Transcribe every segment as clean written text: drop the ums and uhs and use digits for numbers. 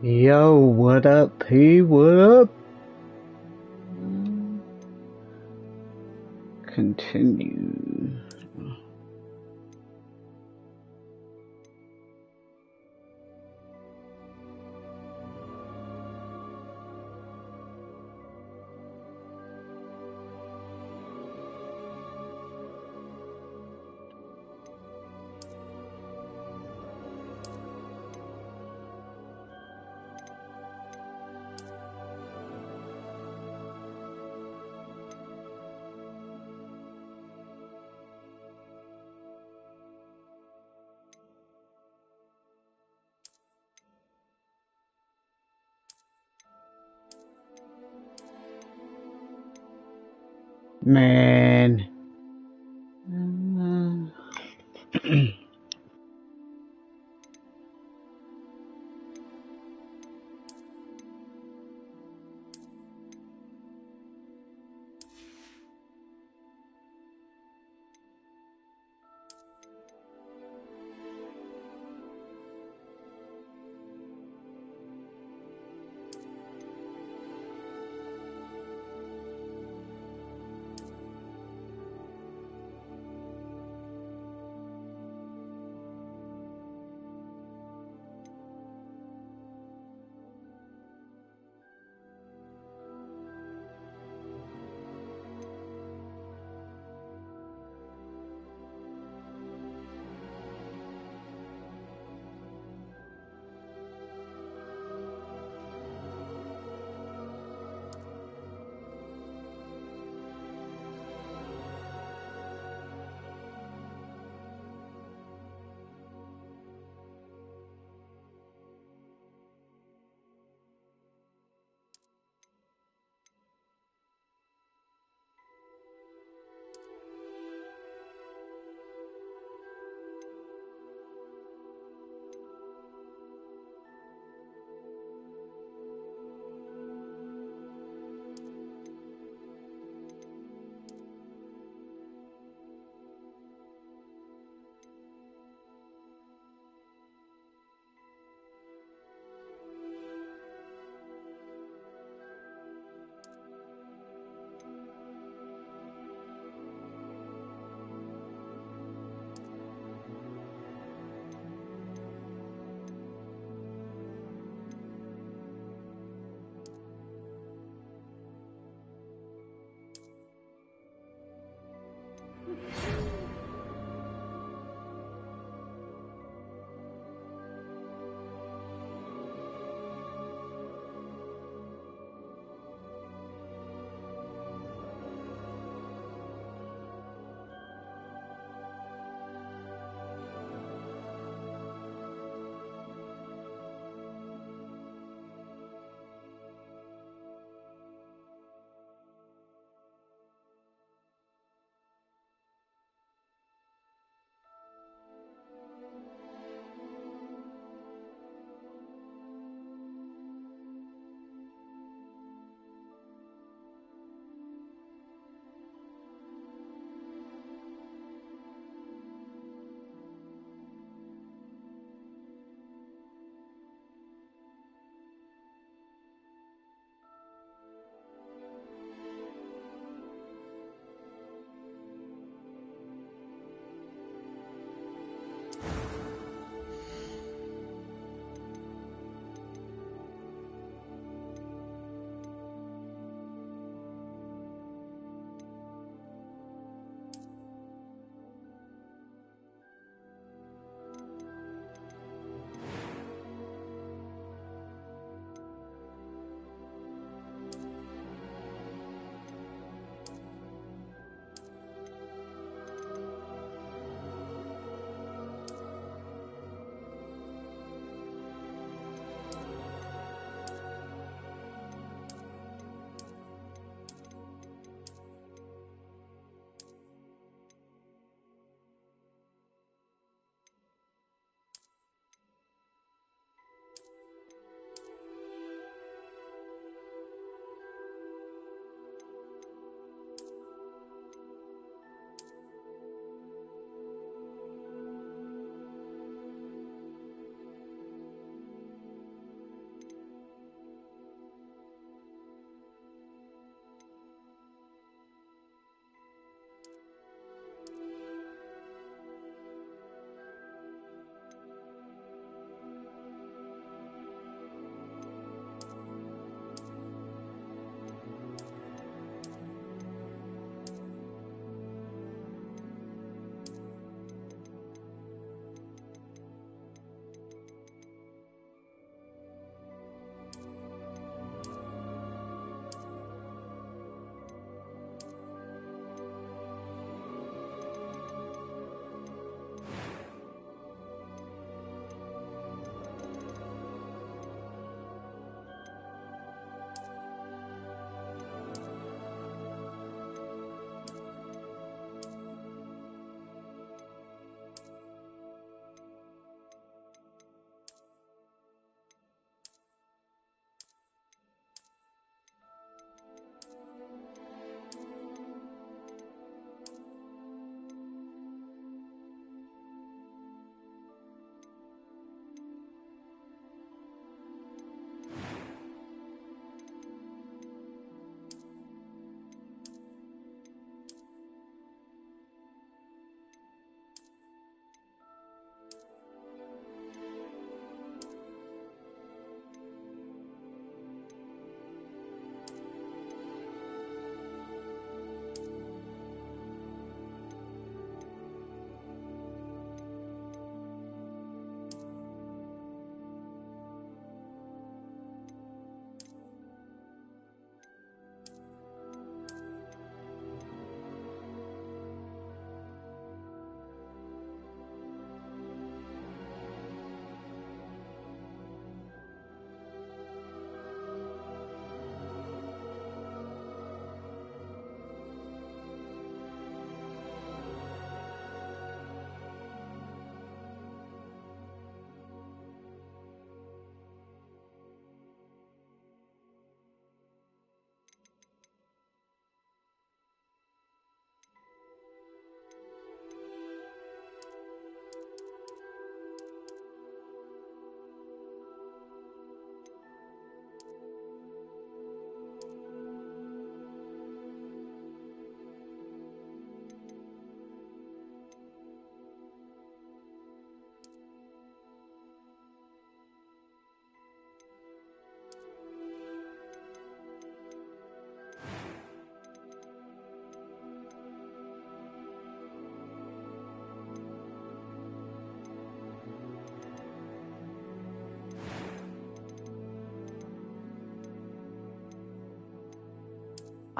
Yo, what up, P? What up? Continue. Man.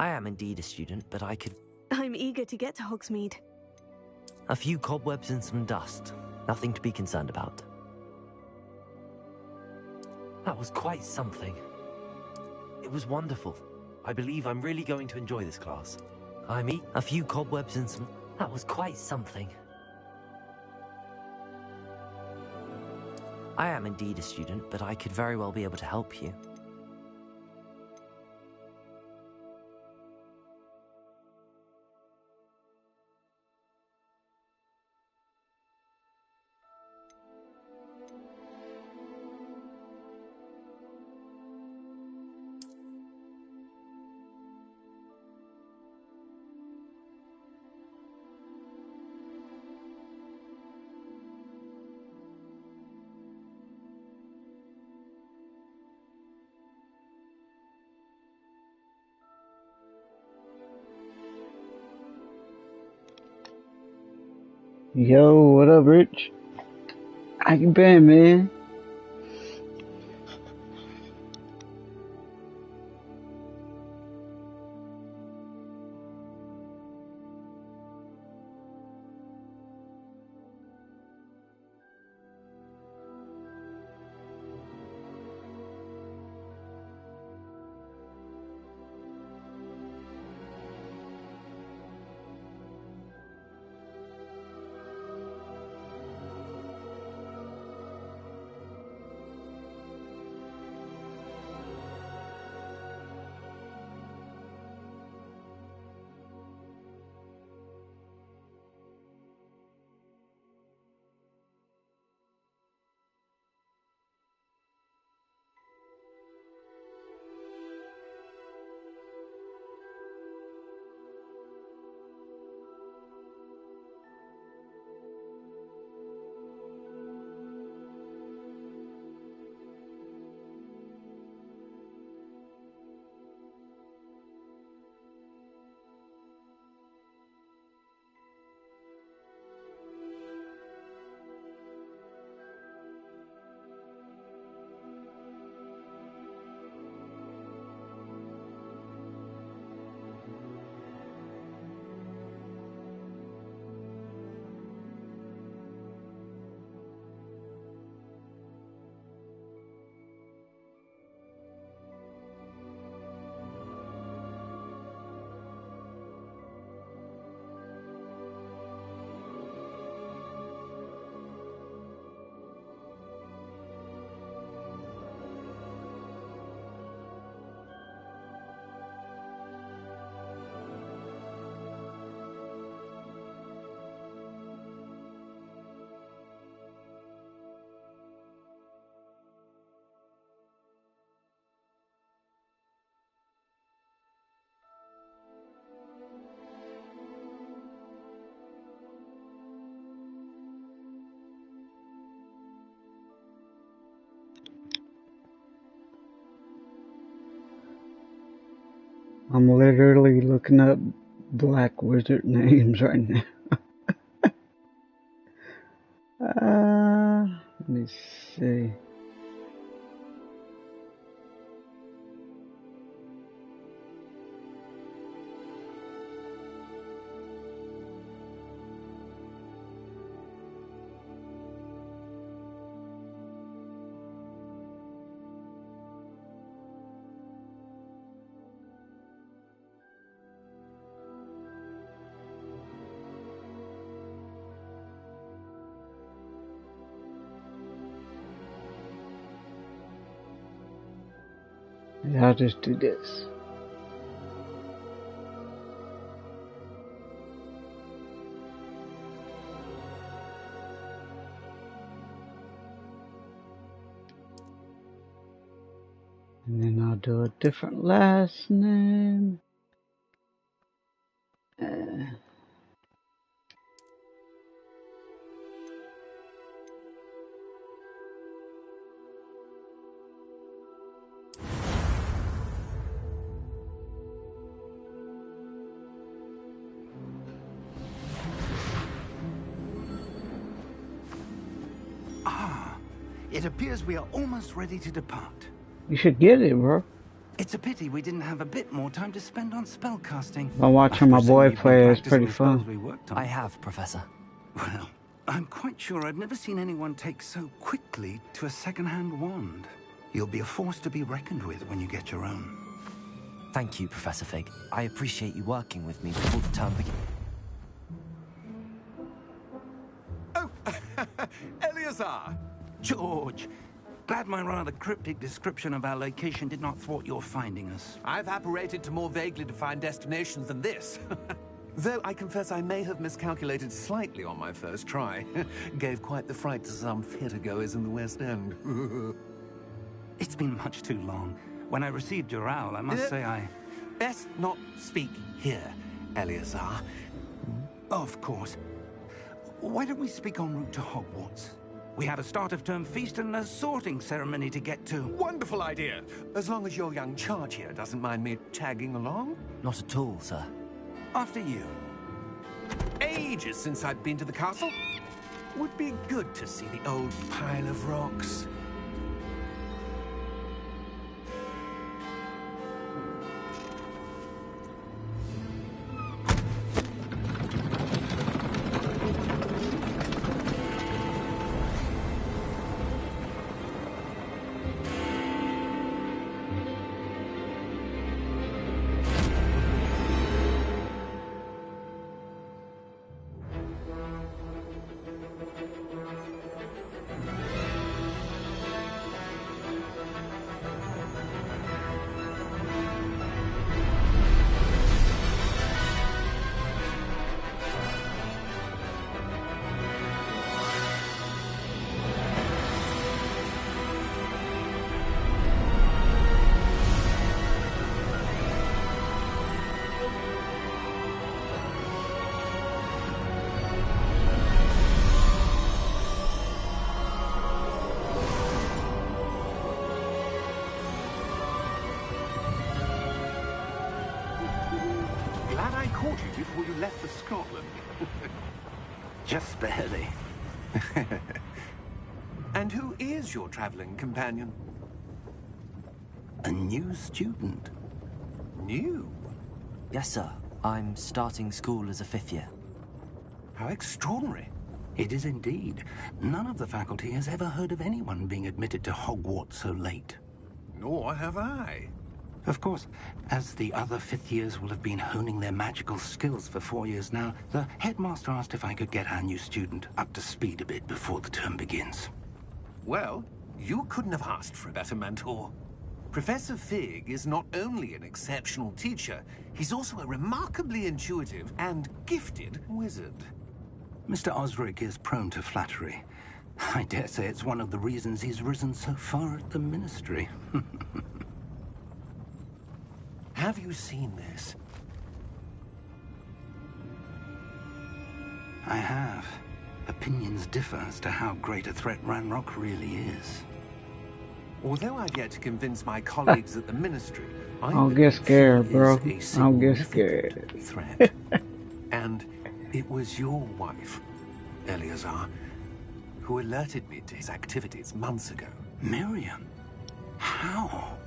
I am indeed a student, but I could... I'm eager to get to Hogsmeade. A few cobwebs and some dust. Nothing to be concerned about. That was quite something. It was wonderful. I believe I'm really going to enjoy this class. A few cobwebs and some... That was quite something. I am indeed a student, but I could very well be able to help you. Yo, what up, Rich? How you been, man? I'm literally looking up black wizard names right now. Let me see. Yeah, I'll just do this. And then I'll do a different last name. It appears we are almost ready to depart. You should get it, bro. It's a pity we didn't have a bit more time to spend on spellcasting. While watching my boy play is pretty fun. We worked on. I have, Professor. Well, I'm quite sure I've never seen anyone take so quickly to a second-hand wand. You'll be a force to be reckoned with when you get your own. Thank you, Professor Fig. I appreciate you working with me before the term begins. Oh, Eleazar! George! Glad my rather cryptic description of our location did not thwart your finding us. I've apparated to more vaguely defined destinations than this. Though I confess I may have miscalculated slightly on my first try. Gave quite the fright to some theatergoers in the West End. It's been much too long. When I received your owl, I must say I... Best not speak here, Eleazar. Of course. Why don't we speak en route to Hogwarts? We have a start-of-term feast and a sorting ceremony to get to. Wonderful idea. As long as your young charge here doesn't mind me tagging along. Not at all, sir. After you. Ages since I've been to the castle. Would be good to see the old pile of rocks. Caught you before you left for Scotland. Just barely. And who is your traveling companion? A new student. New? Yes, sir. I'm starting school as a 5th year. How extraordinary. It is indeed. None of the faculty has ever heard of anyone being admitted to Hogwarts so late. Nor have I. Of course, as the other 5th years will have been honing their magical skills for 4 years now, the headmaster asked if I could get our new student up to speed a bit before the term begins. Well, you couldn't have asked for a better mentor. Professor Fig is not only an exceptional teacher, he's also a remarkably intuitive and gifted wizard. Mr. Osric is prone to flattery. I dare say it's one of the reasons he's risen so far at the Ministry. Have you seen this? I have. Opinions differ as to how great a threat Ranrock really is. Although I've yet to convince my colleagues at the Ministry, I'll get scared, bro. I'll get significant scared. Threat. And it was your wife, Eleazar, who alerted me to his activities months ago. Miriam? How?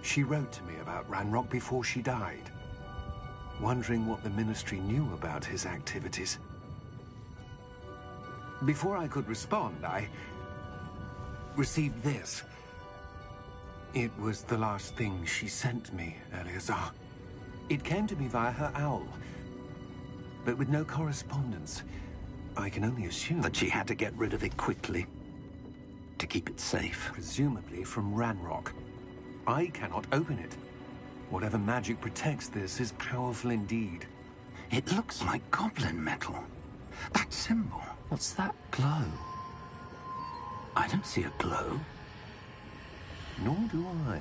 She wrote to me about Ranrock before she died, wondering what the Ministry knew about his activities. Before I could respond, I received this. It was the last thing she sent me, Eleazar. It came to me via her owl, but with no correspondence. I can only assume That she had to get rid of it quickly, to keep it safe. presumably from Ranrock. I cannot open it. Whatever magic protects this is powerful indeed. It looks like goblin metal. That symbol. What's that glow? I don't see a glow. Nor do I.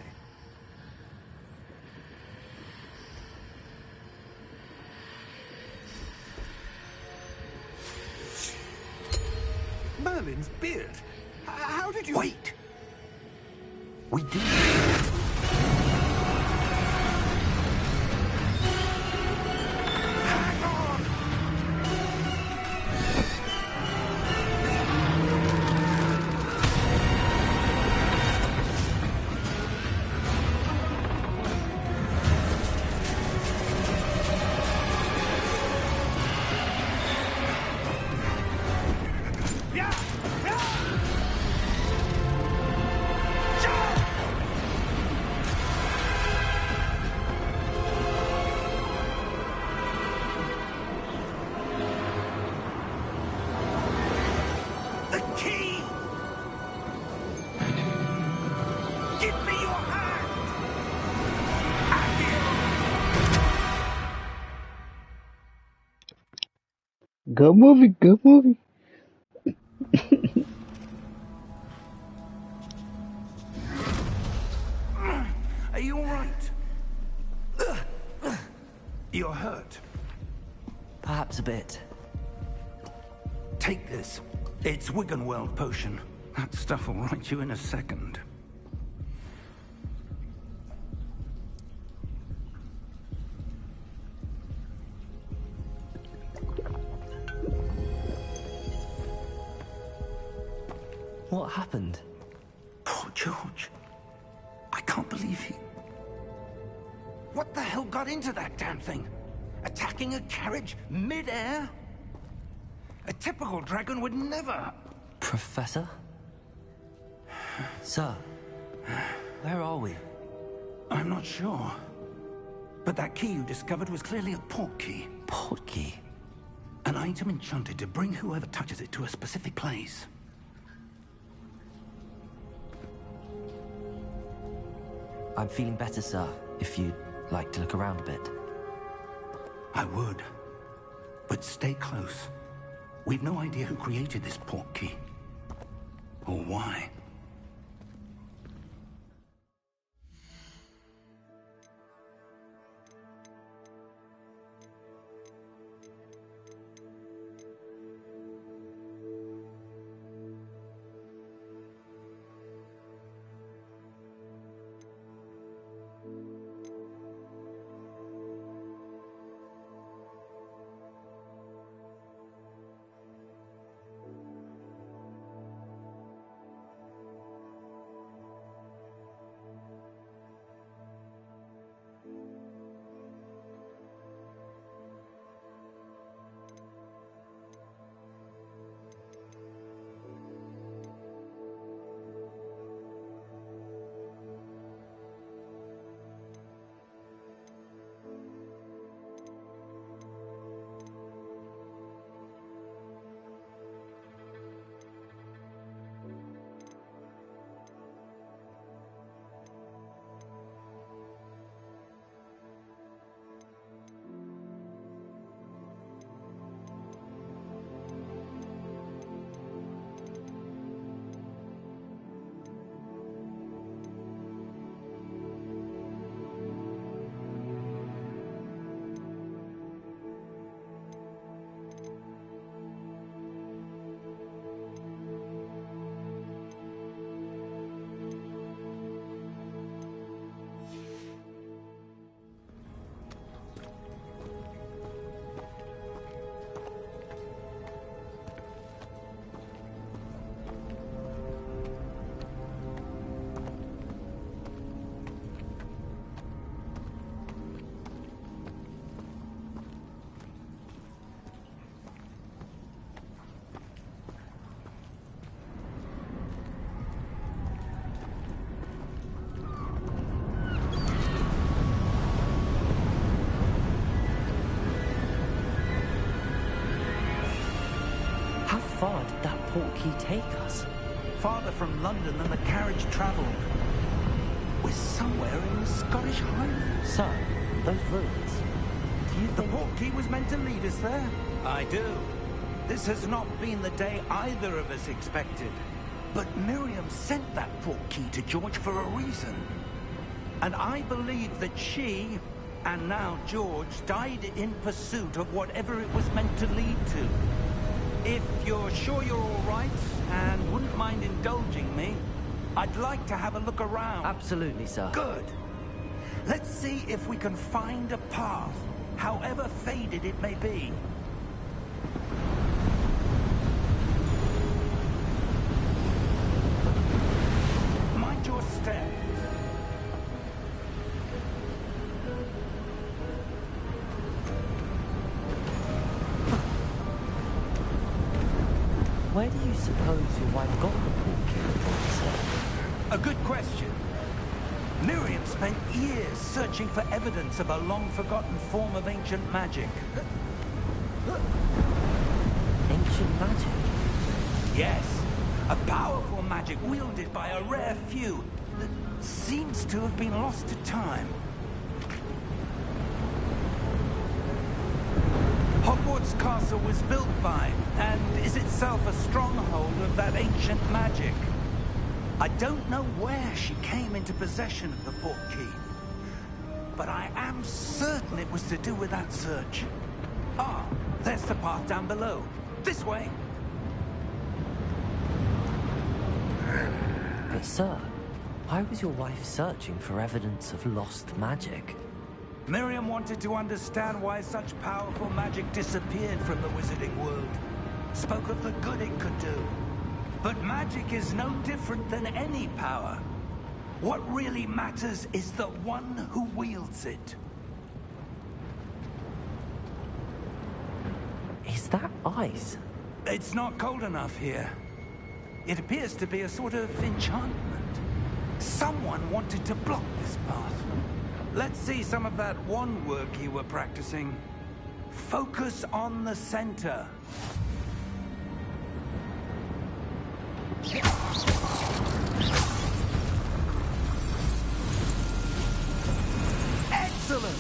Merlin's beard. How did you... Wait! We did. Hang on! Good movie, good movie. Are you all right? You're hurt. Perhaps a bit. Take this. It's Wiggenweld potion. That stuff will right you in a second. What happened? Poor George. I can't believe he... What the hell got into that damn thing? Attacking a carriage mid-air? A typical dragon would never... Professor? Sir, where are we? I'm not sure. But that key you discovered was clearly a port key. Port key? An item enchanted to bring whoever touches it to a specific place. I'm feeling better, sir, if you'd like to look around a bit. I would. But stay close. We've no idea who created this port key. Or why. How far did that port key take us? Farther from London than the carriage travelled. We're somewhere in the Scottish Highlands. Sir, those ruins. Do you The think... port key was meant to lead us there? I do. This has not been the day either of us expected. But Miriam sent that port key to George for a reason. And I believe that she, and now George, died in pursuit of whatever it was meant to lead to. If you're sure you're all right, and wouldn't mind indulging me, I'd like to have a look around. Absolutely, sir. Good. Let's see if we can find a path, however faded it may be. Mind your step. Where do you suppose your wife got the port key from, sir? A good question. Miriam spent years searching for evidence of a long-forgotten form of ancient magic. Ancient magic? Yes, a powerful magic wielded by a rare few that seems to have been lost to time. Hogwarts Castle was built by, and is itself a stronghold of that ancient magic. I don't know where she came into possession of the portkey, but I am certain it was to do with that search. Ah, there's the path down below. This way. But sir, why was your wife searching for evidence of lost magic? Miriam wanted to understand why such powerful magic disappeared from the wizarding world. Spoke of the good it could do. But magic is no different than any power. What really matters is the one who wields it. Is that ice? It's not cold enough here. It appears to be a sort of enchantment. Someone wanted to block this path. Let's see some of that wand work you were practicing. Focus on the center. Excellent!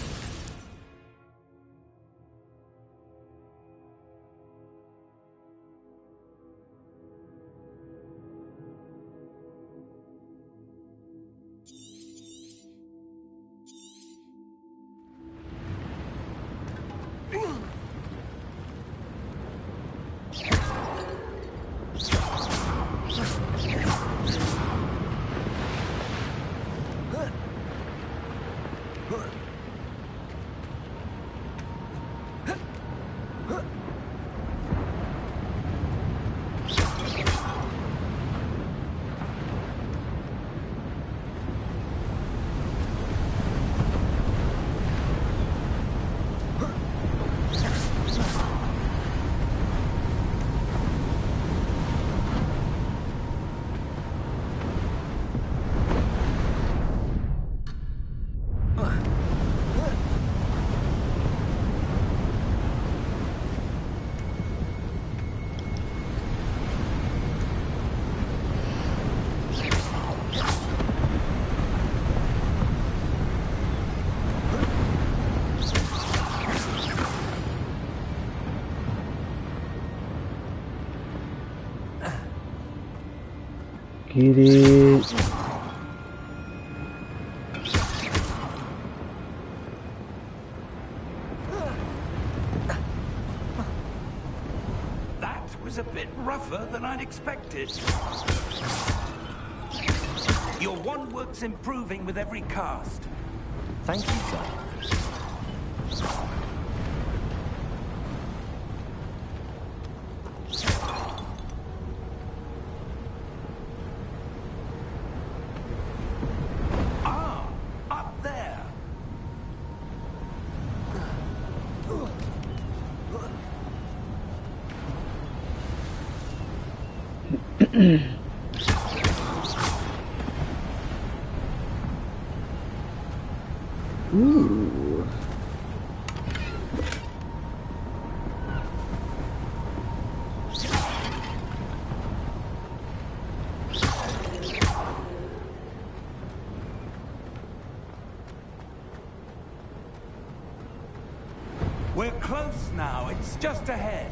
Get it. That was a bit rougher than I'd expected. Your wand work's improving with every cast. Thank you, sir. Ah, up there. Ooh. We're close now. It's just ahead.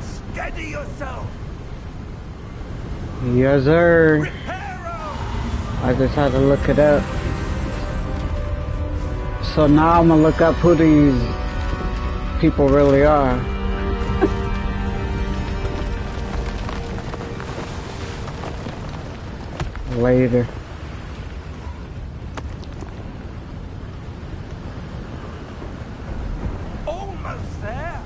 Steady yourself. Yes, sir. Reparo! I just had to look it up. So now I'm gonna look up who these people really are. Later. Almost there.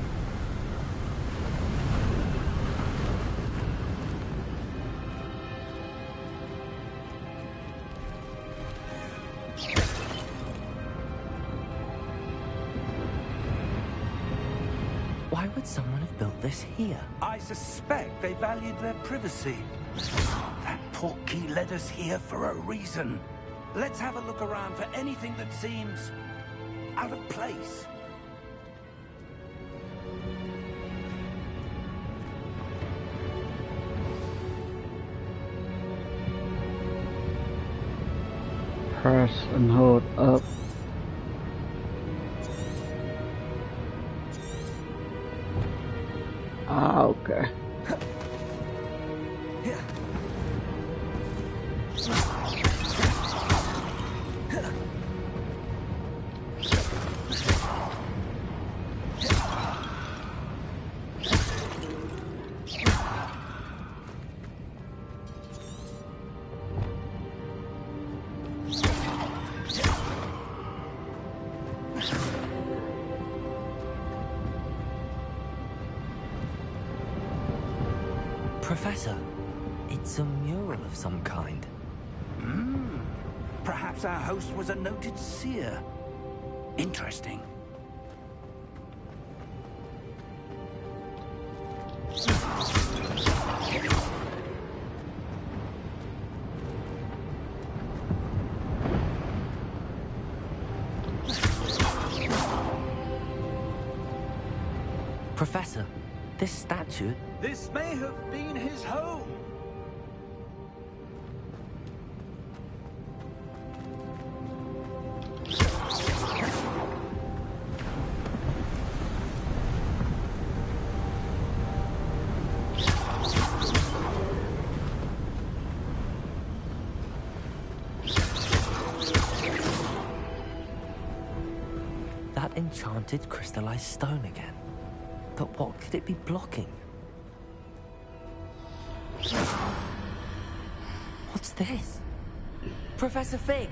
Why would someone have built this here? I suspect they valued their privacy. That portkey led us here for a reason. Let's have a look around for anything that seems out of place. Press and hold up. Ah, okay. Professor, it's a mural of some kind. Perhaps our host was a noted seer. Interesting. Professor, this statue... This may have been his home. That enchanted crystallized stone again. But what could it be blocking? What's this? Professor Fig!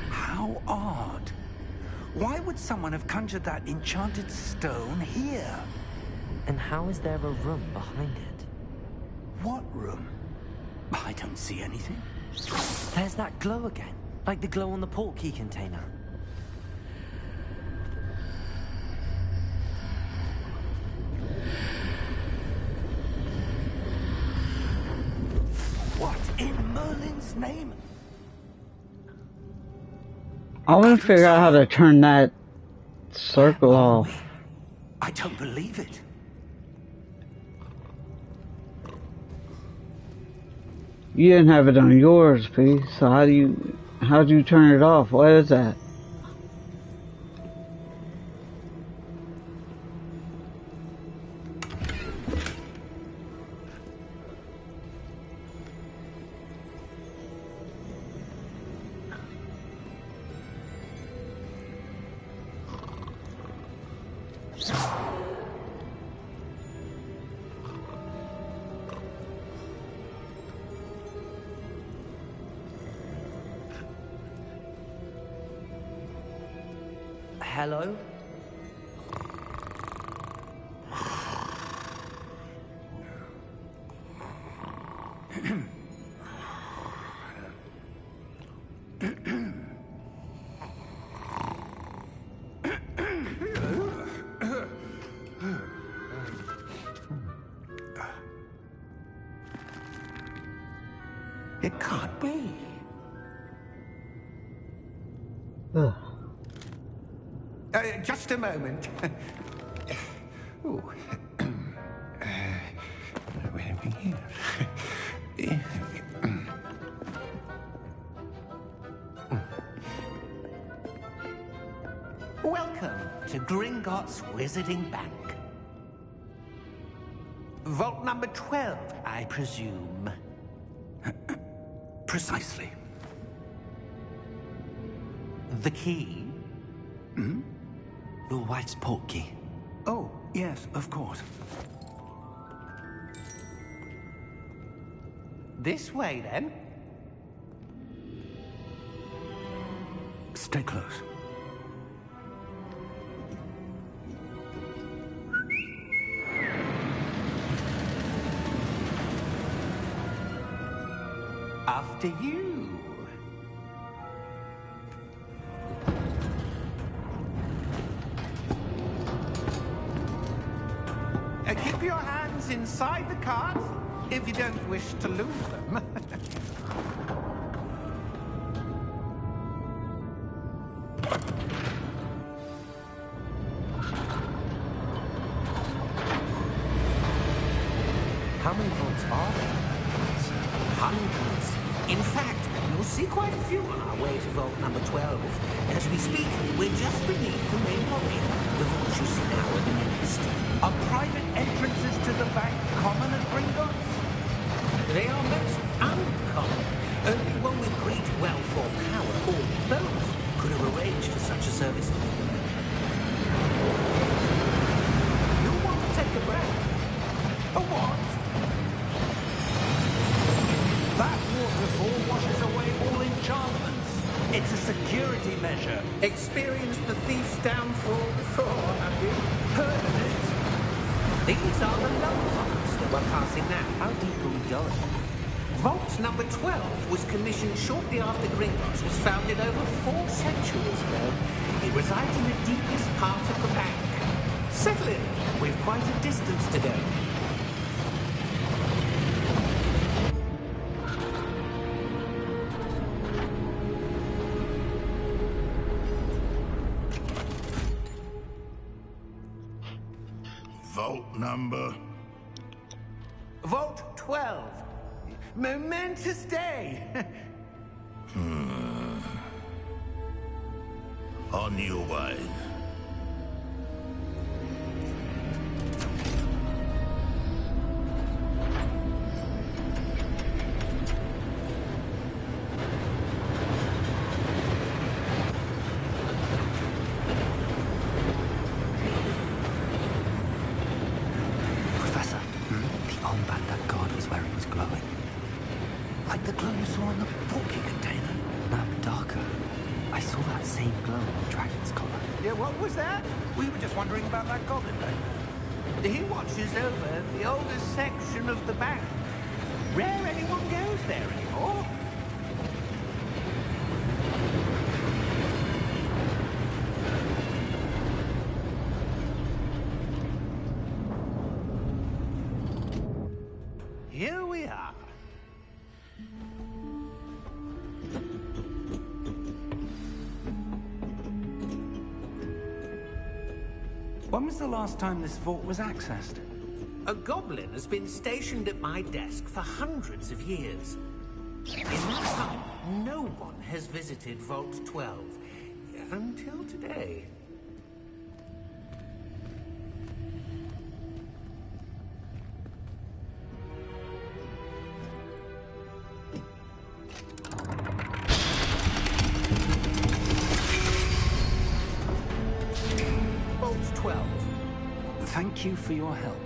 How odd. Why would someone have conjured that enchanted stone here? And how is there a room behind it? What room? I don't see anything. There's that glow again, like the glow on the portkey container. What in Merlin's name? I want to figure out how to turn that circle off. I don't believe it. You didn't have it on yours, P. So how do you turn it off? What is that? Hello? It can't be. Ugh. Just a moment. Ooh. Where are we here? Welcome to Gringotts Wizarding Bank. Vault number 12, I presume. Precisely. The key? Your wife's portkey. Oh, yes, of course. This way, then. Stay close. After you. Keep your hands inside the cards if you don't wish to lose them. you on our way to vault number 12. As we speak, we're just beneath the main lobby. The vaults you see now are the newest. Are private entrances to the bank common at Gringotts? They are most uncommon. Only one with great wealth or power, or both, could have arranged for such a service. You want to take a breath? A what? That waterfall washes away all enchantments. It's a security measure. Experienced the thief's downfall before, have you? Heard of it? These are the low vaults that we're passing now. How deep are we going? Vault number 12 was commissioned shortly after Gringotts was founded over 4 centuries ago. It resides in the deepest part of the bank. Settle in. We've quite a distance to go. Vault number? Vault 12. Momentous day. On your way. Professor, the armband that guard was wearing was glowing. Like the glow you saw on the porky container. Now darker. I saw that same glow on the dragon's collar. Yeah, what was that? We were just wondering about that goblin back there. He watches over the oldest section of the bank. Rare anyone goes there anymore. Here we are. When was the last time this vault was accessed? A goblin has been stationed at my desk for hundreds of years. In that time, no one has visited Vault 12. Until today. Vault 12. Thank you for your help.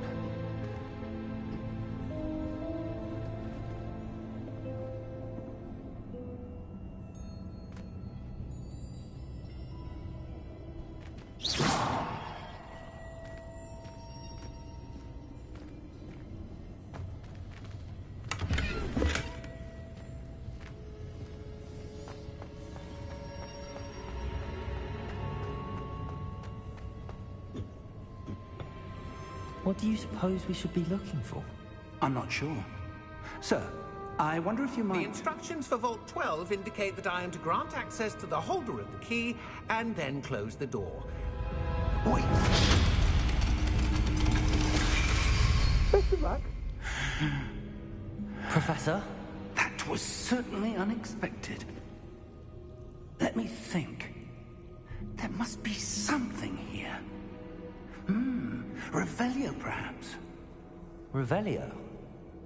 What do you suppose we should be looking for? I'm not sure. Sir, I wonder if you The might... instructions for Vault 12 indicate that I am to grant access to the holder of the key and then close the door. Wait. Best of luck. Professor? That was certainly unexpected. Let me think. There must be something here. Revelio, perhaps? Revelio?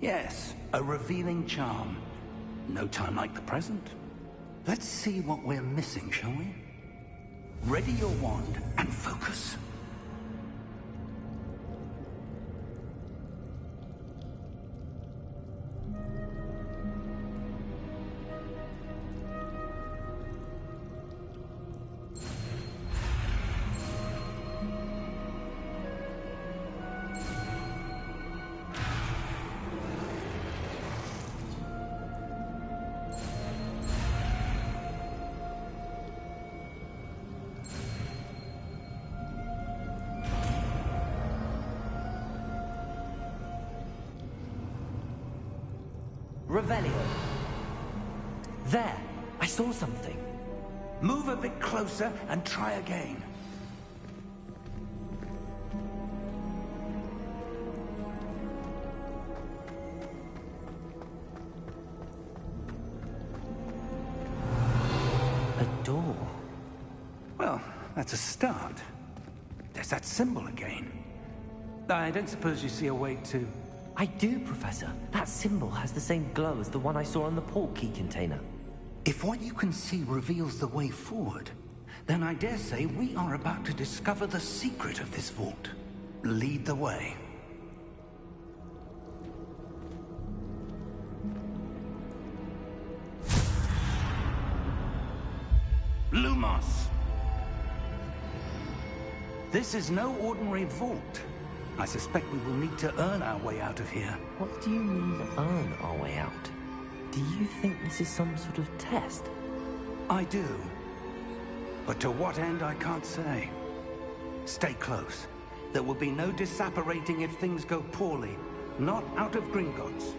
Yes, a revealing charm. No time like the present. Let's see what we're missing, shall we? Ready your wand and focus. Revelio. There! I saw something. Move a bit closer and try again. door. Well, that's a start. There's that symbol again. I don't suppose you see a way to... I do, Professor. That symbol has the same glow as the one I saw on the portkey container. If what you can see reveals the way forward, then I dare say we are about to discover the secret of this vault. Lead the way. Lumos! This is no ordinary vault. I suspect we will need to earn our way out of here. What do you mean, earn our way out? Do you think this is some sort of test? I do. But to what end, I can't say. Stay close. There will be no disapparating if things go poorly. Not out of Gringotts.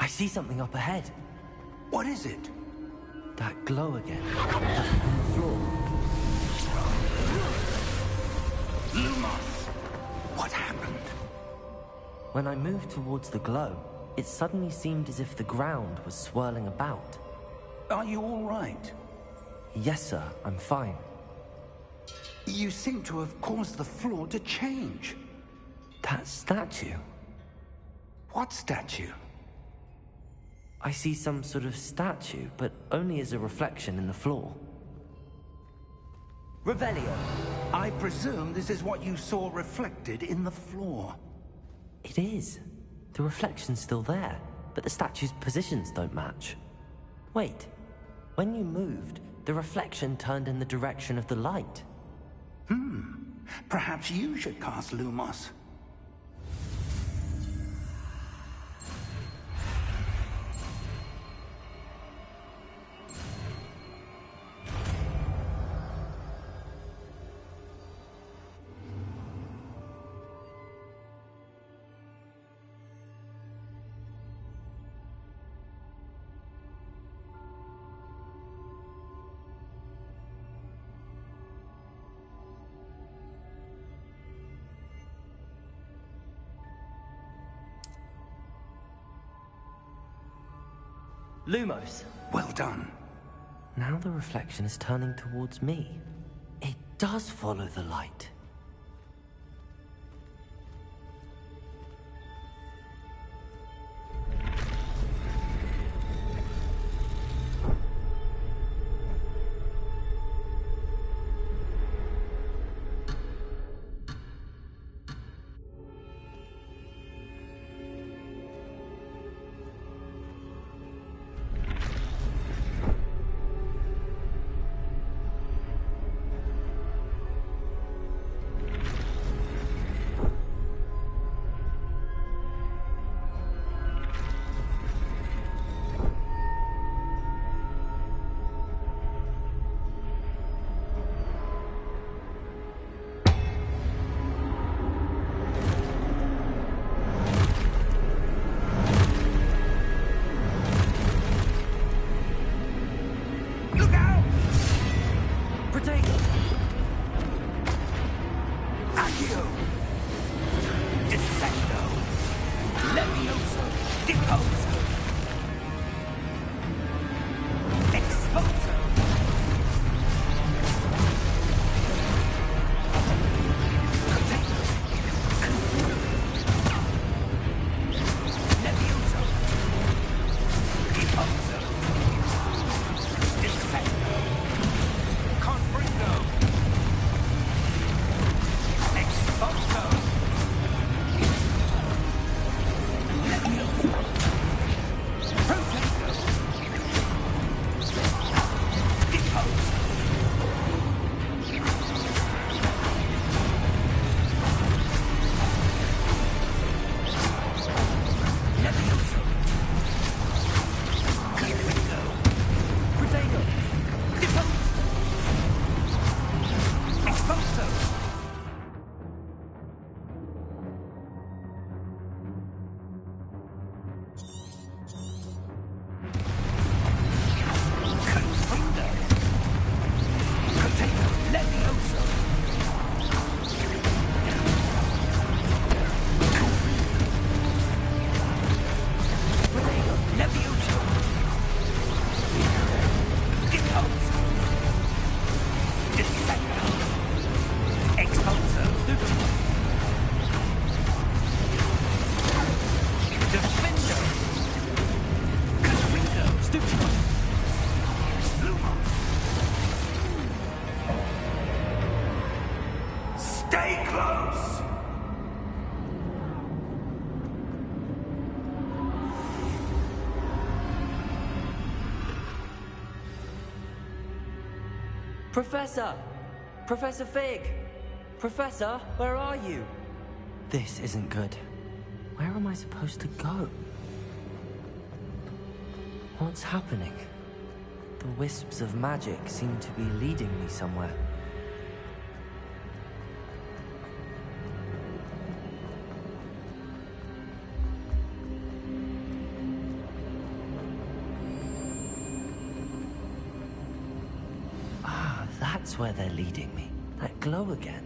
I see something up ahead. What is it? That glow again. On the floor. Lumos! What happened? When I moved towards the glow, it suddenly seemed as if the ground was swirling about. Are you all right? Yes, sir, I'm fine. You seem to have caused the floor to change. That statue. What statue? I see some sort of statue, but only as a reflection in the floor. Revelio. I presume this is what you saw reflected in the floor. It is. The reflection's still there, but the statue's positions don't match. Wait. When you moved, the reflection turned in the direction of the light. Perhaps you should cast Lumos. Lumos. Well done. Now the reflection is turning towards me. It does follow the light. Confringo! Stay close! Professor! Professor Fig! Professor, where are you? This isn't good. Where am I supposed to go? What's happening? The wisps of magic seem to be leading me somewhere. Ah, that's where they're leading me. That glow again.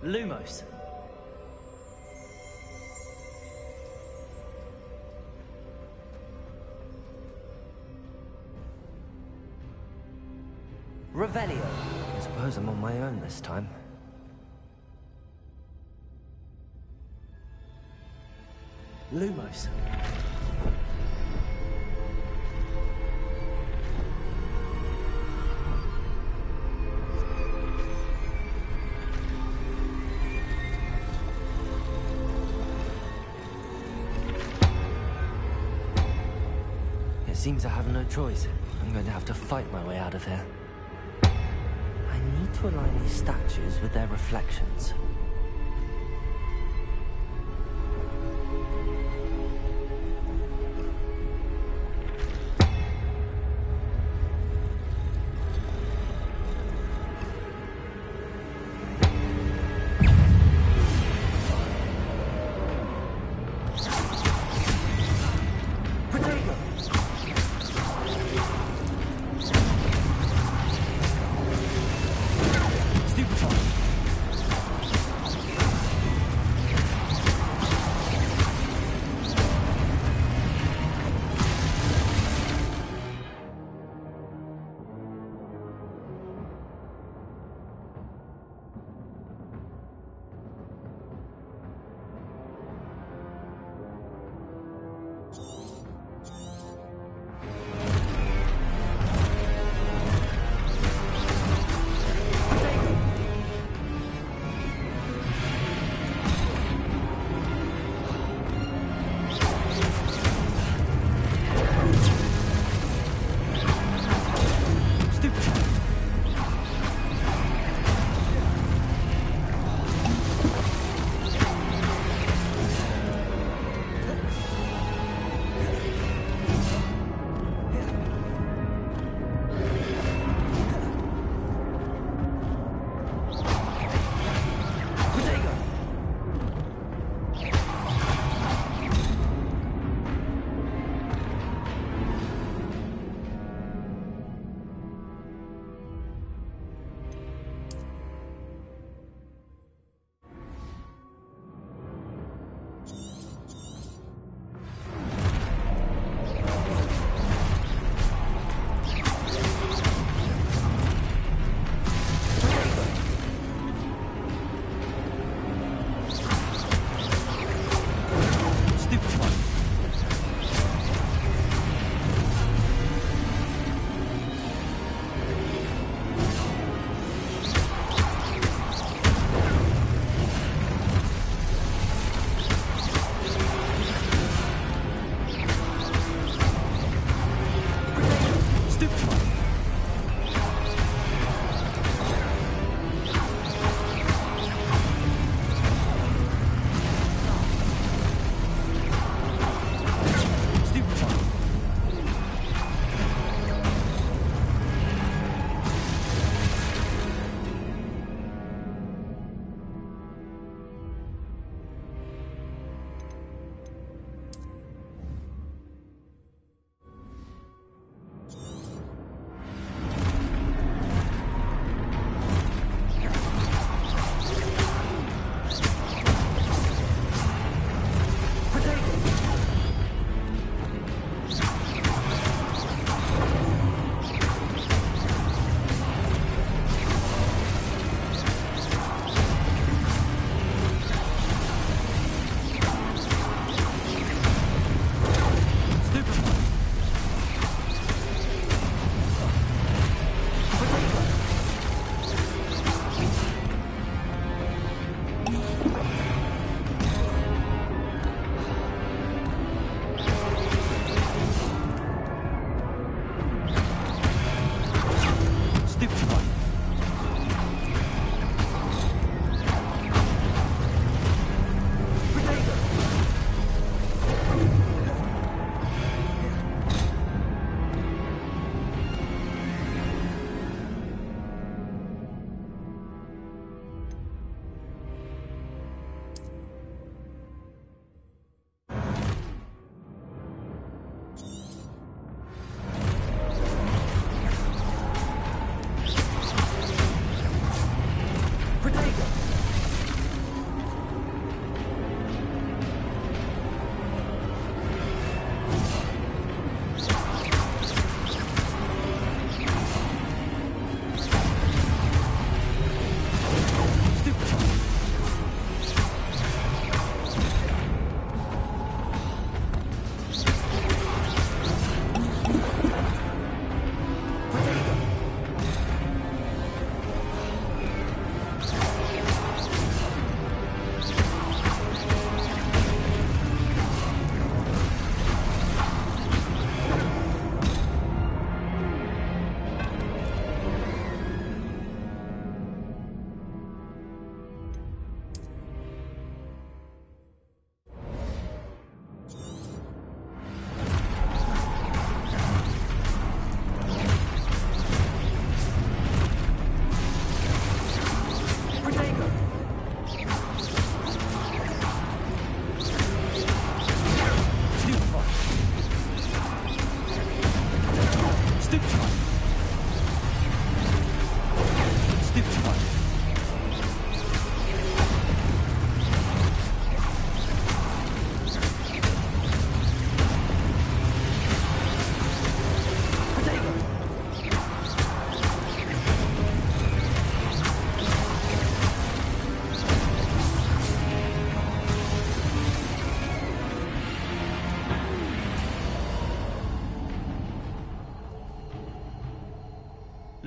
Lumos. Revelio. I suppose I'm on my own this time. Lumos. It seems I have no choice. I'm going to have to fight my way out of here. I need to align these statues with their reflections.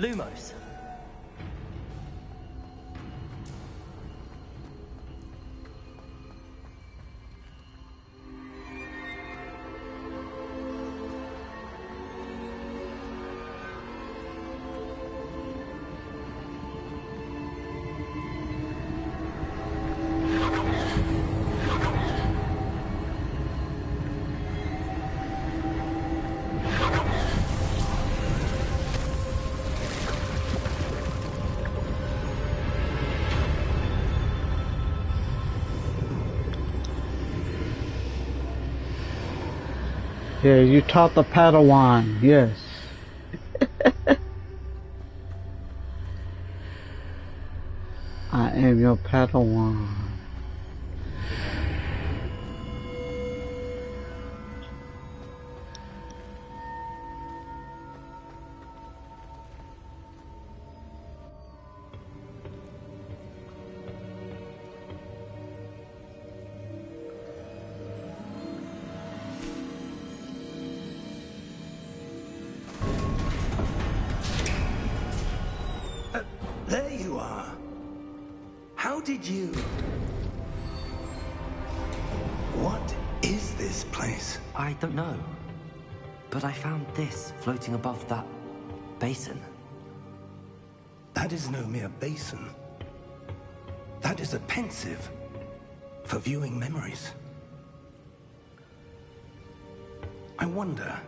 Lumos. Yeah, you taught the Padawan, yes. I am your Padawan. There you are. How did you... What is this place? I don't know. But I found this floating above that basin. That is no mere basin. That is a pensive for viewing memories. I wonder...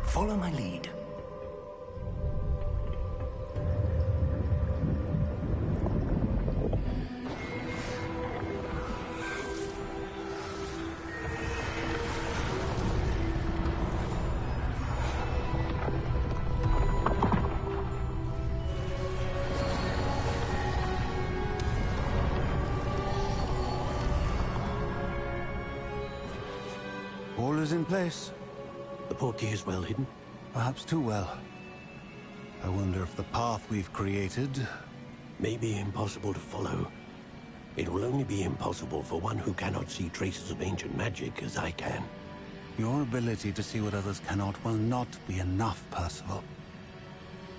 Follow my lead. All is in place. The portkey is well hidden. Perhaps too well. I wonder if the path we've created... May be impossible to follow. It will only be impossible for one who cannot see traces of ancient magic as I can. Your ability to see what others cannot will not be enough, Percival.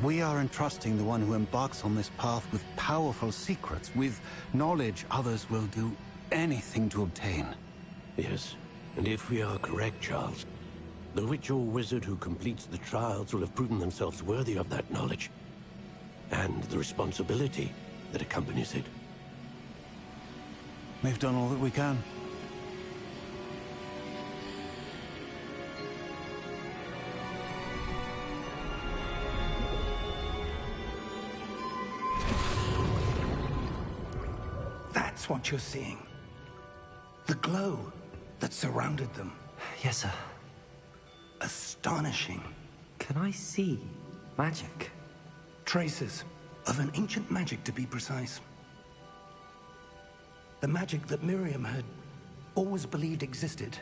We are entrusting the one who embarks on this path with powerful secrets, with knowledge others will do anything to obtain. Yes, and if we are correct, Charles, the witch or wizard who completes the trials will have proven themselves worthy of that knowledge, and the responsibility that accompanies it. We've done all that we can. That's what you're seeing. The glow that surrounded them. Yes, sir. Astonishing. Can I see magic? Traces of an ancient magic, to be precise. The magic that Miriam had always believed existed,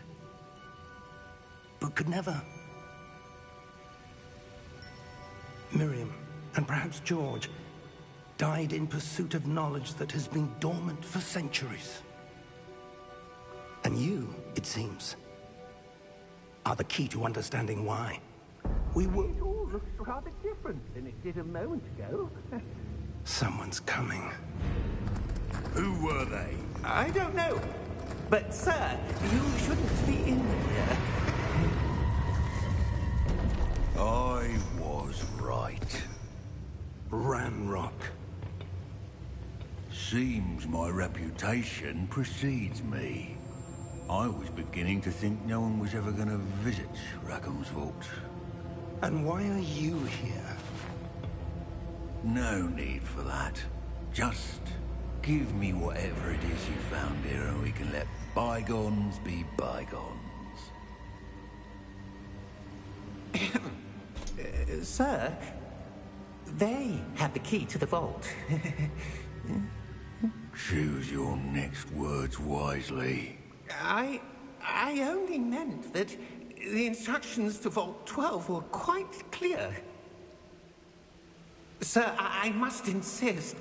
but could never. Miriam, and perhaps George, died in pursuit of knowledge that has been dormant for centuries. And you, it seems, are the key to understanding why. It all looks rather different than it did a moment ago. Someone's coming. Who were they? I don't know. But, sir, you shouldn't be in here. I was right. Ramrock. Seems my reputation precedes me. I was beginning to think no one was ever going to visit Rackham's vault. And why are you here? No need for that. Just give me whatever it is you found here and we can let bygones be bygones. Sir, they have the key to the vault. Choose your next words wisely. I only meant that the instructions to Vault 12 were quite clear. Sir, I must insist.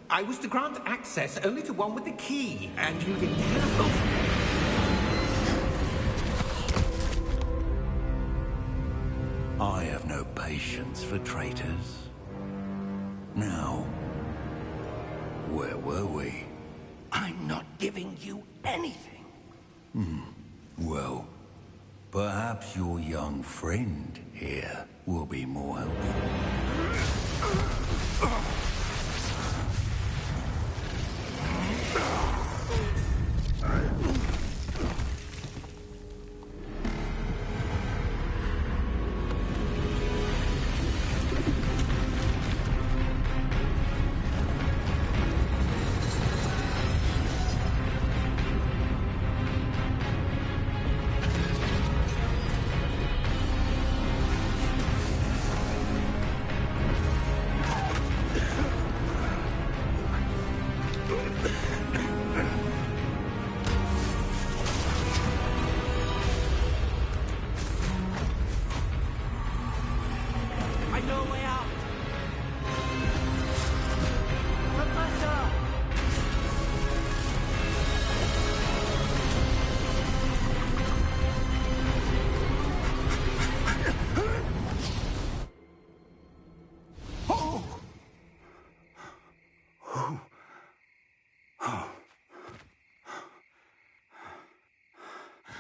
I was to grant access only to one with the key, and you didn't have. I have no patience for traitors. Now, where were we? I'm not giving you anything. Well, perhaps your young friend here will be more helpful.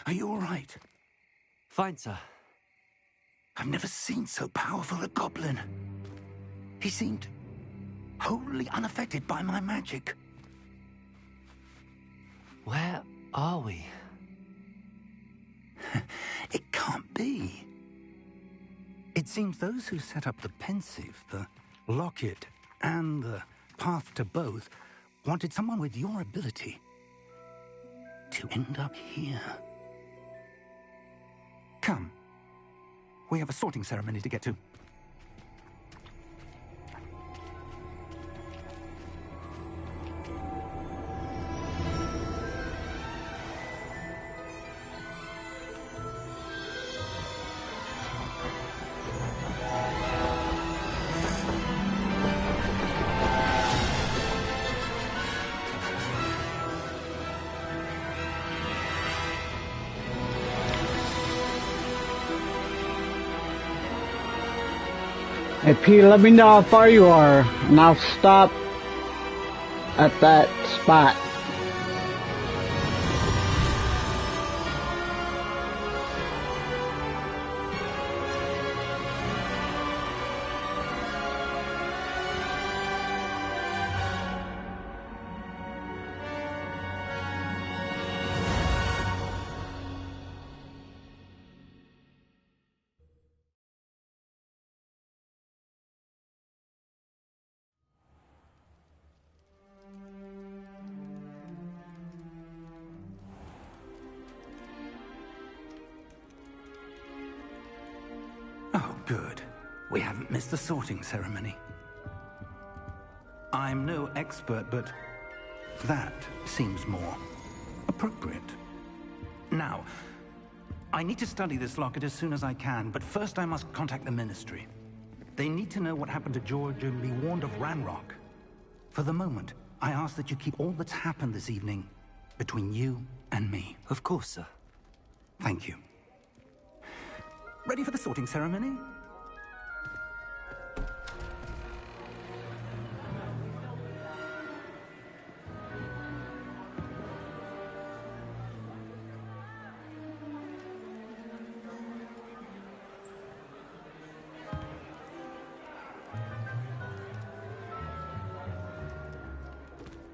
Are you all right? Fine, sir. I've never seen so powerful a goblin. He seemed wholly unaffected by my magic. Where are we? It can't be. It seems those who set up the pensive, the locket, and the path to both wanted someone with your ability to end up here. Come. We have a sorting ceremony to get to. Hey P, let me know how far you are, and I'll stop at that spot. Oh, good. We haven't missed the sorting ceremony. I'm no expert, but that seems more appropriate. Now, I need to study this locket as soon as I can, but first I must contact the Ministry. They need to know what happened to George and be warned of Ranrock. For the moment, I ask that you keep all that's happened this evening between you and me. Of course, sir. Thank you. Ready for the sorting ceremony?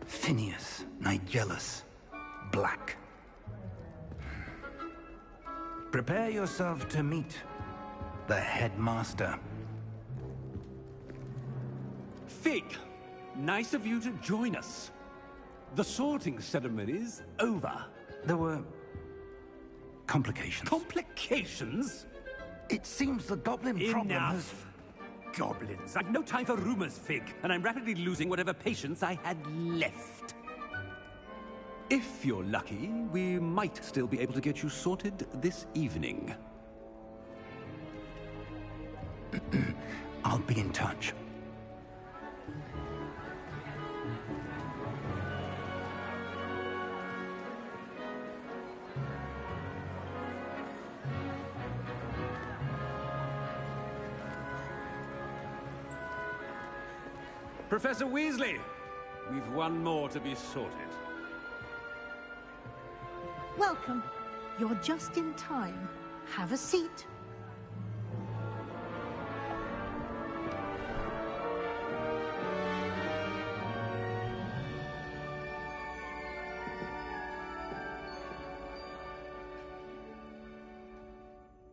Phineas, Nigellus, Black. Prepare yourself to meet the headmaster. Fig, nice of you to join us. The sorting ceremony's over. There were complications. Complications? It seems the goblin problem has... Enough. Goblins. I've no time for rumors, Fig, and I'm rapidly losing whatever patience I had left. If you're lucky, we might still be able to get you sorted this evening. I'll be in touch. Professor Weasley! We've one more to be sorted. Welcome. You're just in time. Have a seat.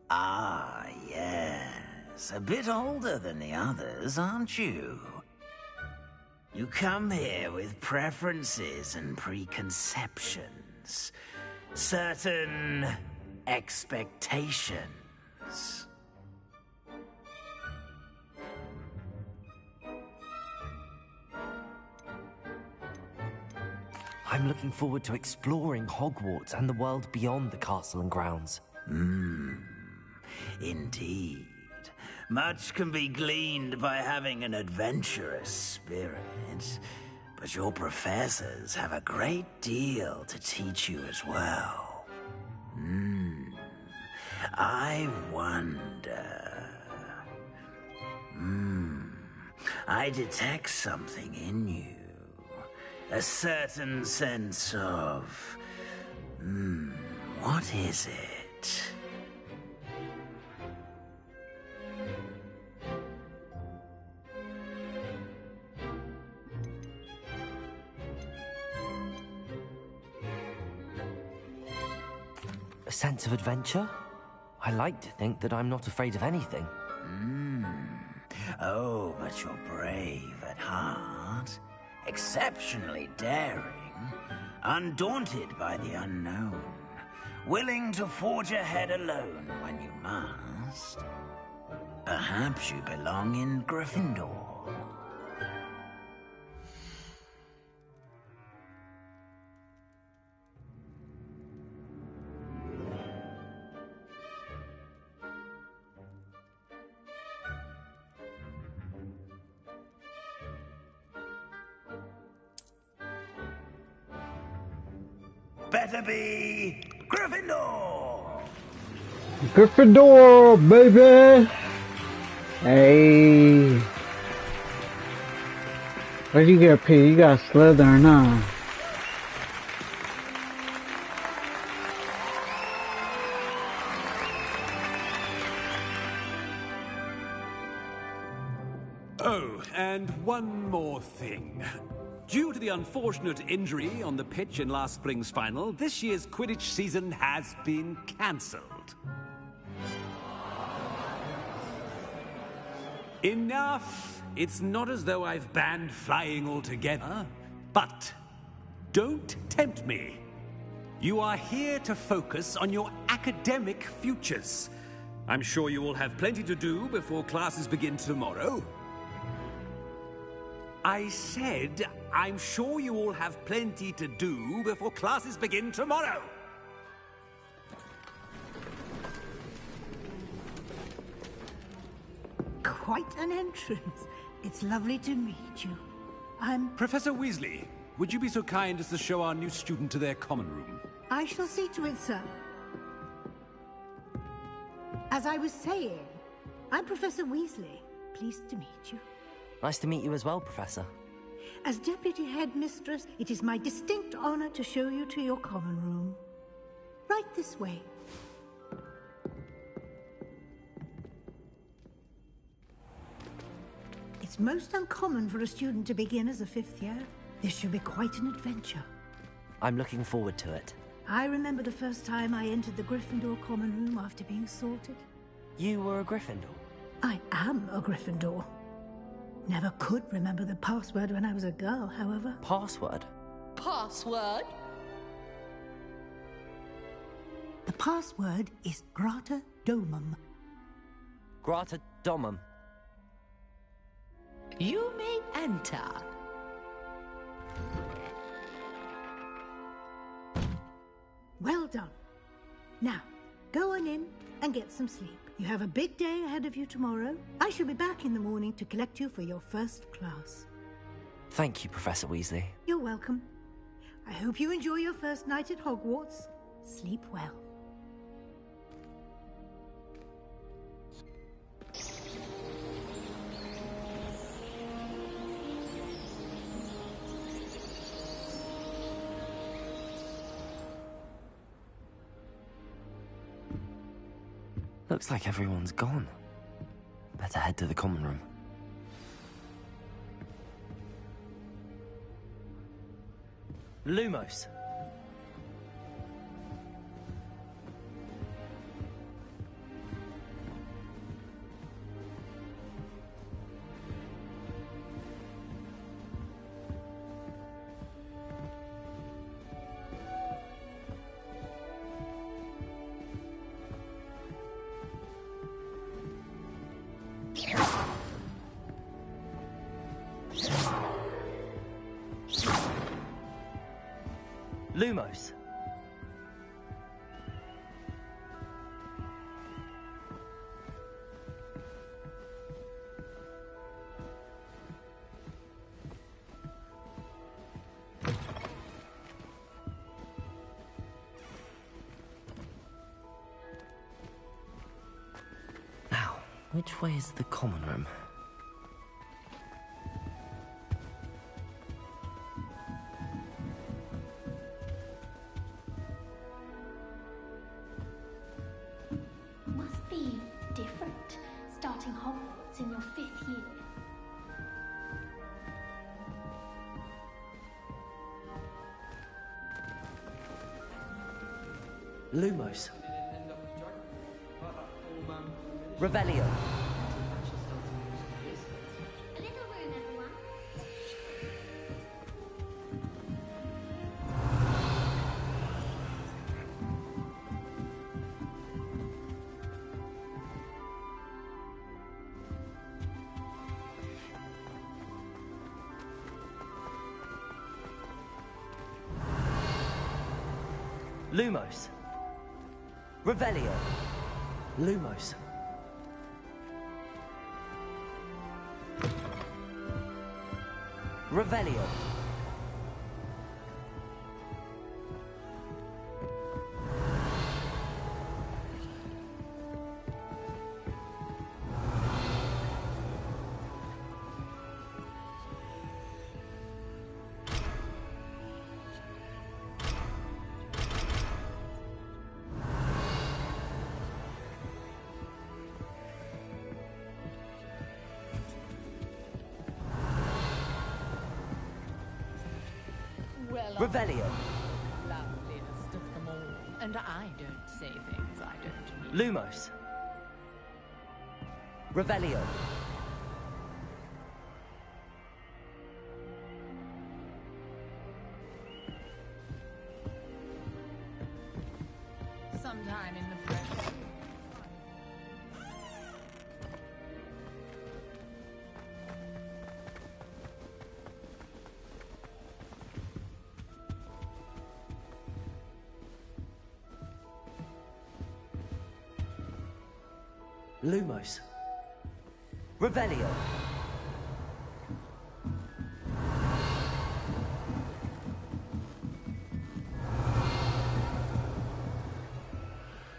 Ah, yes. A bit older than the others, aren't you? You come here with preferences and preconceptions. Certain expectations. I'm looking forward to exploring Hogwarts and the world beyond the castle and grounds. Indeed. Much can be gleaned by having an adventurous spirit, but your professors have a great deal to teach you as well. I wonder... I detect something in you. A certain sense of... what is it? A sense of adventure? I like to think that I'm not afraid of anything. Oh, but you're brave at heart. Exceptionally daring. Undaunted by the unknown. Willing to forge ahead alone when you must. Perhaps you belong in Gryffindor. Better be Gryffindor! Gryffindor, baby! Hey. What do you get, P? You got Slytherin, huh? Oh, and one more thing. Due to the unfortunate injury on the pitch in last spring's final, this year's Quidditch season has been cancelled. Enough! It's not as though I've banned flying altogether. But don't tempt me. You are here to focus on your academic futures. I'm sure you will have plenty to do before classes begin tomorrow. I said, I'm sure you all have plenty to do before classes begin tomorrow. Quite an entrance. It's lovely to meet you. I'm... Professor Weasley, would you be so kind as to show our new student to their common room? I shall see to it, sir. As I was saying, I'm Professor Weasley. Pleased to meet you. Nice to meet you as well, Professor. As Deputy Headmistress, it is my distinct honor to show you to your common room. Right this way. It's most uncommon for a student to begin as a fifth year. This should be quite an adventure. I'm looking forward to it. I remember the first time I entered the Gryffindor common room after being sorted. You were a Gryffindor? I am a Gryffindor. Never could remember the password when I was a girl, however. Password? Password? The password is Grata Domum. Grata Domum. You may enter. Well done. Now, go on in and get some sleep. You have a big day ahead of you tomorrow. I shall be back in the morning to collect you for your first class. Thank you, Professor Weasley. You're welcome. I hope you enjoy your first night at Hogwarts. Sleep well. Looks like everyone's gone. Better head to the common room. Lumos. Lumos. Now, which way is the common room? Must be different, starting Hogwarts in your 5th year. Lumos. Revelio. A little room, everyone. Lumos. Revelio. Lumos. Revelio. Well, Revelio. loveliest of them all. And I don't say things I don't mean. Lumos. Revelio. Sometime in the present. Lumos. Revelio.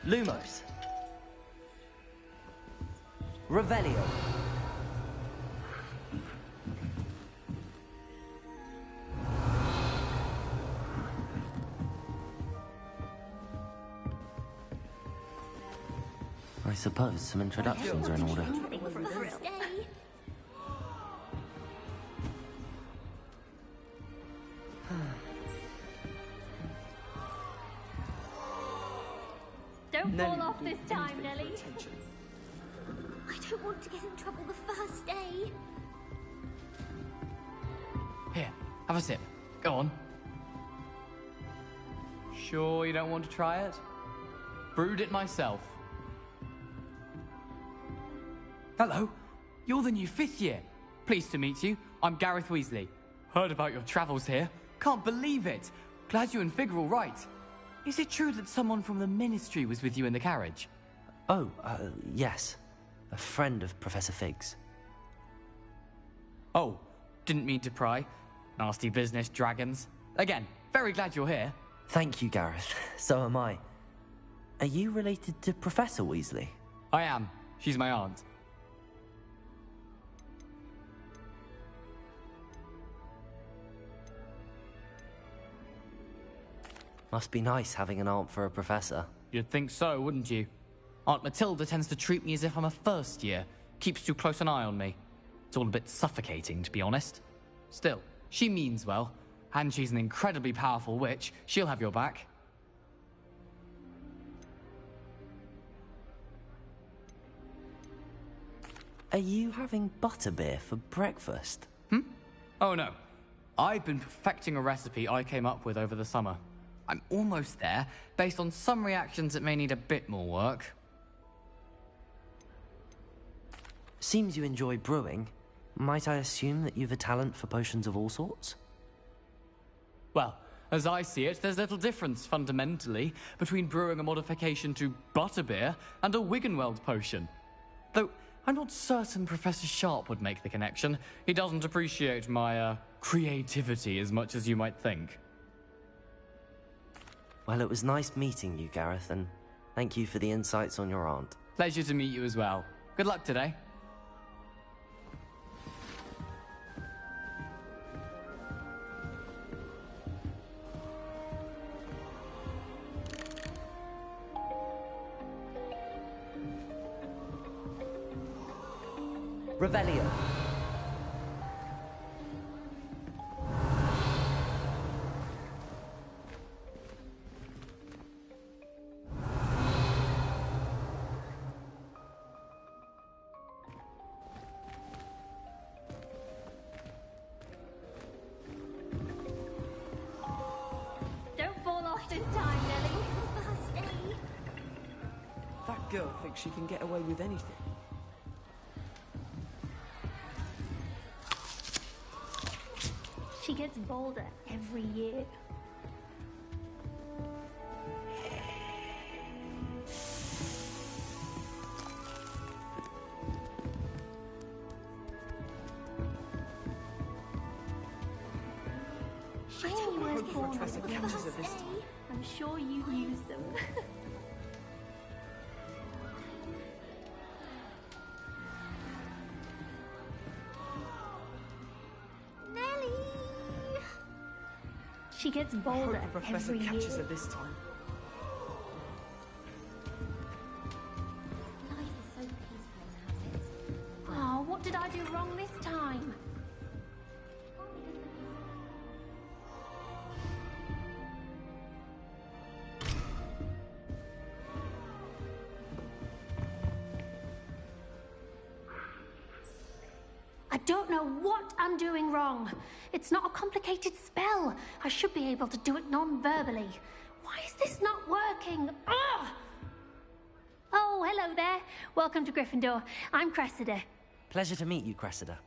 Lumos. Revelio. I suppose some introductions are in order. First day. Don't fall off this time, Nelly. I don't want to get in trouble the first day. Here, have a sip. Go on. Sure you don't want to try it? Brewed it myself. Hello, you're the new 5th year. Pleased to meet you. I'm Gareth Weasley. Heard about your travels here. Can't believe it. Glad you and Fig are all right. Is it true that someone from the Ministry was with you in the carriage? Oh, yes. A friend of Professor Fig's. Oh, didn't mean to pry. Nasty business, dragons. Again, very glad you're here. Thank you, Gareth. So am I. Are you related to Professor Weasley? I am. She's my aunt. Must be nice having an aunt for a professor. You'd think so, wouldn't you? Aunt Matilda tends to treat me as if I'm a first year, keeps too close an eye on me. It's all a bit suffocating, to be honest. Still, she means well, and she's an incredibly powerful witch. She'll have your back. Are you having butterbeer for breakfast? Oh no. I've been perfecting a recipe I came up with over the summer. I'm almost there, based on some reactions that may need a bit more work. Seems you enjoy brewing. Might I assume that you've a talent for potions of all sorts? Well, as I see it, there's little difference, fundamentally, between brewing a modification to butterbeer and a Wiggenweld potion. Though, I'm not certain Professor Sharp would make the connection. He doesn't appreciate my, creativity as much as you might think. Well, it was nice meeting you, Gareth, and thank you for the insights on your aunt. Pleasure to meet you as well. Good luck today. Revelio. Don't fall off this time, Nelly. First day. That girl thinks she can get away with anything. She gets bolder every year. She was born on the first day. I'm sure you use them. She gets bolder I hope the professor every catches year. her this time. Life is so peaceful now. Oh, what did I do wrong this time? I don't know what I'm doing wrong. It's not a complicated spell. I should be able to do it non-verbally. Why is this not working? Ugh! Oh, hello there. Welcome to Gryffindor. I'm Cressida. Pleasure to meet you, Cressida.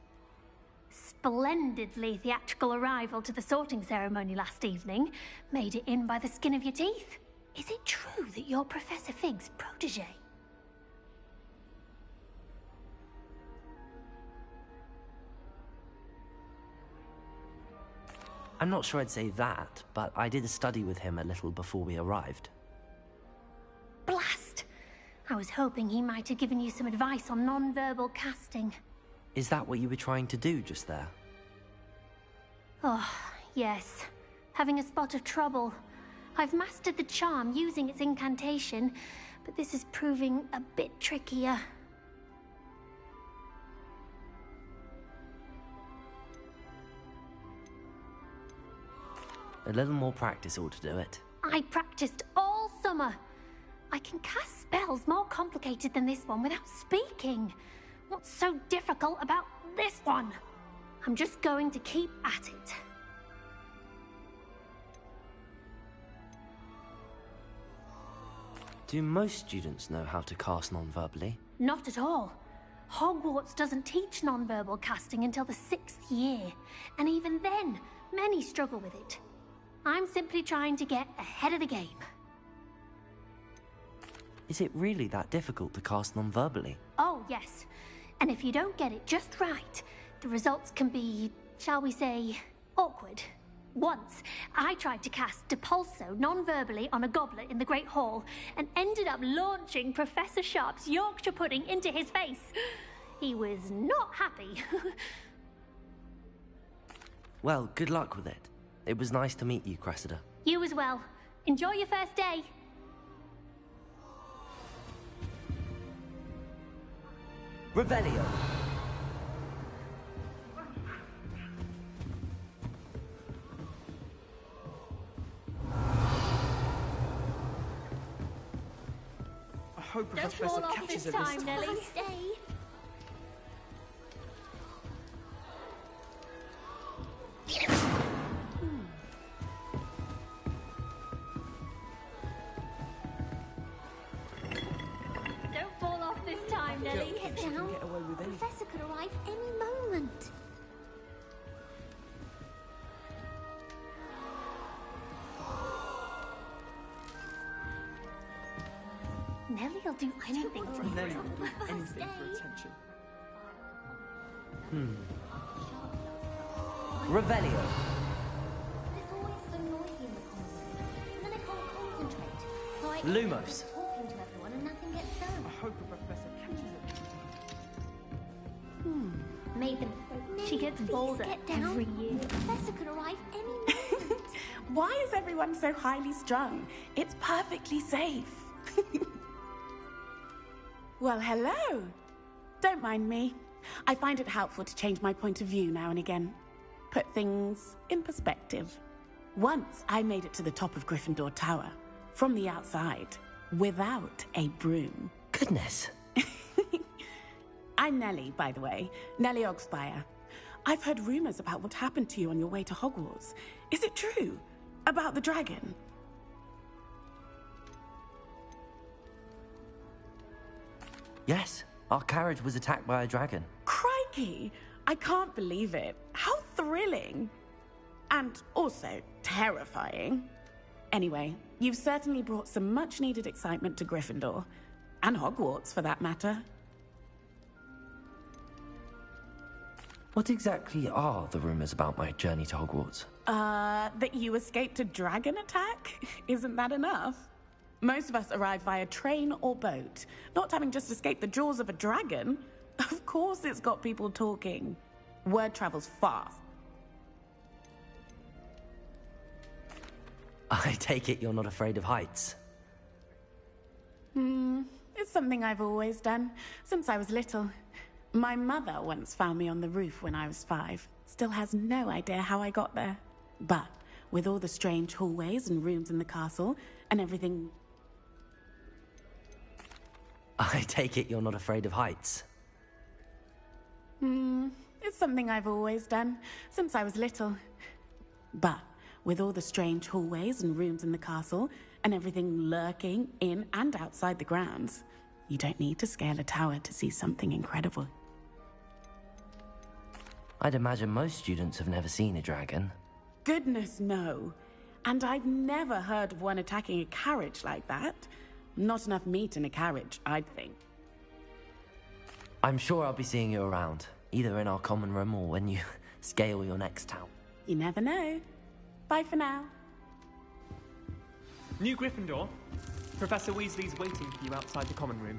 Splendidly theatrical arrival to the sorting ceremony last evening. Made it in by the skin of your teeth. Is it true that you're Professor Fig's protege? I'm not sure I'd say that, but I did study with him a little before we arrived. Blast! I was hoping he might have given you some advice on non-verbal casting. Is that what you were trying to do just there? Oh, yes. Having a spot of trouble. I've mastered the charm using its incantation, but this is proving a bit trickier. A little more practice ought to do it. I practiced all summer. I can cast spells more complicated than this one without speaking. What's so difficult about this one? I'm just going to keep at it. Do most students know how to cast non-verbally? Not at all. Hogwarts doesn't teach non-verbal casting until the 6th year, and even then, many struggle with it. I'm simply trying to get ahead of the game. Is it really that difficult to cast non-verbally? Oh, yes. And if you don't get it just right, the results can be, shall we say, awkward. Once, I tried to cast Depulso non-verbally on a goblet in the Great Hall and ended up launching Professor Sharp's Yorkshire pudding into his face. He was not happy. Well, good luck with it. It was nice to meet you, Cressida. You as well. Enjoy your first day. Revelio. I hope Don't Professor fall off catches this it time, Nelly. Don't fall off this time, Nelly. Get down. Get away with anything. Professor could arrive any moment. Nelly'll do anything for you. Nelly will do anything for attention. Revelio. It's always so noisy in the common room, and then I can't concentrate. So I Lumos. talking to everyone and nothing gets done. I hope the Professor catches it. Made them. She gets bolder every year. The Professor could arrive any moment. Why is everyone so highly strung? It's perfectly safe. Well, hello. Don't mind me. I find it helpful to change my point of view now and again. Put things in perspective. Once I made it to the top of Gryffindor Tower, from the outside, without a broom. Goodness. I'm Nellie, by the way. Nellie Ogspire. I've heard rumors about what happened to you on your way to Hogwarts. Is it true? About the dragon? Yes, our carriage was attacked by a dragon. Crikey! I can't believe it. How thrilling! And also terrifying. Anyway, you've certainly brought some much-needed excitement to Gryffindor. And Hogwarts, for that matter. What exactly are the rumors about my journey to Hogwarts? That you escaped a dragon attack? Isn't that enough? Most of us arrive via train or boat, not having just escaped the jaws of a dragon. Of course it's got people talking. Word travels fast. I take it you're not afraid of heights. It's something I've always done, since I was little. My mother once found me on the roof when I was 5. Still has no idea how I got there. But with all the strange hallways and rooms in the castle, and everything... I take it you're not afraid of heights. It's something I've always done, since I was little. But with all the strange hallways and rooms in the castle, and everything lurking in and outside the grounds, you don't need to scale a tower to see something incredible. I'd imagine most students have never seen a dragon. Goodness, no. And I've never heard of one attacking a carriage like that. Not enough meat in a carriage, I'd think. I'm sure I'll be seeing you around, either in our common room or when you scale your next tower. You never know. Bye for now. New Gryffindor. Professor Weasley's waiting for you outside the common room.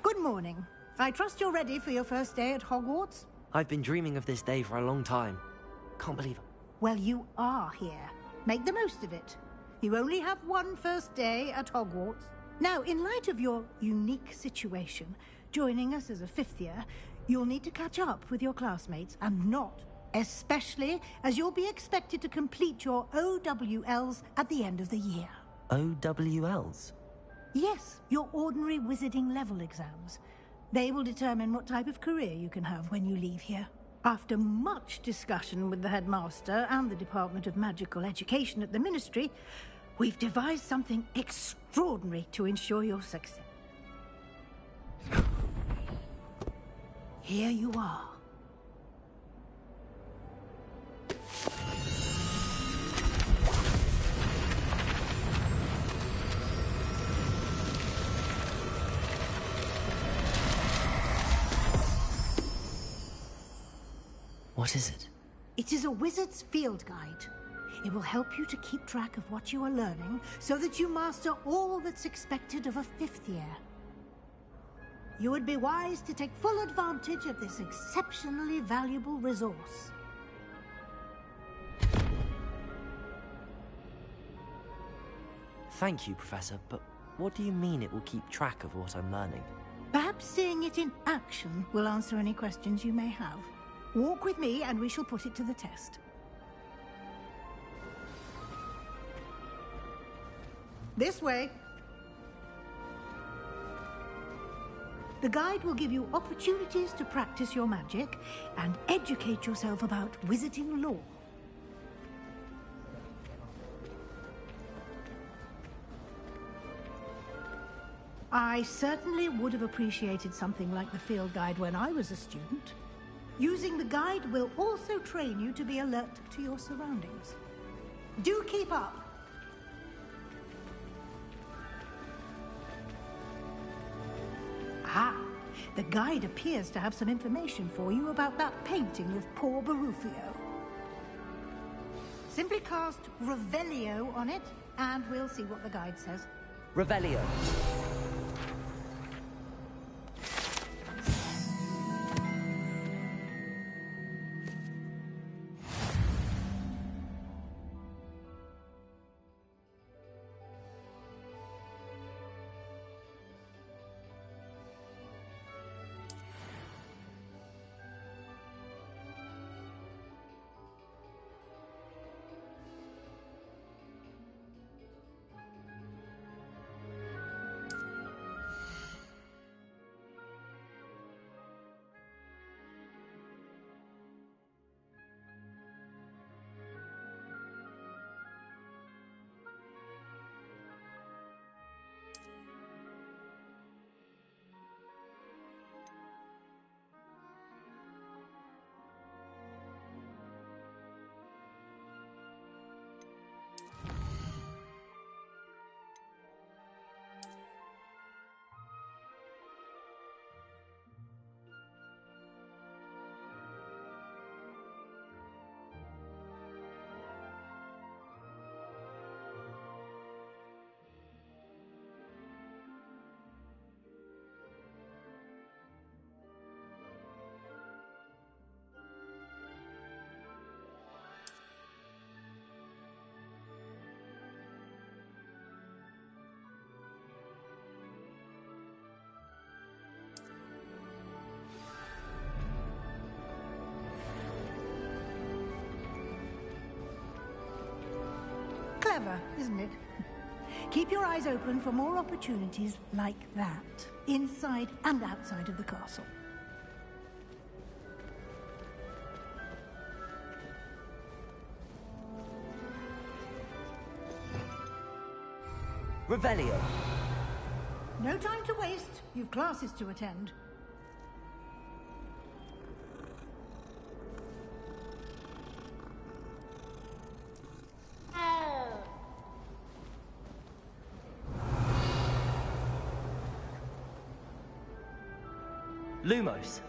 Good morning. I trust you're ready for your first day at Hogwarts? I've been dreaming of this day for a long time. Can't believe it. Well, you are here. Make the most of it. You only have one first day at Hogwarts. Now, in light of your unique situation, joining us as a 5th year, you'll need to catch up with your classmates and not, especially as you'll be expected to complete your OWLs at the end of the year. OWLs? Yes, your ordinary wizarding level exams. They will determine what type of career you can have when you leave here. After much discussion with the headmaster and the Department of Magical Education at the Ministry, we've devised something extraordinary to ensure your success. Here you are. What is it? It is a wizard's field guide. It will help you to keep track of what you are learning so that you master all that's expected of a 5th year. You would be wise to take full advantage of this exceptionally valuable resource. Thank you, Professor, but what do you mean it will keep track of what I'm learning? Perhaps seeing it in action will answer any questions you may have. Walk with me and we shall put it to the test. This way. The guide will give you opportunities to practice your magic and educate yourself about wizarding lore. I certainly would have appreciated something like the field guide when I was a student. Using the guide will also train you to be alert to your surroundings. Do keep up! Ah, the guide appears to have some information for you about that painting of poor Barufio. Simply cast Revelio on it, and we'll see what the guide says. Revelio. Clever, isn't it? Keep your eyes open for more opportunities like that, inside and outside of the castle. Revelio. No time to waste. You've classes to attend. Lumos.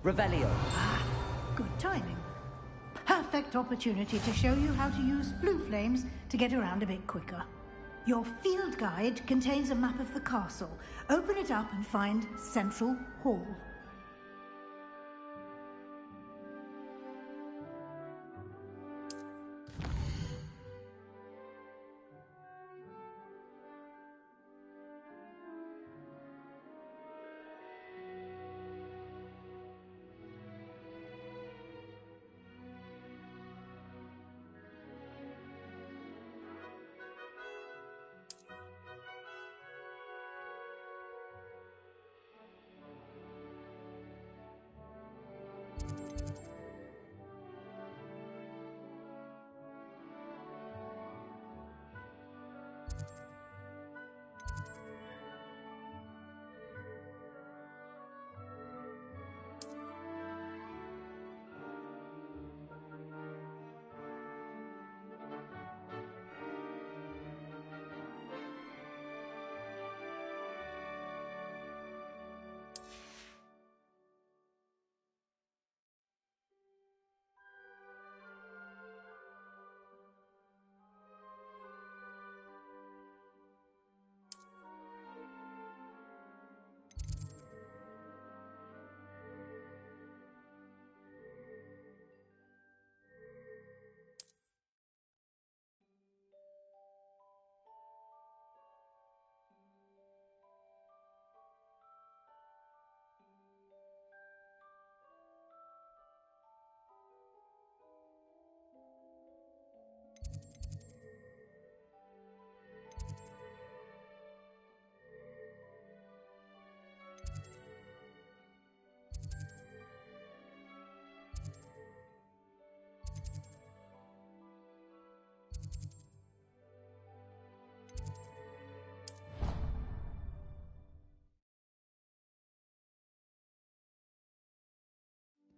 Revelio. Ah, good timing. Perfect opportunity to show you how to use flue flames to get around a bit quicker. Your field guide contains a map of the castle. Open it up and find Central Hall.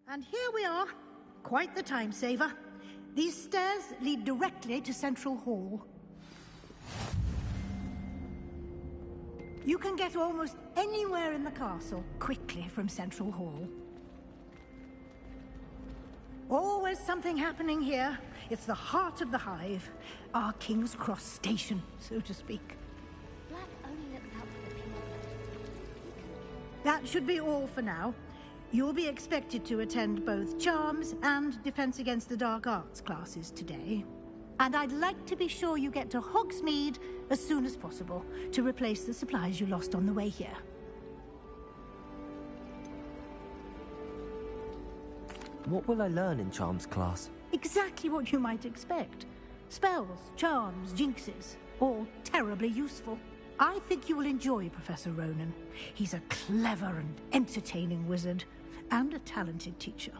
And here we are. Quite the time saver. These stairs lead directly to Central Hall. You can get almost anywhere in the castle quickly from Central Hall. Always something happening here. It's the heart of the hive. Our King's Cross station, so to speak. Black only looks out for the people. That should be all for now. You'll be expected to attend both Charms and Defense Against the Dark Arts classes today. And I'd like to be sure you get to Hogsmeade as soon as possible to replace the supplies you lost on the way here. What will I learn in Charms class? Exactly what you might expect. Spells, charms, jinxes, all terribly useful. I think you will enjoy Professor Ronan. He's a clever and entertaining wizard, and a talented teacher.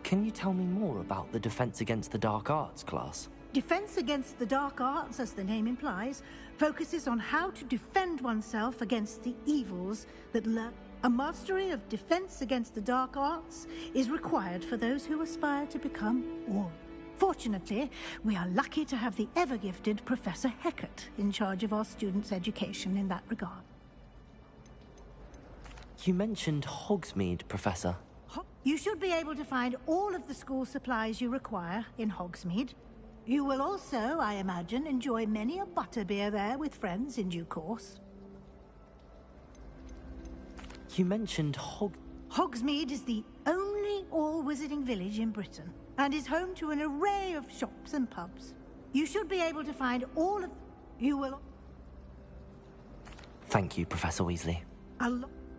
Can you tell me more about the Defense Against the Dark Arts class? Defense Against the Dark Arts, as the name implies, focuses on how to defend oneself against the evils that lurk. A mastery of Defense Against the Dark Arts is required for those who aspire to become warriors. Fortunately, we are lucky to have the ever-gifted Professor Hecat in charge of our students' education in that regard. You mentioned Hogsmeade, Professor. You should be able to find all of the school supplies you require in Hogsmeade. You will also, I imagine, enjoy many a butterbeer there with friends in due course. You mentioned Hogsmeade is the only all-wizarding village in Britain, and is home to an array of shops and pubs. You should be able to find all of... You will... Thank you, Professor Weasley.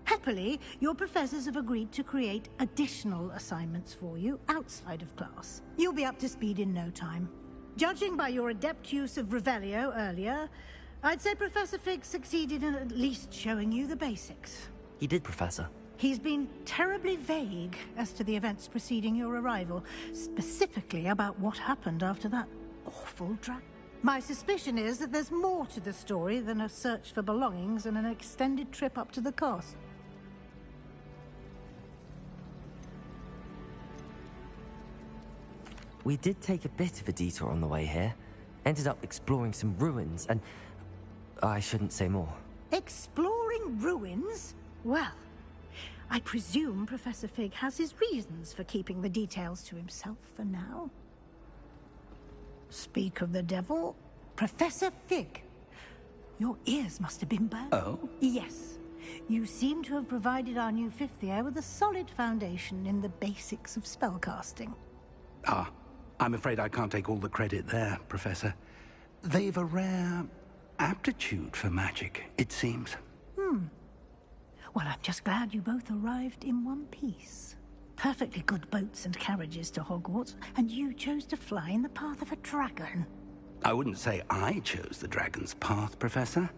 Happily, your professors have agreed to create additional assignments for you outside of class. You'll be up to speed in no time. Judging by your adept use of Revelio earlier, I'd say Professor Fig succeeded in at least showing you the basics. He did, Professor. He's been terribly vague as to the events preceding your arrival, specifically about what happened after that awful dragon. My suspicion is that there's more to the story than a search for belongings and an extended trip up to the castle. We did take a bit of a detour on the way here. Ended up exploring some ruins and... I shouldn't say more. Exploring ruins? Well, I presume Professor Fig has his reasons for keeping the details to himself for now. Speak of the devil, Professor Fig. Your ears must have been burned. Oh? Yes. You seem to have provided our new fifth year with a solid foundation in the basics of spellcasting. Ah, I'm afraid I can't take all the credit there, Professor. They've a rare aptitude for magic, it seems. Well, I'm just glad you both arrived in one piece. Perfectly good boats and carriages to Hogwarts, and you chose to fly in the path of a dragon. I wouldn't say I chose the dragon's path, Professor.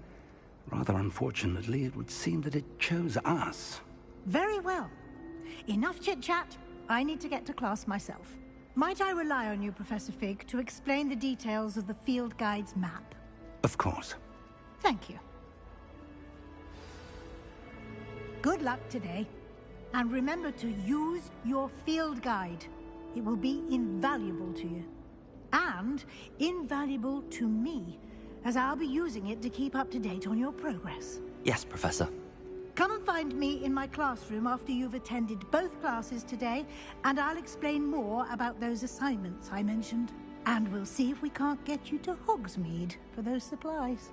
Rather unfortunately, it would seem that it chose us. Very well. Enough chit-chat. I need to get to class myself. Might I rely on you, Professor Fig, to explain the details of the field guide's map? Of course. Thank you. Good luck today. And remember to use your field guide. It will be invaluable to you. And invaluable to me, as I'll be using it to keep up to date on your progress. Yes, Professor. Come and find me in my classroom after you've attended both classes today, and I'll explain more about those assignments I mentioned. And we'll see if we can't get you to Hogsmeade for those supplies.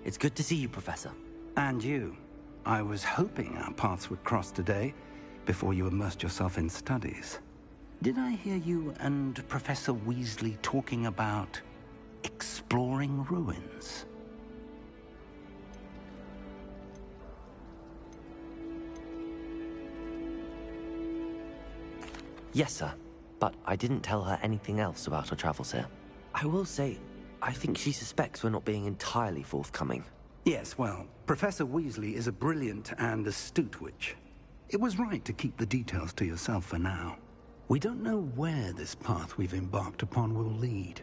It's good to see you, Professor. And you. I was hoping our paths would cross today, before you immersed yourself in studies. Did I hear you and Professor Weasley talking about exploring ruins? Yes, sir. But I didn't tell her anything else about our travels here. I will say, I think she suspects we're not being entirely forthcoming. Yes, well, Professor Weasley is a brilliant and astute witch. It was right to keep the details to yourself for now. We don't know where this path we've embarked upon will lead.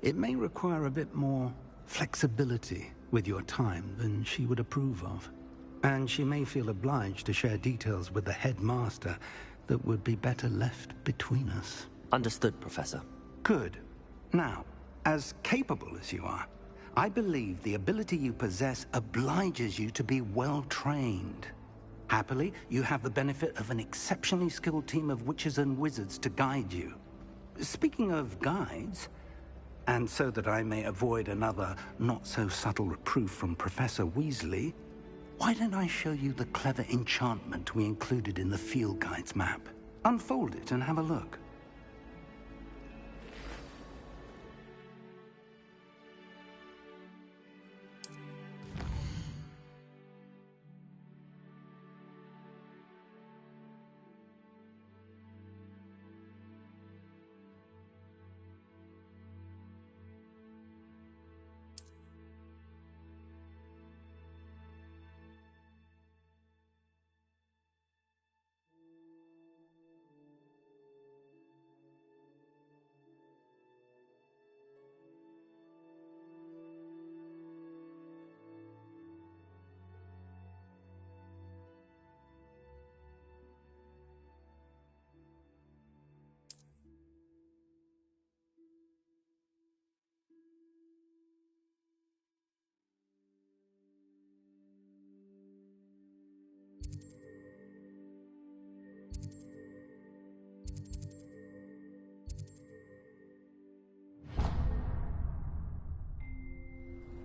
It may require a bit more flexibility with your time than she would approve of. And she may feel obliged to share details with the headmaster that would be better left between us. Understood, Professor. Good. Now, as capable as you are, I believe the ability you possess obliges you to be well trained. Happily, you have the benefit of an exceptionally skilled team of witches and wizards to guide you. Speaking of guides, and so that I may avoid another not-so-subtle reproof from Professor Weasley, why don't I show you the clever enchantment we included in the field guide's map? Unfold it and have a look.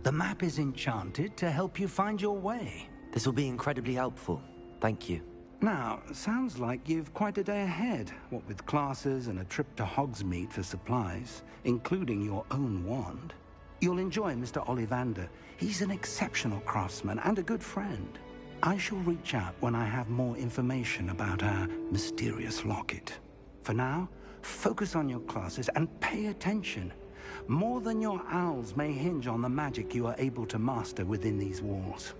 The map is enchanted to help you find your way. This will be incredibly helpful. Thank you. Now, sounds like you've quite a day ahead, what with classes and a trip to Hogsmeade for supplies, including your own wand. You'll enjoy Mr. Ollivander. He's an exceptional craftsman and a good friend. I shall reach out when I have more information about our mysterious locket. For now, focus on your classes and pay attention. More than your owls may hinge on the magic you are able to master within these walls.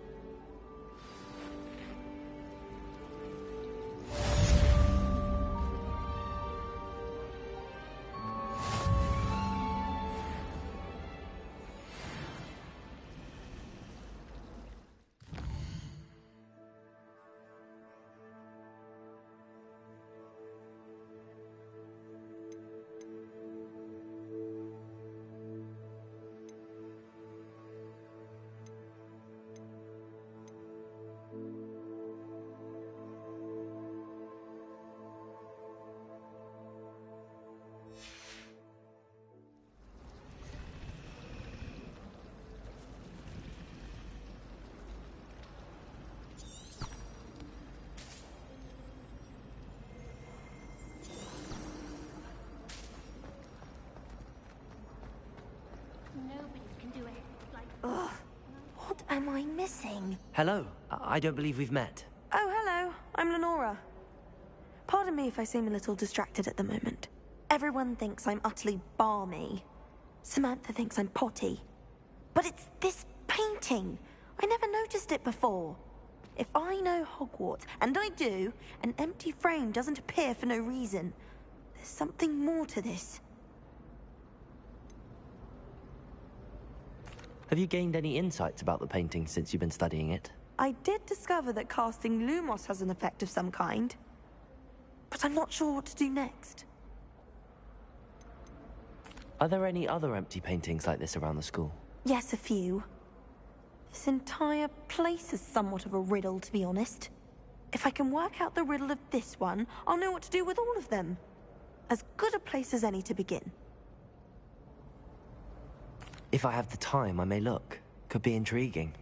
Ugh, what am I missing? Hello. I don't believe we've met. Oh, hello. I'm Lenora. Pardon me if I seem a little distracted at the moment. Everyone thinks I'm utterly balmy. Samantha thinks I'm potty. But it's this painting. I never noticed it before. If I know Hogwarts, and I do, an empty frame doesn't appear for no reason. There's something more to this. Have you gained any insights about the painting since you've been studying it? I did discover that casting Lumos has an effect of some kind. But I'm not sure what to do next. Are there any other empty paintings like this around the school? Yes, a few. This entire place is somewhat of a riddle, to be honest. If I can work out the riddle of this one, I'll know what to do with all of them. As good a place as any to begin. If I have the time, I may look. Could be intriguing.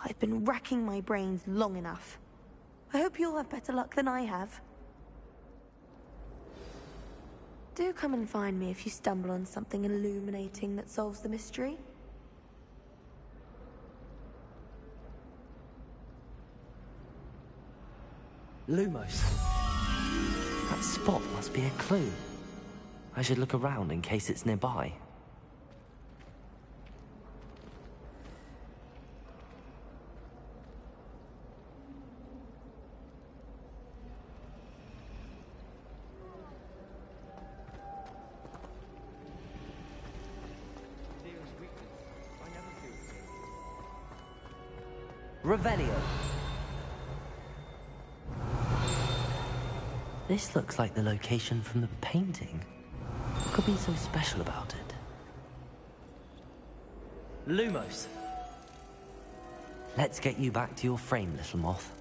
I've been racking my brains long enough. I hope you'll have better luck than I have. Do come and find me if you stumble on something illuminating that solves the mystery. Lumos. That spot must be a clue. I should look around in case it's nearby. Revelio. This looks like the location from the painting. What could be so special about it? Lumos. Let's get you back to your frame, little moth.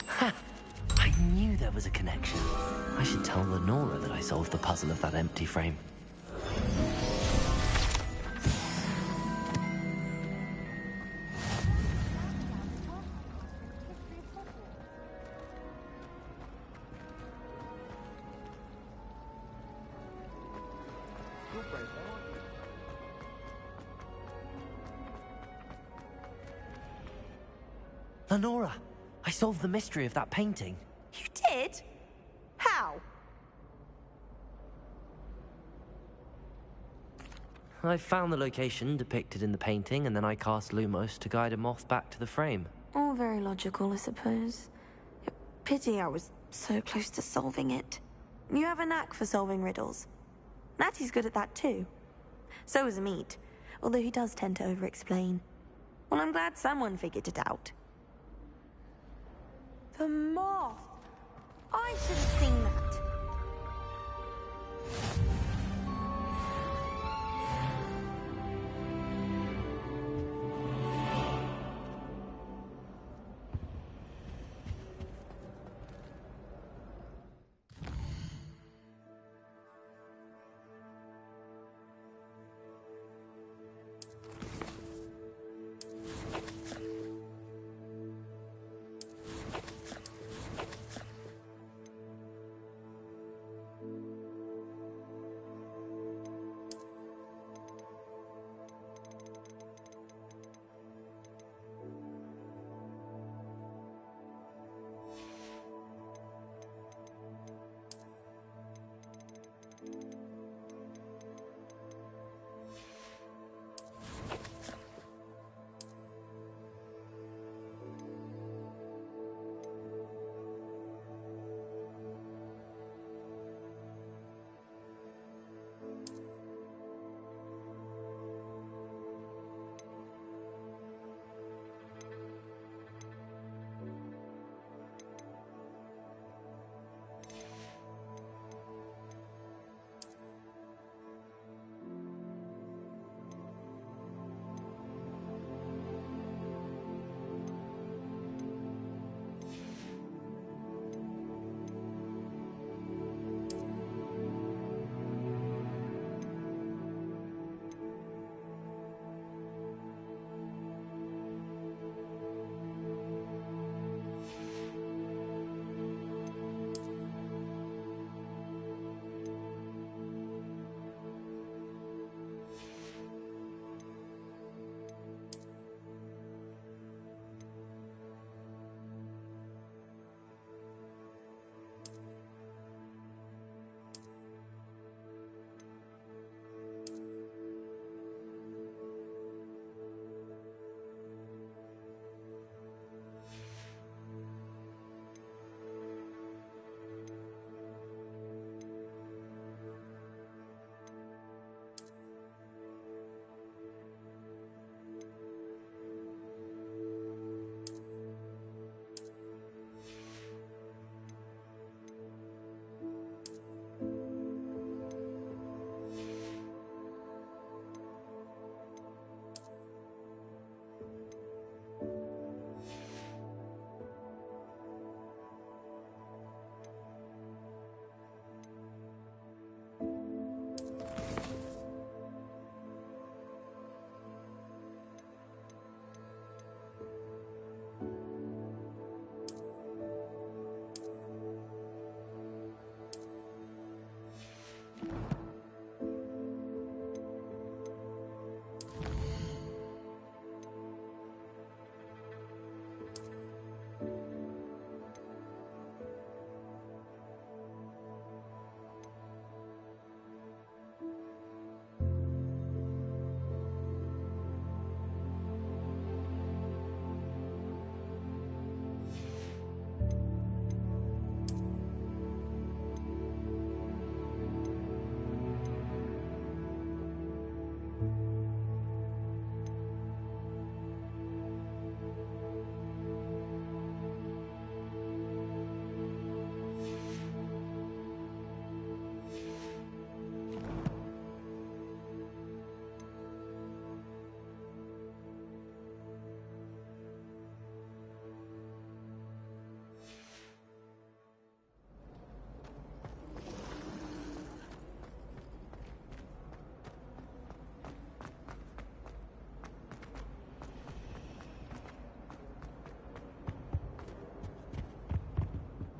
Ha! I knew there was a connection. I should tell Lenora that I solved the puzzle of that empty frame. Lenora, I solved the mystery of that painting. You did? How? I found the location depicted in the painting, and then I cast Lumos to guide a moth back to the frame. All very logical, I suppose. Pity I was so close to solving it. You have a knack for solving riddles. Natty's good at that too. So is Amit, although he does tend to over-explain. Well, I'm glad someone figured it out. The moth! I should have seen that.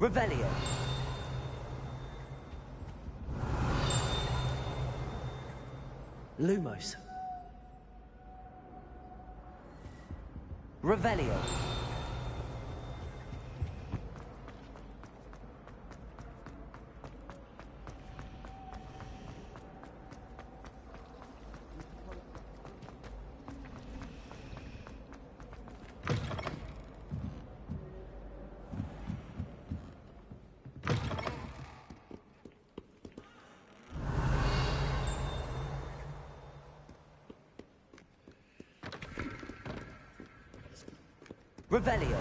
Revelio. Lumos. Revelio. Revelio.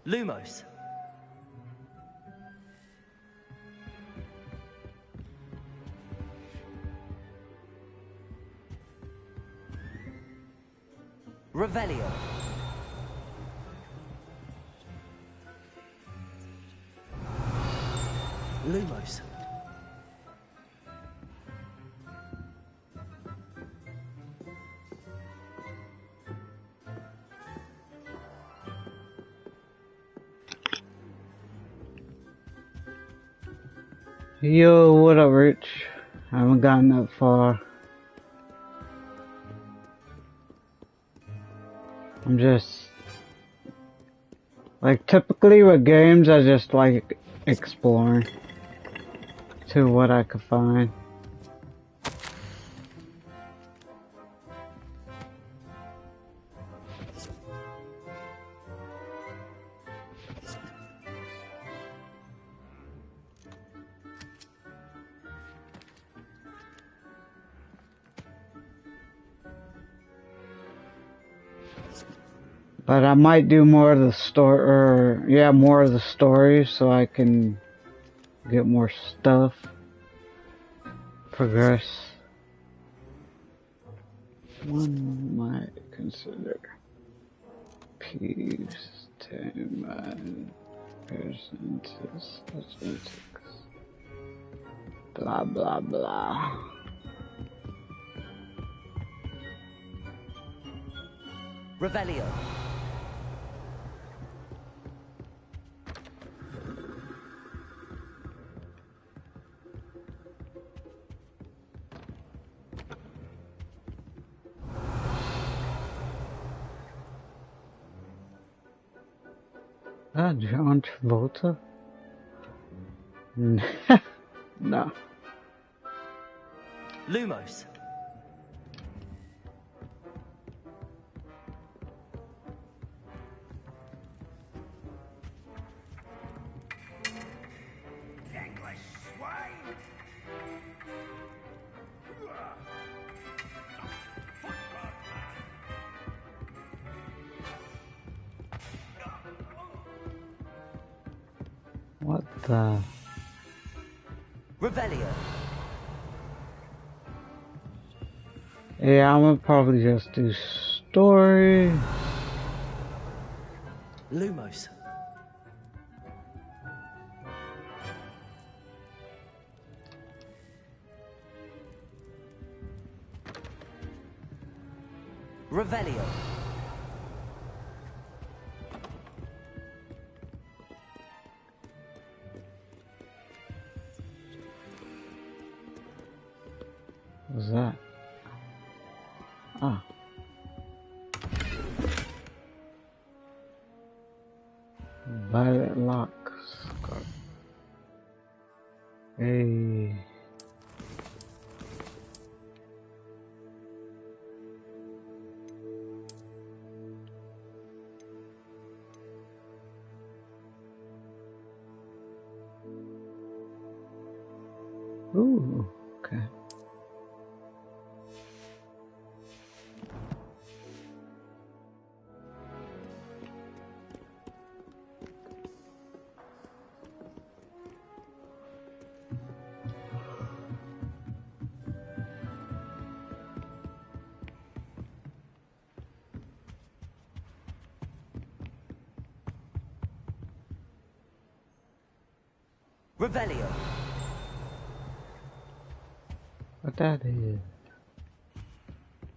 Lumos. Revelio. Lumos. Yo, what up, Rich? I haven't gotten that far. I'm just... like, typically with games, I just like exploring to what I could find. But I might do more of the story, or yeah, more of the story, so I can get more stuff, progress. One might consider peace, tame, and presence, cosmetics, blah blah blah. Revelio. John Travolta? No. Lumos. What the? Revelio. Yeah, I'm gonna probably just do story. Lumos. Revelio. What's that? Ah. Violet locks. Hey. Ooh, okay. Revelio. What that is?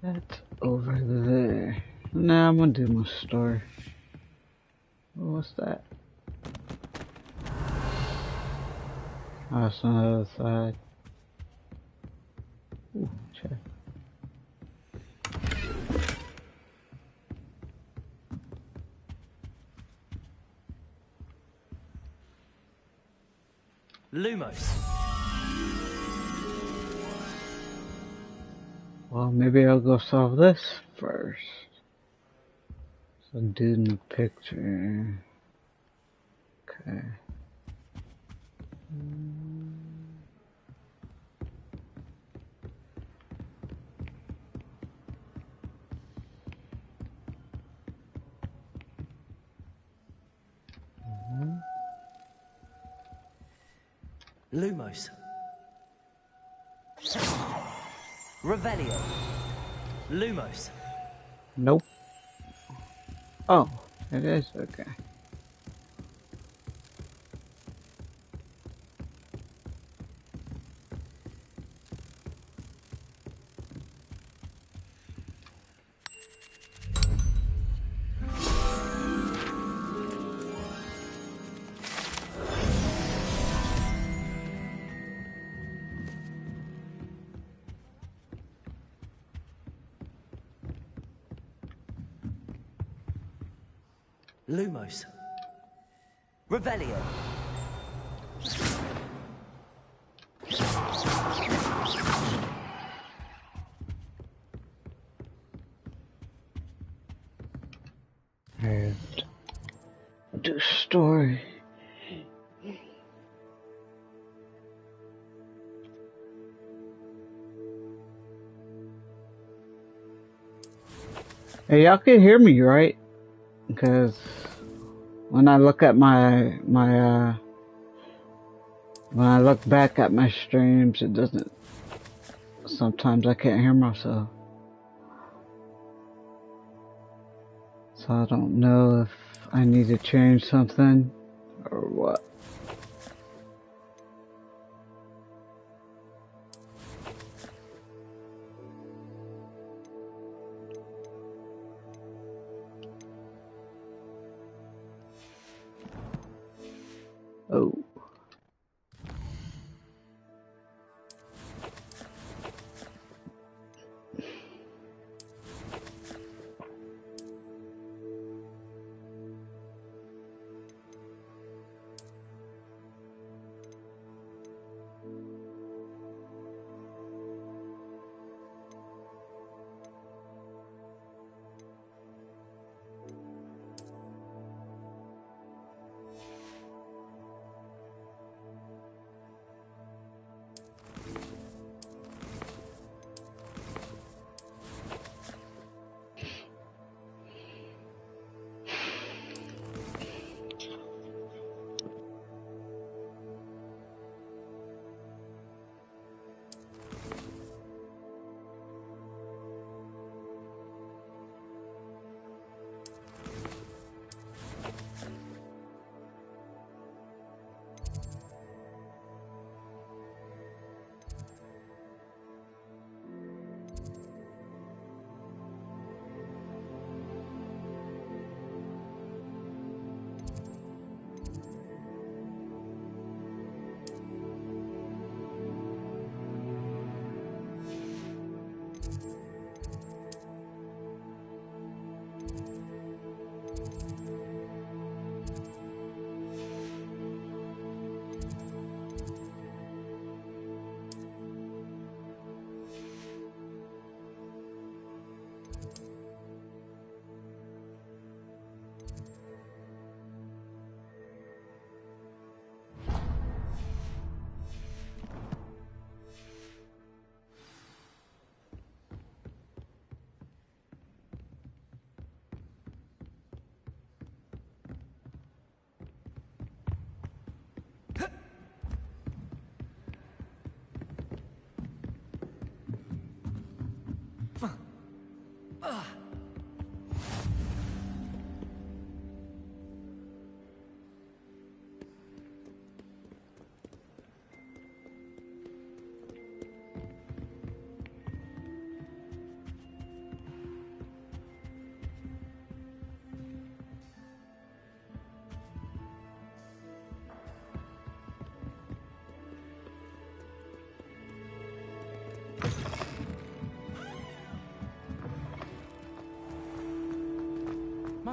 That's over there. Nah, I'm gonna do my story. What's that? Oh, it's on the other side. Ooh, check. Lumos. Well, maybe I'll go solve this first. So, dude in the picture. Okay. Lumos. Revelio. Lumos. Nope. Oh, it is? Okay. Lumos. Revelio. And do story. Hey, y'all can hear me, right? Because when I look at when I look back at my streams, it doesn't. Sometimes I can't hear myself, so I don't know if I need to change something or what. Oh.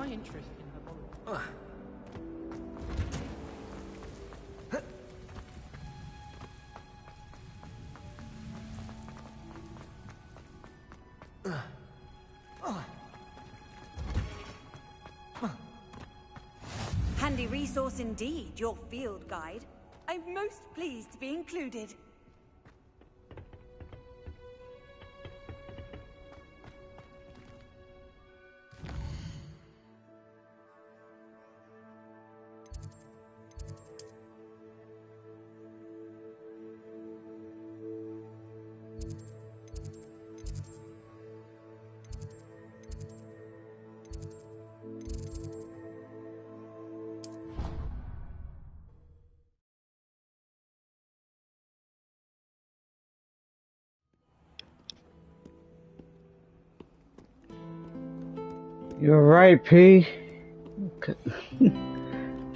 my interest in herbology. Handy resource indeed, your field guide. I'm most pleased to be included. You're right, P.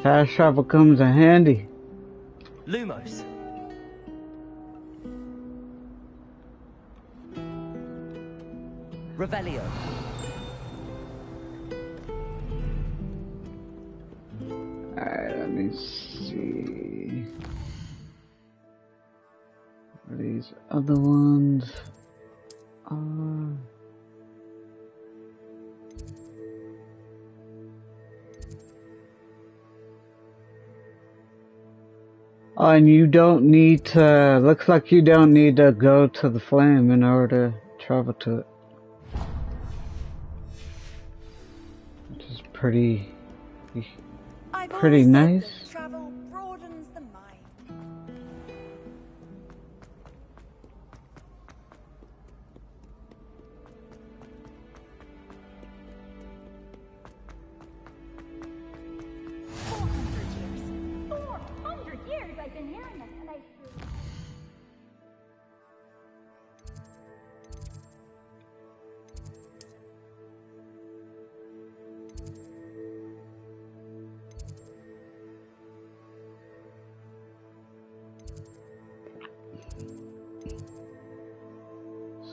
Fast travel comes in handy. Lumos. Revelio. Alright, let me see. What are these other ones? Oh, and you don't need to, looks like you don't need to go to the flame in order to travel to it. Which is pretty nice. Travel broadens the mind. I've been hearing this place through.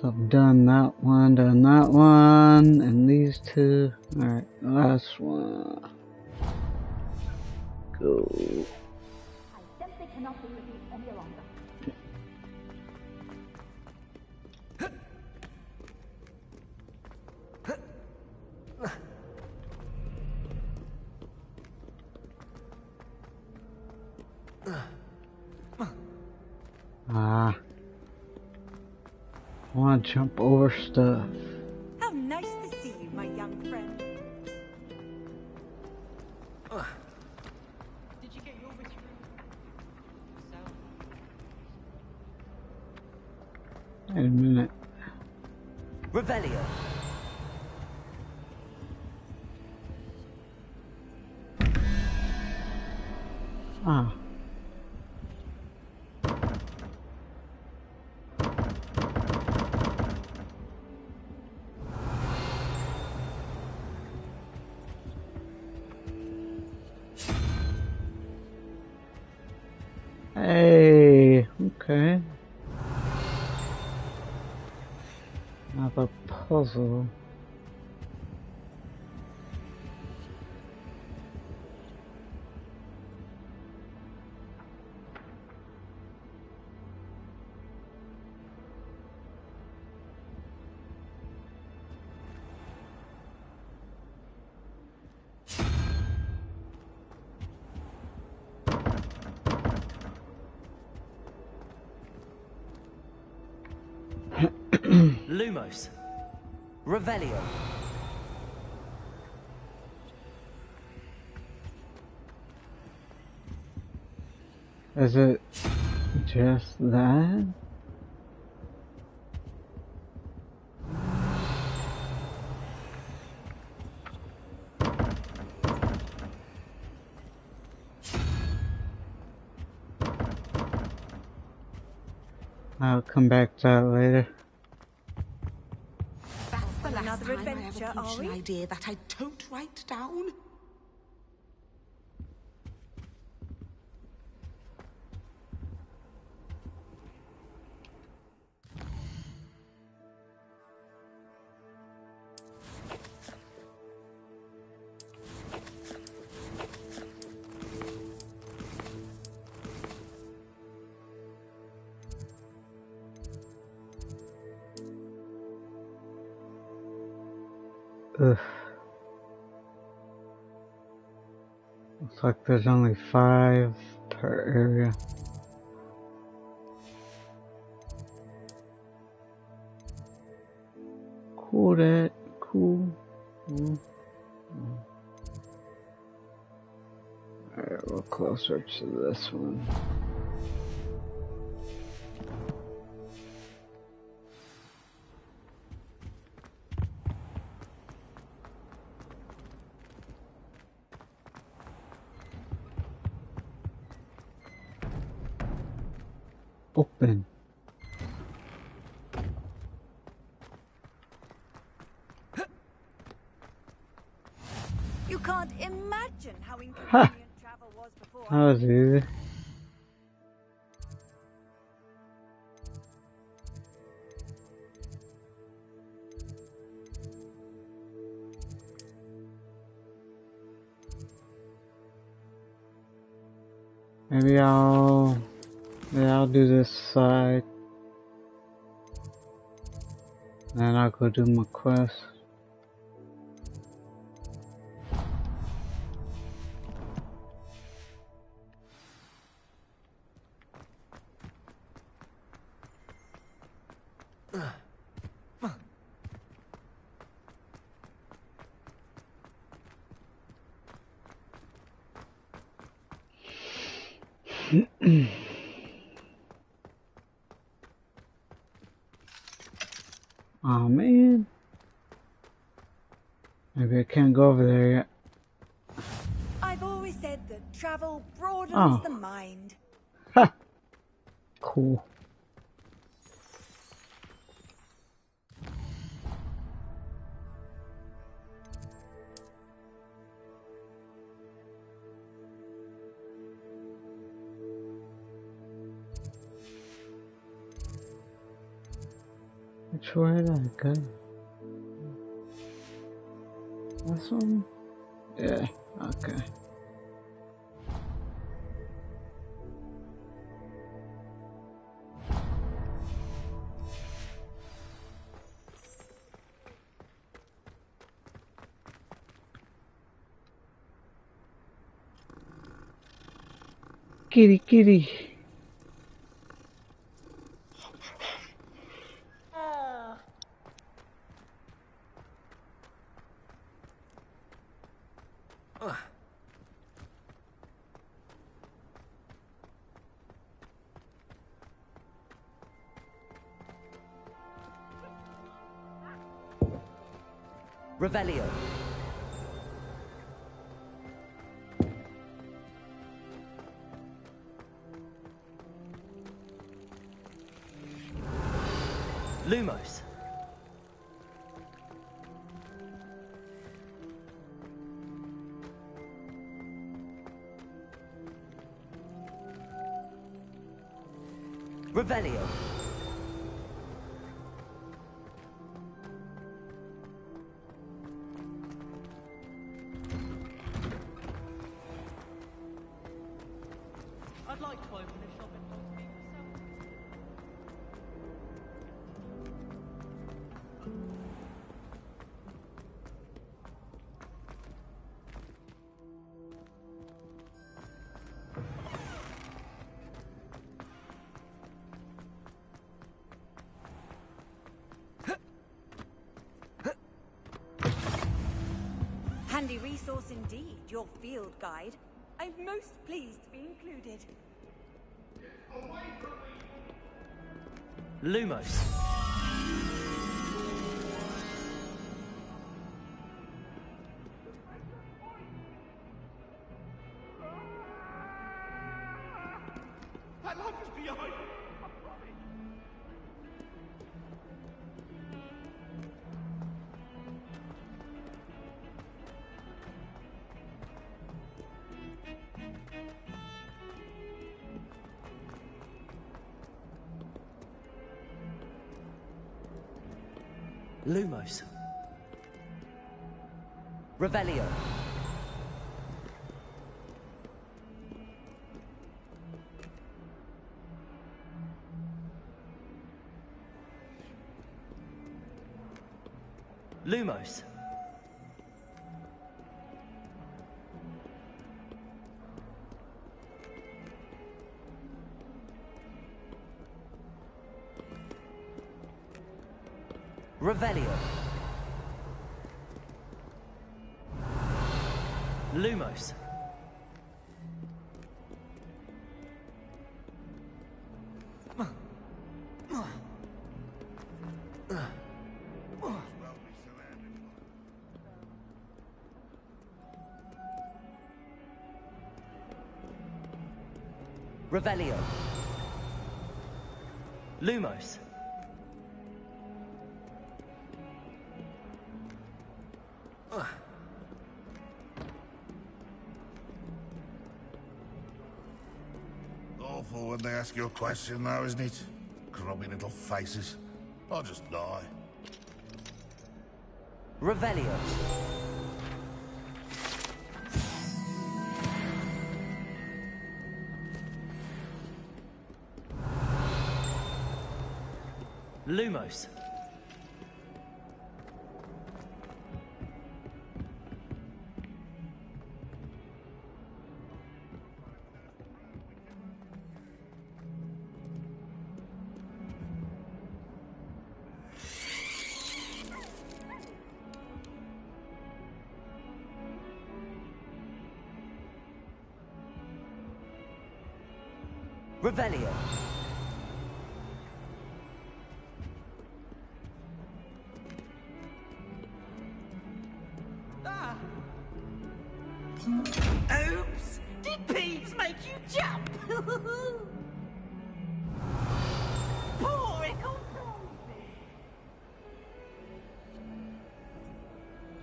So I've done that one, and these two. Alright, last one. Go. I simply cannot be with you any longer. I want to jump over stuff. How nice to see you, my young friend. Did you get your wish room? Wait a minute. Revelio. Ah. Hey, okay. Another puzzle. Lumos. Revelio. Is it just that? I'll come back to that later. That's the last Another time adventure, I ever pushed are an we? idea that I don't write down. Ugh. Looks like there's only 5 per area. Cool that. Cool. Alright, we're closer to this one. Open. You can't imagine how inconvenient travel was before. That was easy. Maybe I'll do this side. Then I'll go do my quest. Oh man. Maybe I can't go over there yet. I've always said that travel broadens the mind. Ha! Cool. Which way did I go? This one? Yeah, okay. Kitty, kitty. Revelio. Lumos. Revelio. I'd like to open a shop in Hogsmeade myself. Handy resource indeed, your field guide. I'm most pleased to be included. Lumos. That life is behind me. Lumos. Revelio. Lumos. Revelio. Lumos. Revelio. Lumos. Awful when they ask you a question though, isn't it? Grubby little faces. I'll just die. Revelio. Lumos. Revelio. Ah! Oops! Did Peeves make you jump? Poor Ickle.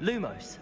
Lumos.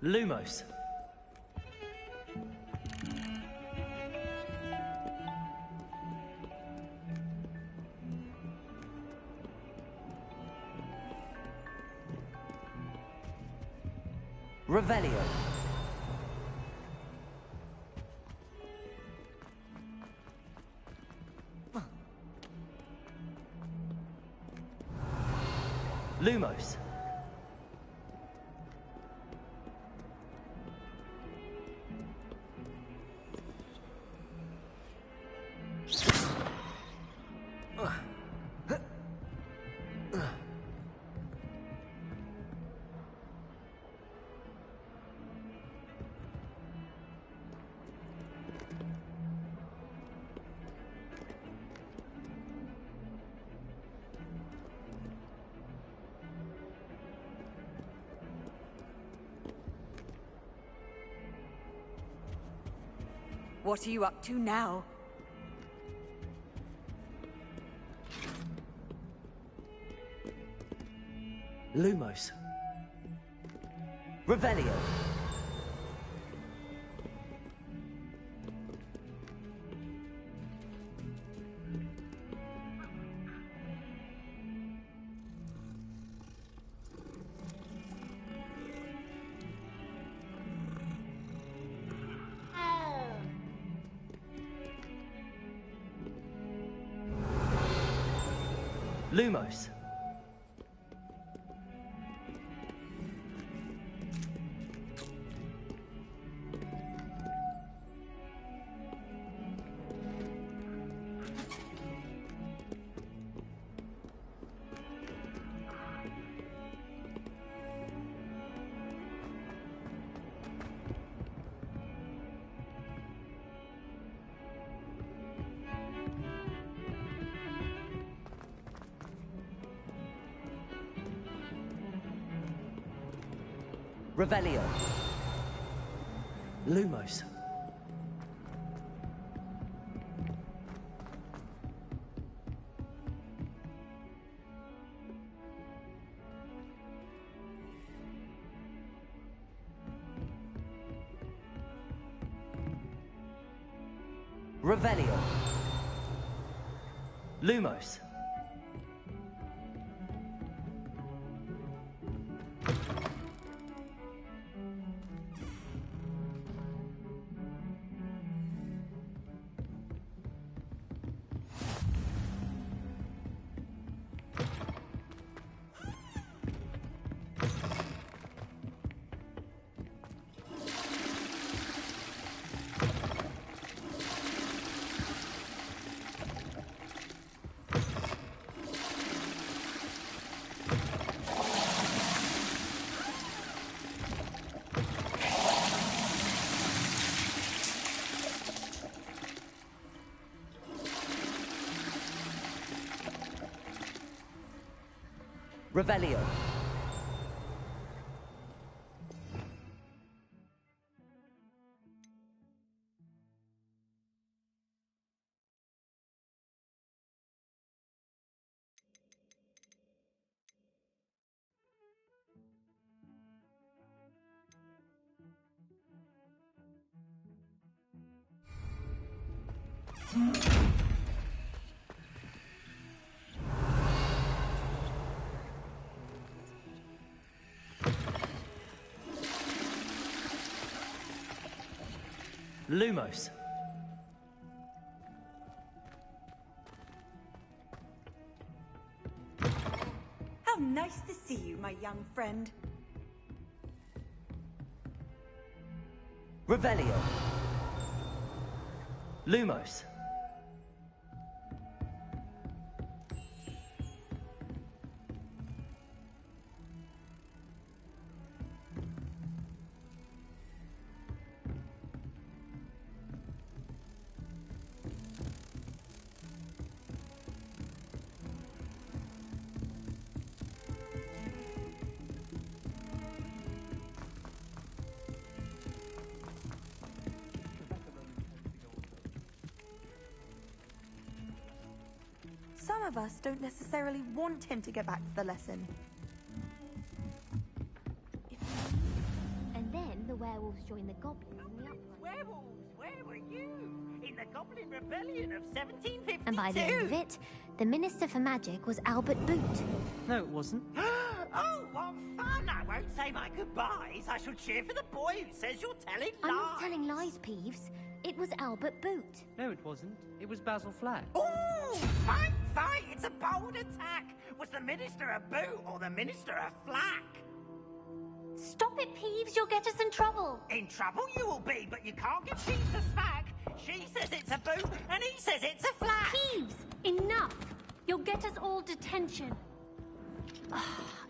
Lumos. Revelio. Lumos. What are you up to now? Lumos. Revelio. Lumos. Revelio. Lumos. Revelio. Lumos. Revelio. Lumos. How nice to see you, my young friend. Revelio. Lumos. Some of us don't necessarily want him to get back to the lesson. And then the werewolves joined the goblins in the uprising. Werewolves, where were you? In the Goblin Rebellion of 1752? And by the end of it, the Minister for Magic was Albert Boot. No, it wasn't. Oh, what fun! I won't say my goodbyes. I shall cheer for the boy who says you're telling lies. I'm not telling lies, Peeves. It was Albert Boot. No, it wasn't. It was Basil Flack. Oh, fight, fight! It's a bold attack. Was the Minister a boot or the Minister a flack? Stop it, Peeves. You'll get us in trouble. In trouble you will be, but you can't give Peeves a smack. She says it's a boot, and he says it's a flack. Peeves, enough. You'll get us all detention.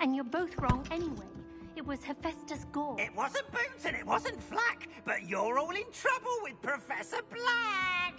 And you're both wrong anyway. It was Hephaestus Gore. It wasn't Boots and it wasn't Flack, but you're all in trouble with Professor Black!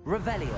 Revelio.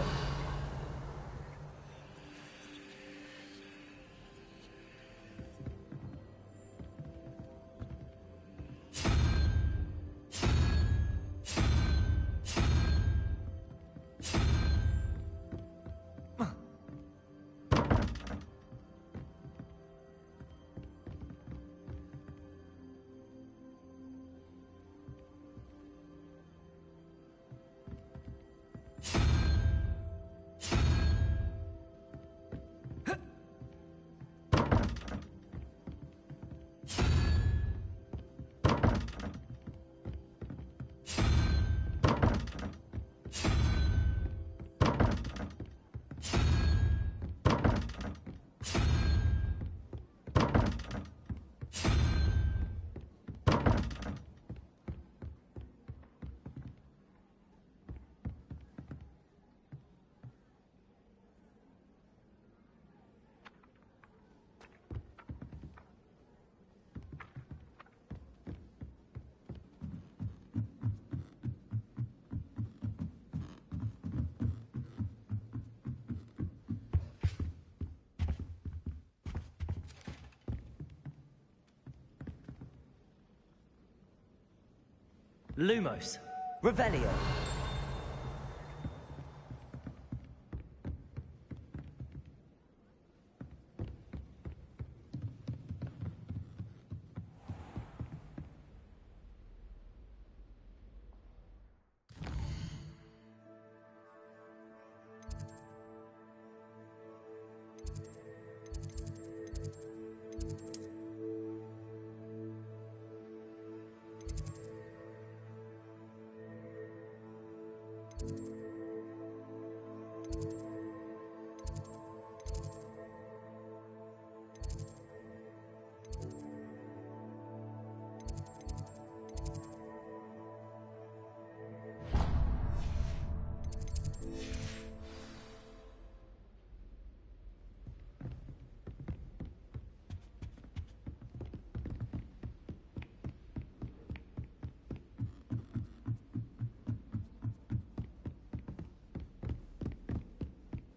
Lumos. Revelio.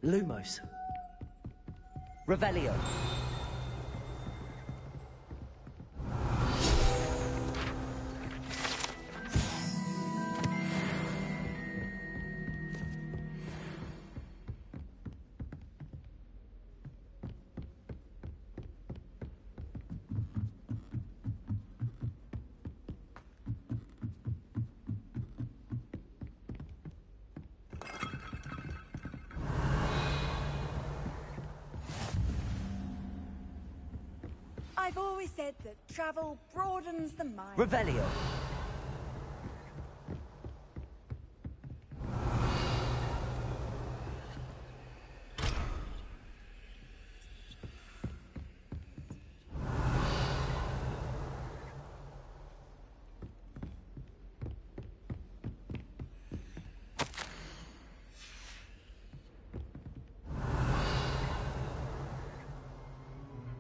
Lumos. Revelio. I've always said that travel broadens the mind. Revelio.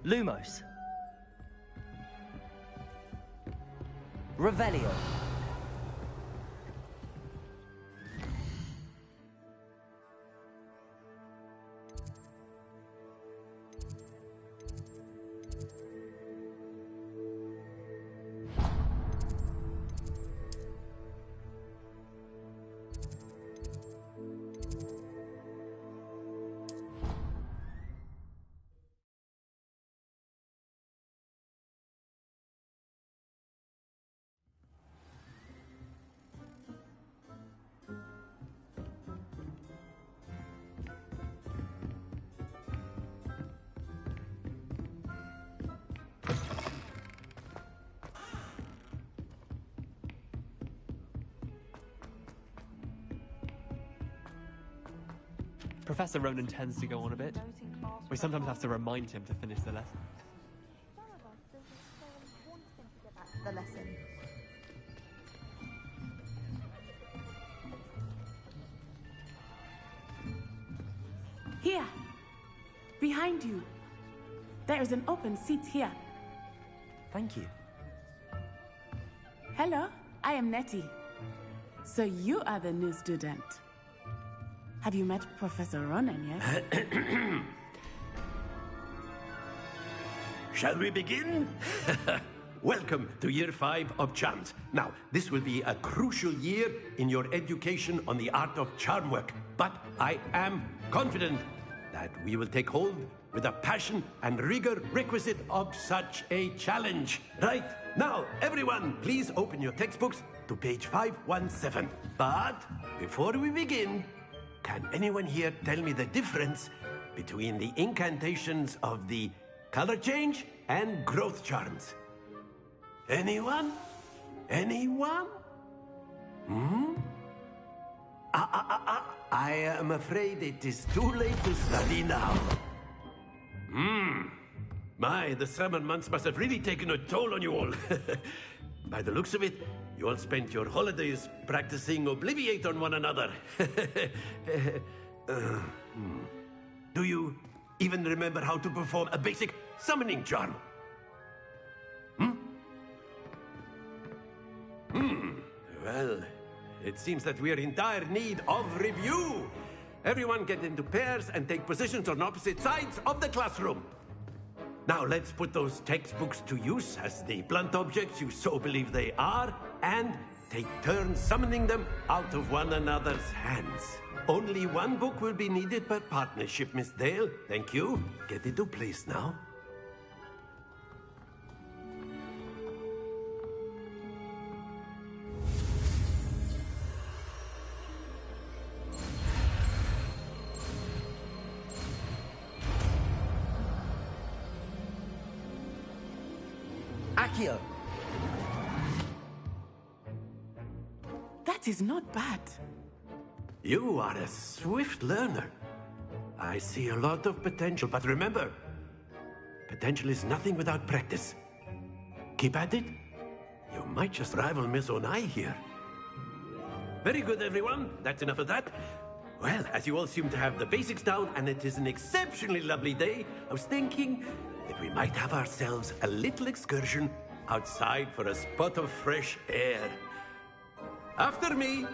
Lumos. Revelio. Professor Ronan tends to go on a bit. We sometimes have to remind him to finish the lesson. The lesson. Here. Behind you. There is an open seat here. Thank you. Hello, I am Nettie. So you are the new student. Have you met Professor Ronan yet? Shall we begin? Welcome to Year 5 of Charms. Now, this will be a crucial year in your education on the art of charm work, but I am confident that we will take hold with the passion and rigor requisite of such a challenge. Right, now, everyone, please open your textbooks to page 517. But before we begin, can anyone here tell me the difference between the incantations of the color change and growth charms? Anyone? Anyone? I am afraid it is too late to study now. My, the summer months must have really taken a toll on you all. By the looks of it, you all spent your holidays practicing Obliviate on one another. Do you even remember how to perform a basic summoning charm? Well, it seems that we are in dire need of review. Everyone get into pairs and take positions on opposite sides of the classroom. Now let's put those textbooks to use as the blunt objects you so believe they are, and take turns summoning them out of one another's hands. Only one book will be needed per partnership, Miss Dale. Thank you. Get into place now. Accio! That is not bad. You are a swift learner. I see a lot of potential, but remember, potential is nothing without practice. Keep at it. You might just rival Miss Onai here. Very good, everyone. That's enough of that. Well, as you all seem to have the basics down, and it is an exceptionally lovely day, I was thinking that we might have ourselves a little excursion outside for a spot of fresh air. After me.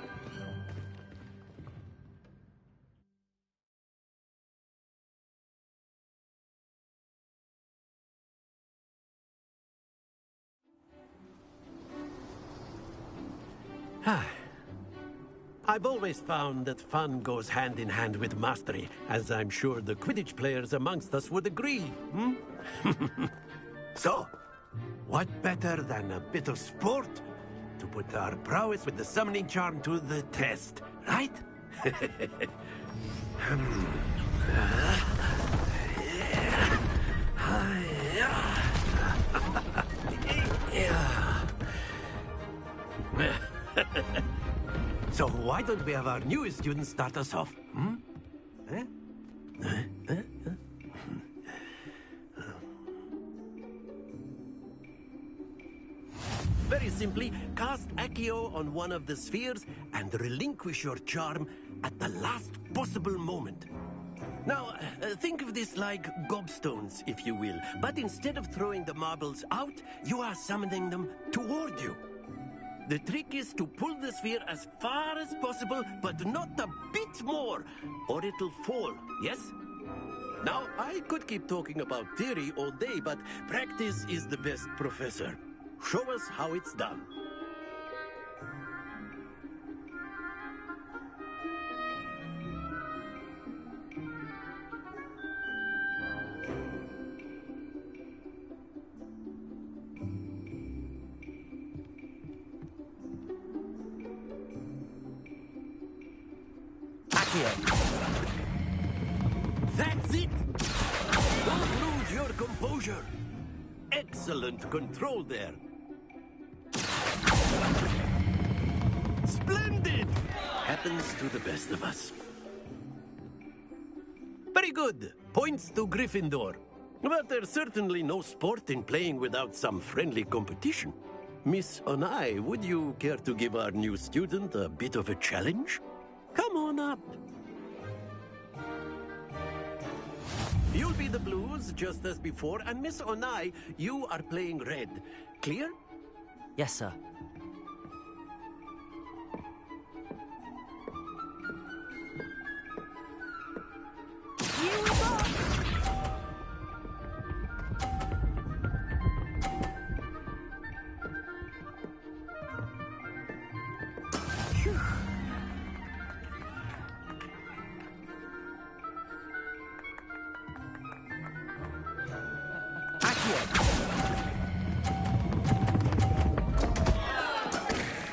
I've always found that fun goes hand in hand with mastery, as I'm sure the Quidditch players amongst us would agree. So, what better than a bit of sport to put our prowess with the summoning charm to the test, right? So why don't we have our newest student start us off? Very simply, cast Accio on one of the spheres and relinquish your charm at the last possible moment. Now, think of this like gobstones, if you will. But instead of throwing the marbles out, you are summoning them toward you. The trick is to pull the sphere as far as possible, but not a bit more, or it'll fall, yes? Now, I could keep talking about theory all day, but practice is the best professor. Show us how it's done. That's it! Don't lose your composure. Excellent control there. Splendid! Happens to the best of us. Very good. Points to Gryffindor. But there's certainly no sport in playing without some friendly competition. Miss Onai, would you care to give our new student a bit of a challenge? Come on up. You'll be the blues, just as before, and Miss Onai, you are playing red. Clear? Yes, sir.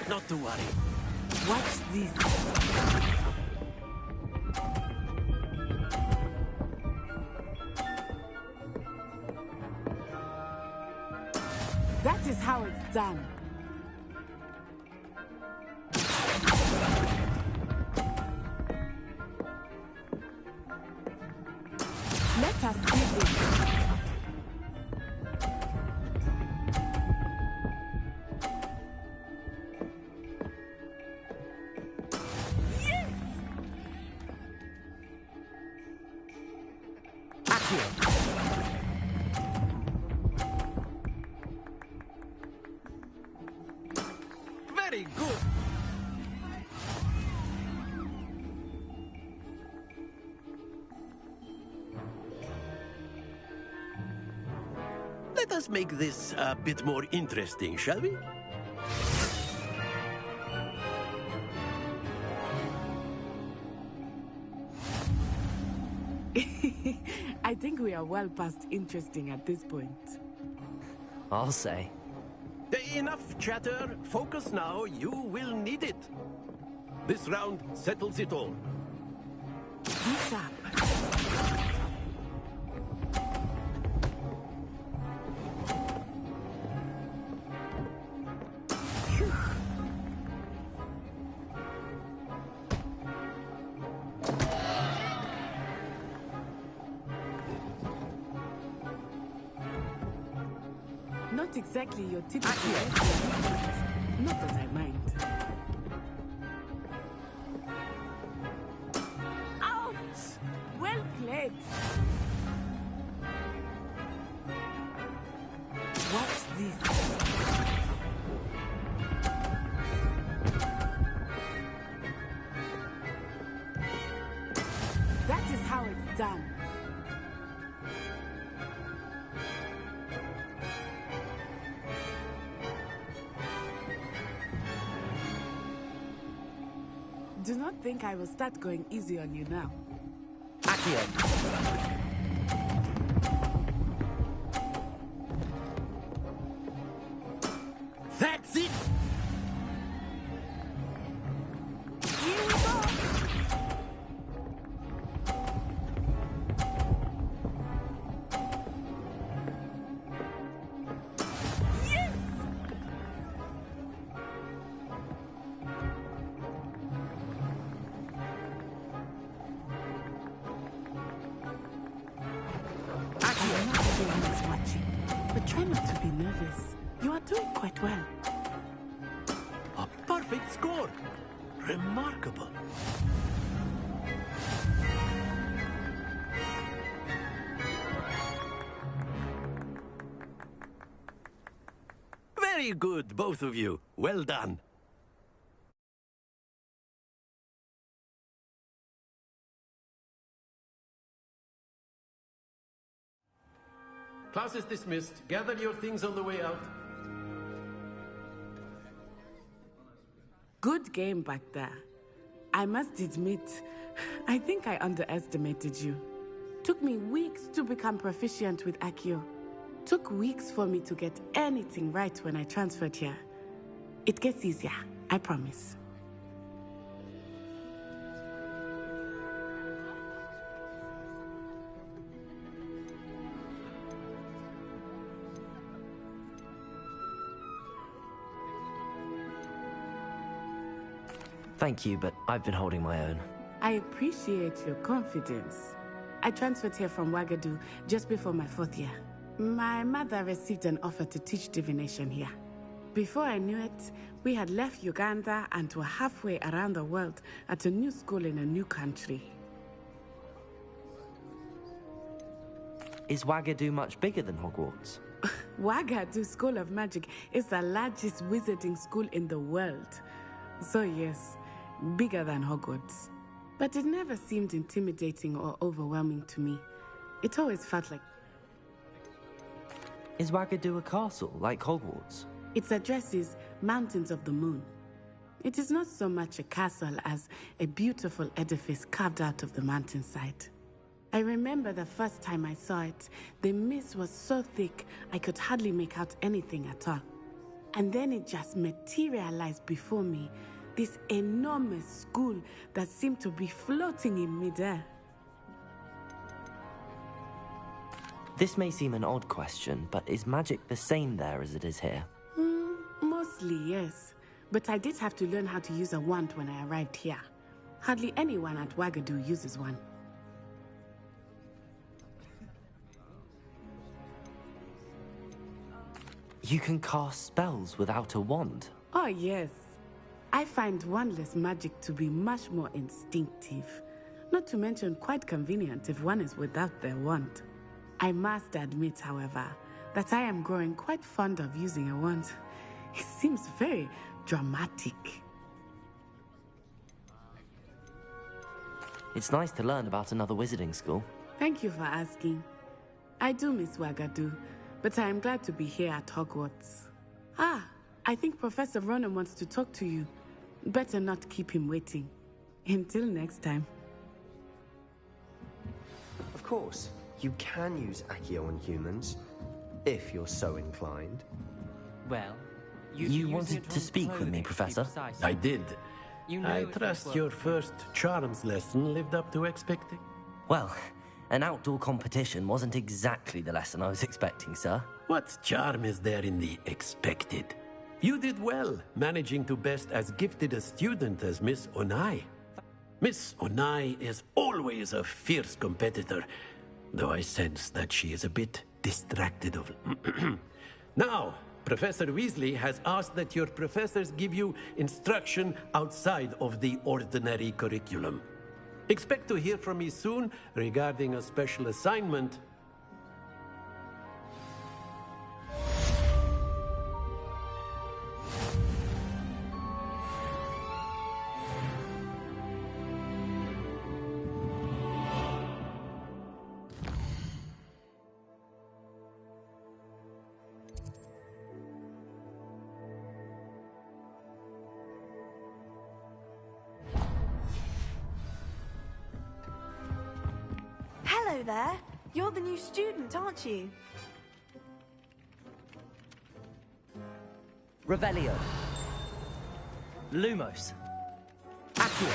Not to worry. Watch this. That is how it's done. Let us see this. Very good. Let us make this a bit more interesting, shall we? I think we are well past interesting at this point. I'll say. Enough chatter. Focus now. You will need it. This round settles it all. Be sharp. Not exactly your typical Not that I mind. Ouch! Well played. Watch this. That is how it's done. Do not think I will start going easy on you now. Accio. That's it! Here we go! Yes! I'm not everyone is watching, but try not to be nervous. You are doing quite well. A perfect score. Remarkable. Very good, both of you. Well done. Class is dismissed. Gather your things on the way out. Good game back there. I must admit, I think I underestimated you. Took me weeks to become proficient with Accio. Took weeks for me to get anything right when I transferred here. It gets easier, I promise. Thank you, but I've been holding my own. I appreciate your confidence. I transferred here from Wagadu just before my 4th year. My mother received an offer to teach divination here. Before I knew it, we had left Uganda and were halfway around the world at a new school in a new country. Is Wagadu much bigger than Hogwarts? Wagadu School of Magic is the largest wizarding school in the world. So yes, bigger than Hogwarts. But it never seemed intimidating or overwhelming to me. It always felt like... Is Wagadu a castle, like Hogwarts? Its address is Mountains of the Moon. It is not so much a castle as a beautiful edifice carved out of the mountainside. I remember the first time I saw it, the mist was so thick I could hardly make out anything at all. And then it just materialized before me, this enormous school that seemed to be floating in midair. This may seem an odd question, but is magic the same there as it is here? Mostly, yes. But I did have to learn how to use a wand when I arrived here. Hardly anyone at Wagadu uses one. You can cast spells without a wand? Oh, yes. I find wandless magic to be much more instinctive. Not to mention quite convenient if one is without their wand. I must admit, however, that I am growing quite fond of using a wand. It seems very dramatic. It's nice to learn about another wizarding school. Thank you for asking. I do miss Wagadu, but I am glad to be here at Hogwarts. Ah, I think Professor Ronan wants to talk to you. Better not keep him waiting. Until next time. course. You can use Accio on humans, if you're so inclined. Well, you wanted to speak with me, Professor? I did. You know I if trust this your were- first charms lesson lived up to expecting. Well, an outdoor competition wasn't exactly the lesson I was expecting, sir. What charm is there in the expected? You did well, managing to best as gifted a student as Miss Onai. Miss Onai is always a fierce competitor, though I sense that she is a bit distracted of... Now, Professor Weasley has asked that your professors give you instruction outside of the ordinary curriculum. Expect to hear from me soon regarding a special assignment. Hello there. You're the new student, aren't you? Revelio. Lumos. Accio.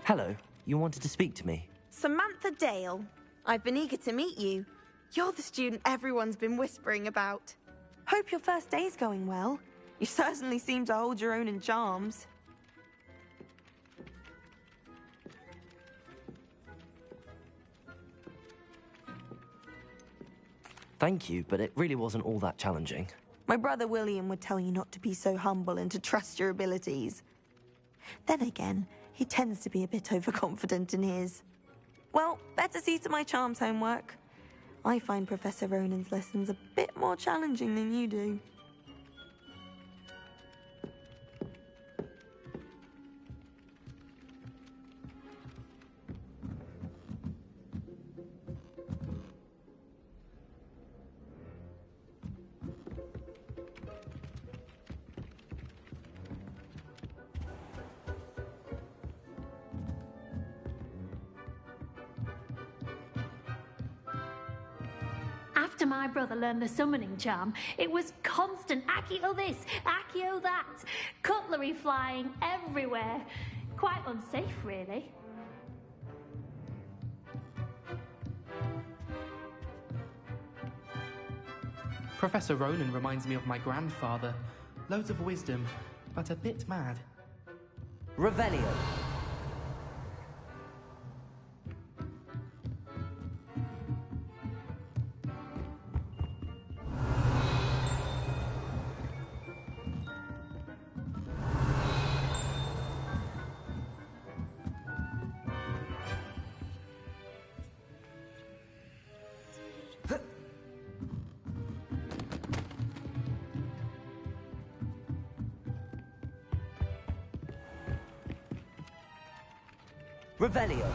Hello, you wanted to speak to me? Samantha Dale. I've been eager to meet you. You're the student everyone's been whispering about. Hope your first day's going well. You certainly seem to hold your own in charms. Thank you, but it really wasn't all that challenging. My brother William would tell you not to be so humble and to trust your abilities. Then again, he tends to be a bit overconfident in his. Well, better see to my charms homework. I find Professor Ronan's lessons a bit more challenging than you do. After my brother learned the summoning charm, it was constant Accio this, Accio that, cutlery flying everywhere. Quite unsafe, really. Professor Ronan reminds me of my grandfather. Loads of wisdom, but a bit mad. Revelio. Revelio.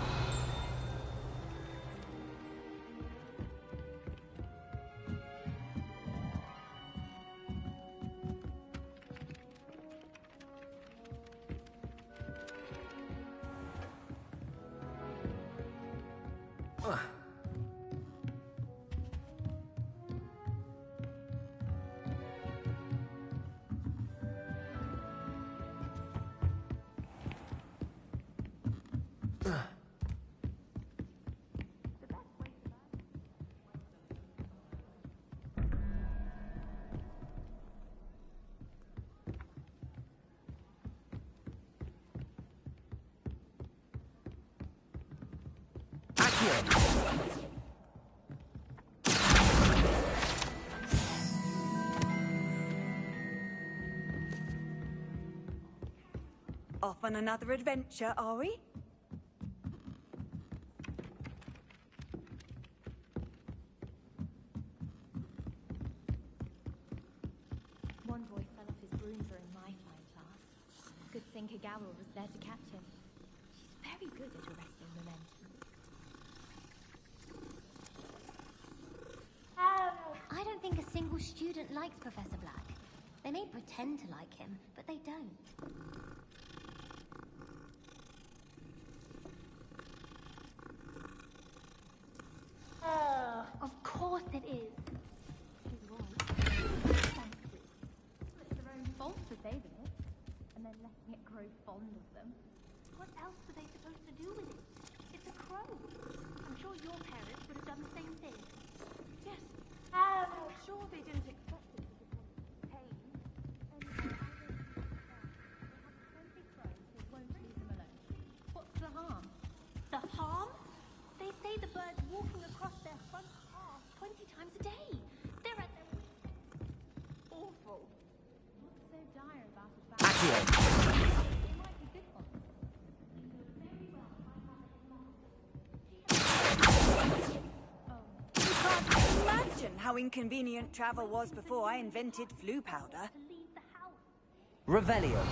Off on another adventure, are we? One boy fell off his broom during my flying class. Good thing Kagawa was there to catch him. She's very good at arresting momentum. I don't think a single student likes Professor Black. They may pretend to like him, but they don't. Of course it is. He's right. Thankfully. It's their own fault for saving it, and then letting it grow fond of them. What else were they supposed to do with it? It's a crow. I'm sure your parents would have done the same thing. Yes. I'm sure they didn't expect it to become tame. Won't leave them alone. What's the harm? The harm? They say the bird's walking across their front path 20 times a day. They're at their awful. What's so dire about it? They might be good ones. You can't imagine how inconvenient travel was before I invented flu powder. Revelio.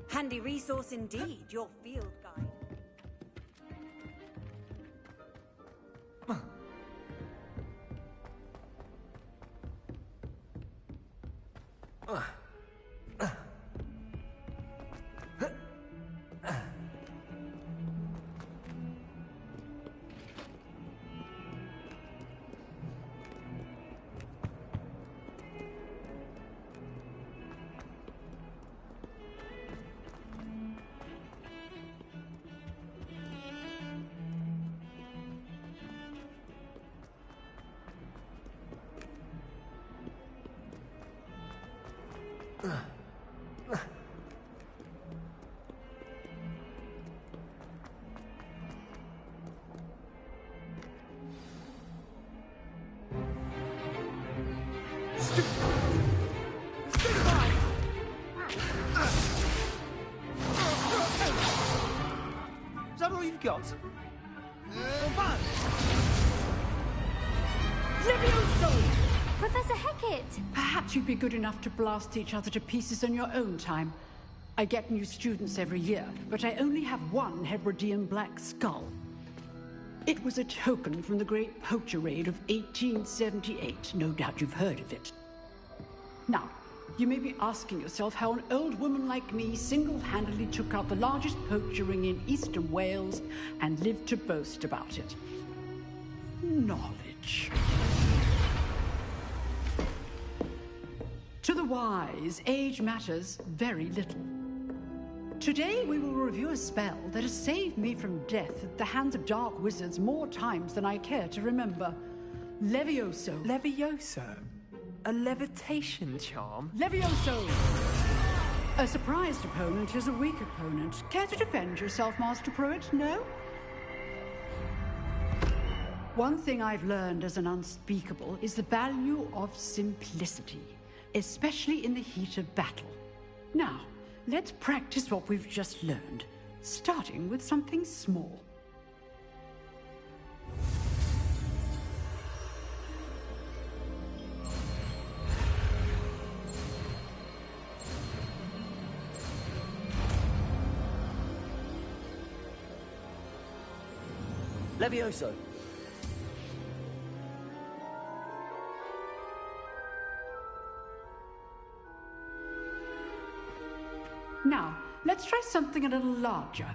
Handy resource indeed, your field guide. Is that all you've got? Professor Hecat! Perhaps you'd be good enough to blast each other to pieces in your own time. I get new students every year, but I only have one Hebridean black skull. It was a token from the Great Poacher Raid of 1878. No doubt you've heard of it. Now, you may be asking yourself how an old woman like me single-handedly took out the largest poacher ring in eastern Wales and lived to boast about it. Knowledge. To the wise, age matters very little. Today we will review a spell that has saved me from death at the hands of dark wizards more times than I care to remember. Levioso. Levioso? A levitation charm? Levioso! A surprised opponent is a weak opponent. Care to defend yourself, Master Pruitt? No? One thing I've learned as an unspeakable is the value of simplicity, especially in the heat of battle. Now, let's practice what we've just learned, starting with something small. Levioso! Now, let's try something a little larger.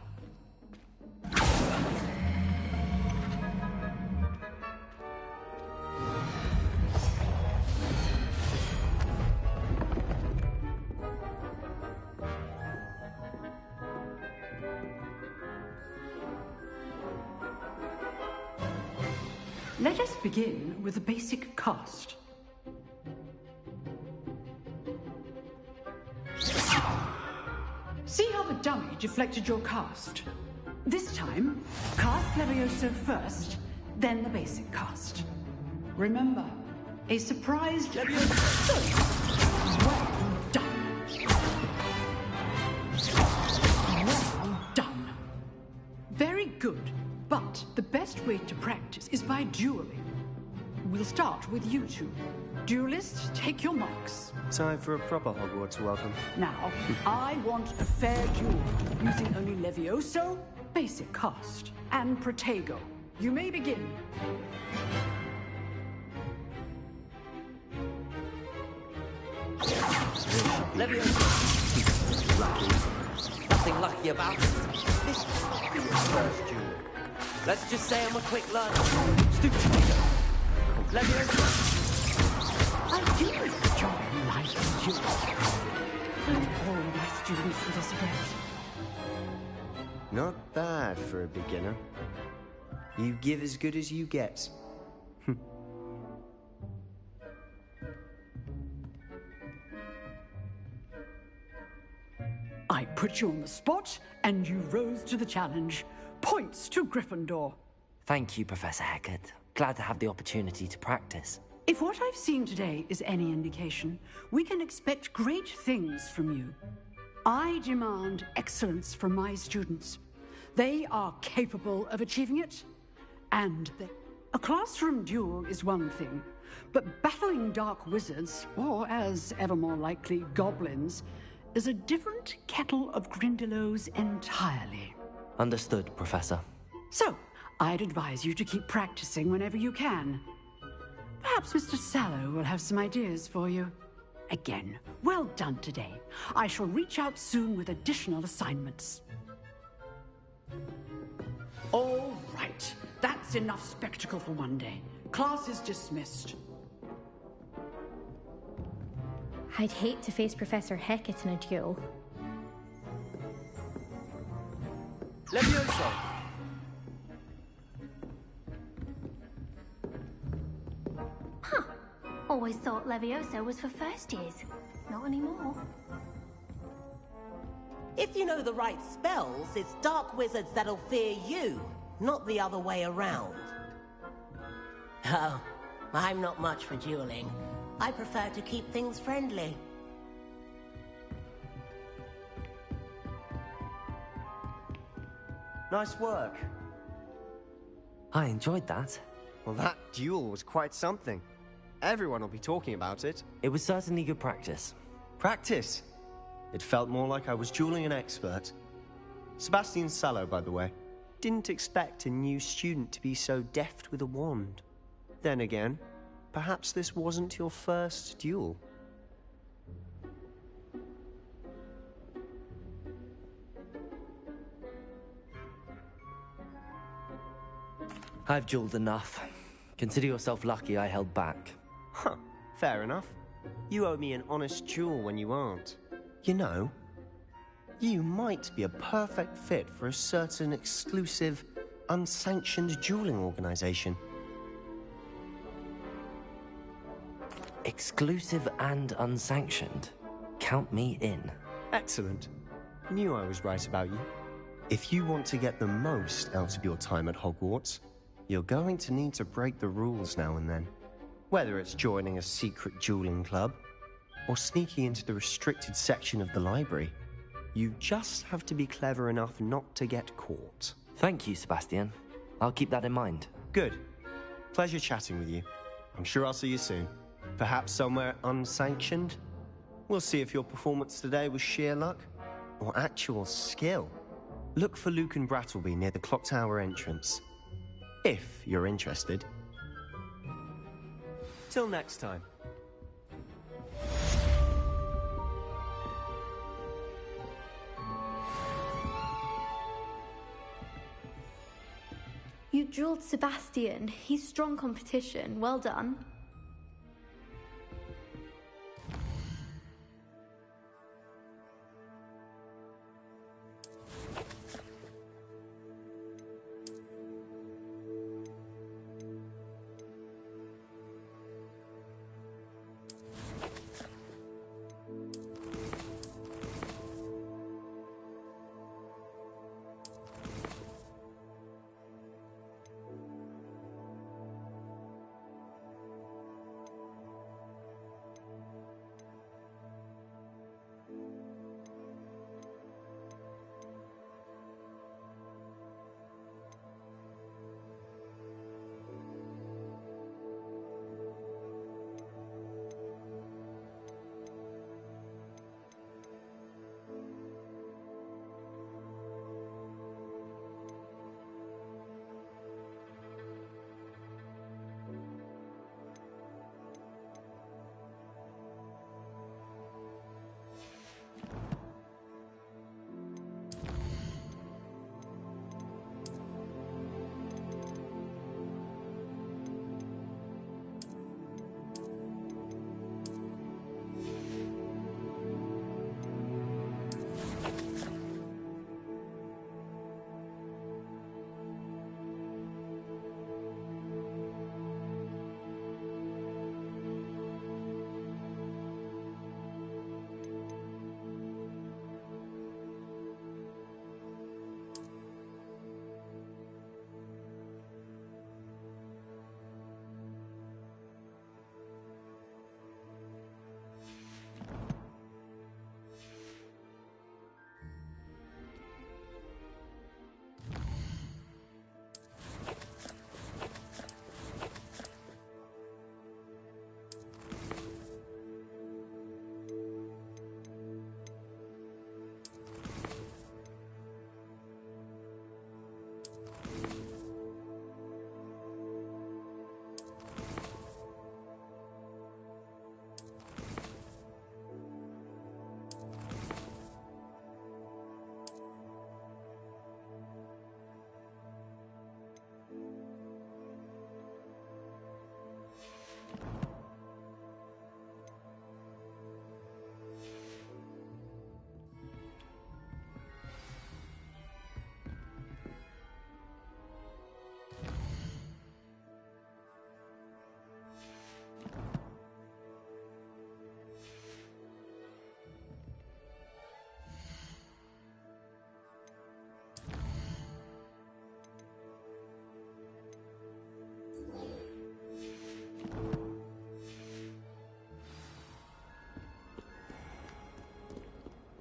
Let us begin with the basic cast. See how the dummy deflected your cast? This time, cast Levioso first, then the basic cast. Remember, a surprise Levioso. Well done. Well done. Very good, but the best way to practice is by dueling. We'll start with you two. Duelists, take your marks. Time for a proper Hogwarts welcome. Now, I want a fair duel, using only Levioso, basic cast, and Protego. You may begin. Levioso. Lucky. Nothing lucky about it. This is your first duel. Let's just say I'm a quick learner. Stupid Protego. Levioso. I do enjoy life and duels. And all my students with this event. Not bad for a beginner. You give as good as you get. I put you on the spot, and you rose to the challenge. Points to Gryffindor. Thank you, Professor Hecat. Glad to have the opportunity to practice. If what I've seen today is any indication, we can expect great things from you. I demand excellence from my students. They are capable of achieving it, and a classroom duel is one thing, but battling dark wizards, or as ever more likely, goblins, is a different kettle of Grindylows entirely. Understood, Professor. So, I'd advise you to keep practicing whenever you can. Perhaps Mr. Sallow will have some ideas for you. Again, well done today. I shall reach out soon with additional assignments. All right. That's enough spectacle for one day. Class is dismissed. I'd hate to face Professor Hecat in a duel. Levioso! Huh. Always thought Levioso was for first years. Not anymore. If you know the right spells, it's dark wizards that'll fear you, not the other way around. Oh, I'm not much for dueling. I prefer to keep things friendly. Nice work. I enjoyed that. Well, that duel was quite something. Everyone will be talking about it. It was certainly good practice. Practice? It felt more like I was dueling an expert. Sebastian Sallow, by the way. Didn't expect a new student to be so deft with a wand. Then again, perhaps this wasn't your first duel. I've dueled enough. Consider yourself lucky I held back. Huh, fair enough. You owe me an honest duel when you aren't. You know, you might be a perfect fit for a certain exclusive, unsanctioned dueling organization. Exclusive and unsanctioned. Count me in. Excellent. Knew I was right about you. If you want to get the most out of your time at Hogwarts, you're going to need to break the rules now and then. Whether it's joining a secret dueling club, or sneaking into the restricted section of the library, you just have to be clever enough not to get caught. Thank you, Sebastian. I'll keep that in mind. Good. Pleasure chatting with you. I'm sure I'll see you soon. Perhaps somewhere unsanctioned? We'll see if your performance today was sheer luck, or actual skill. Look for Luke and Brattleby near the Clock Tower entrance. If you're interested. Till next time. You drilled Sebastian. He's strong competition. Well done.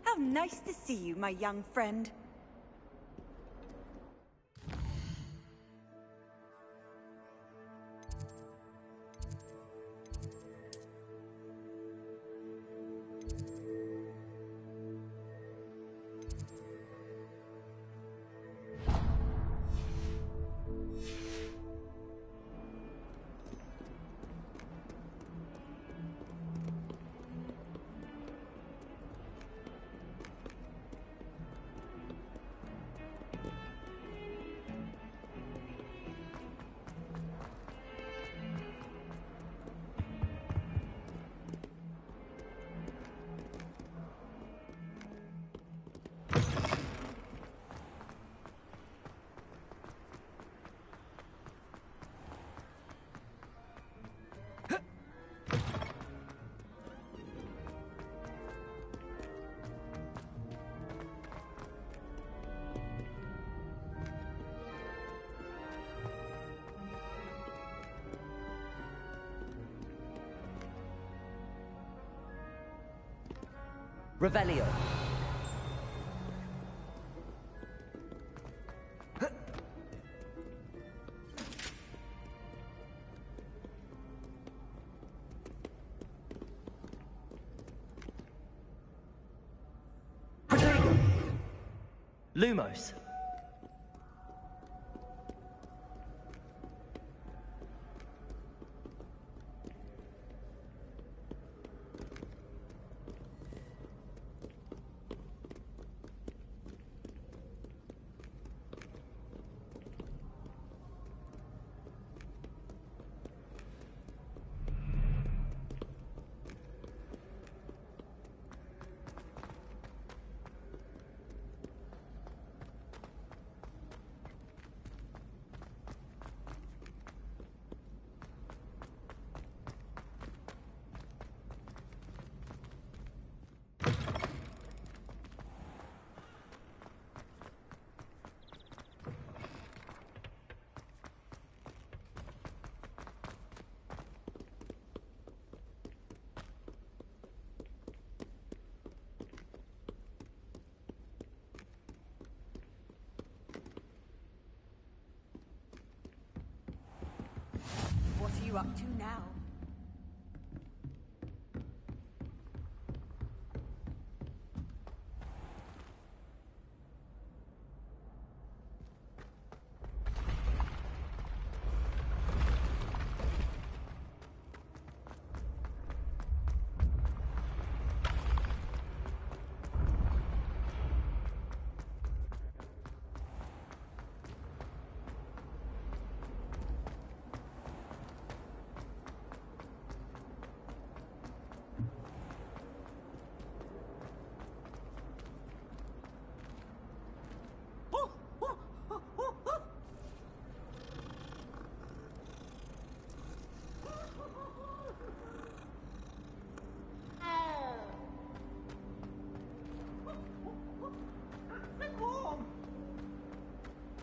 How nice to see you, my young friend. Revelio. Lumos. you up to now?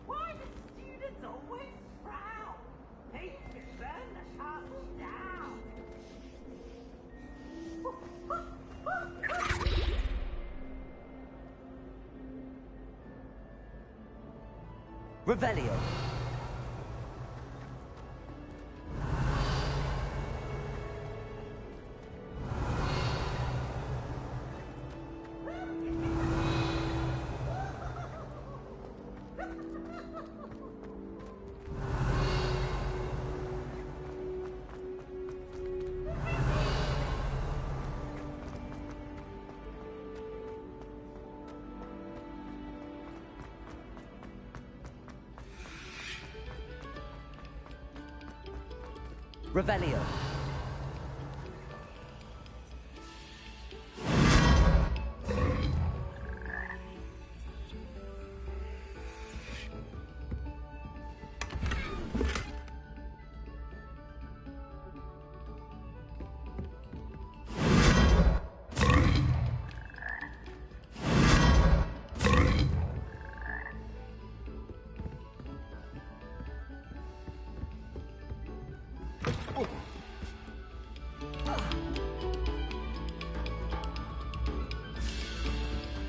Why do students always frown? They can burn the castle down. Revelio. Revelio.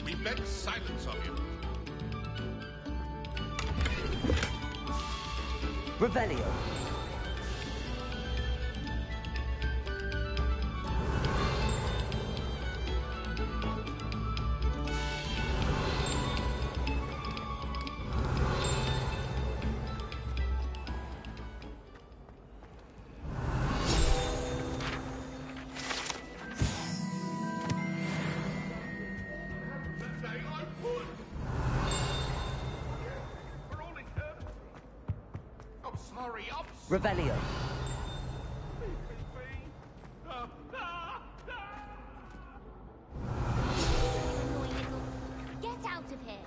We beg silence of you. Revelio. I'm sorry, Revelio. Get out of here!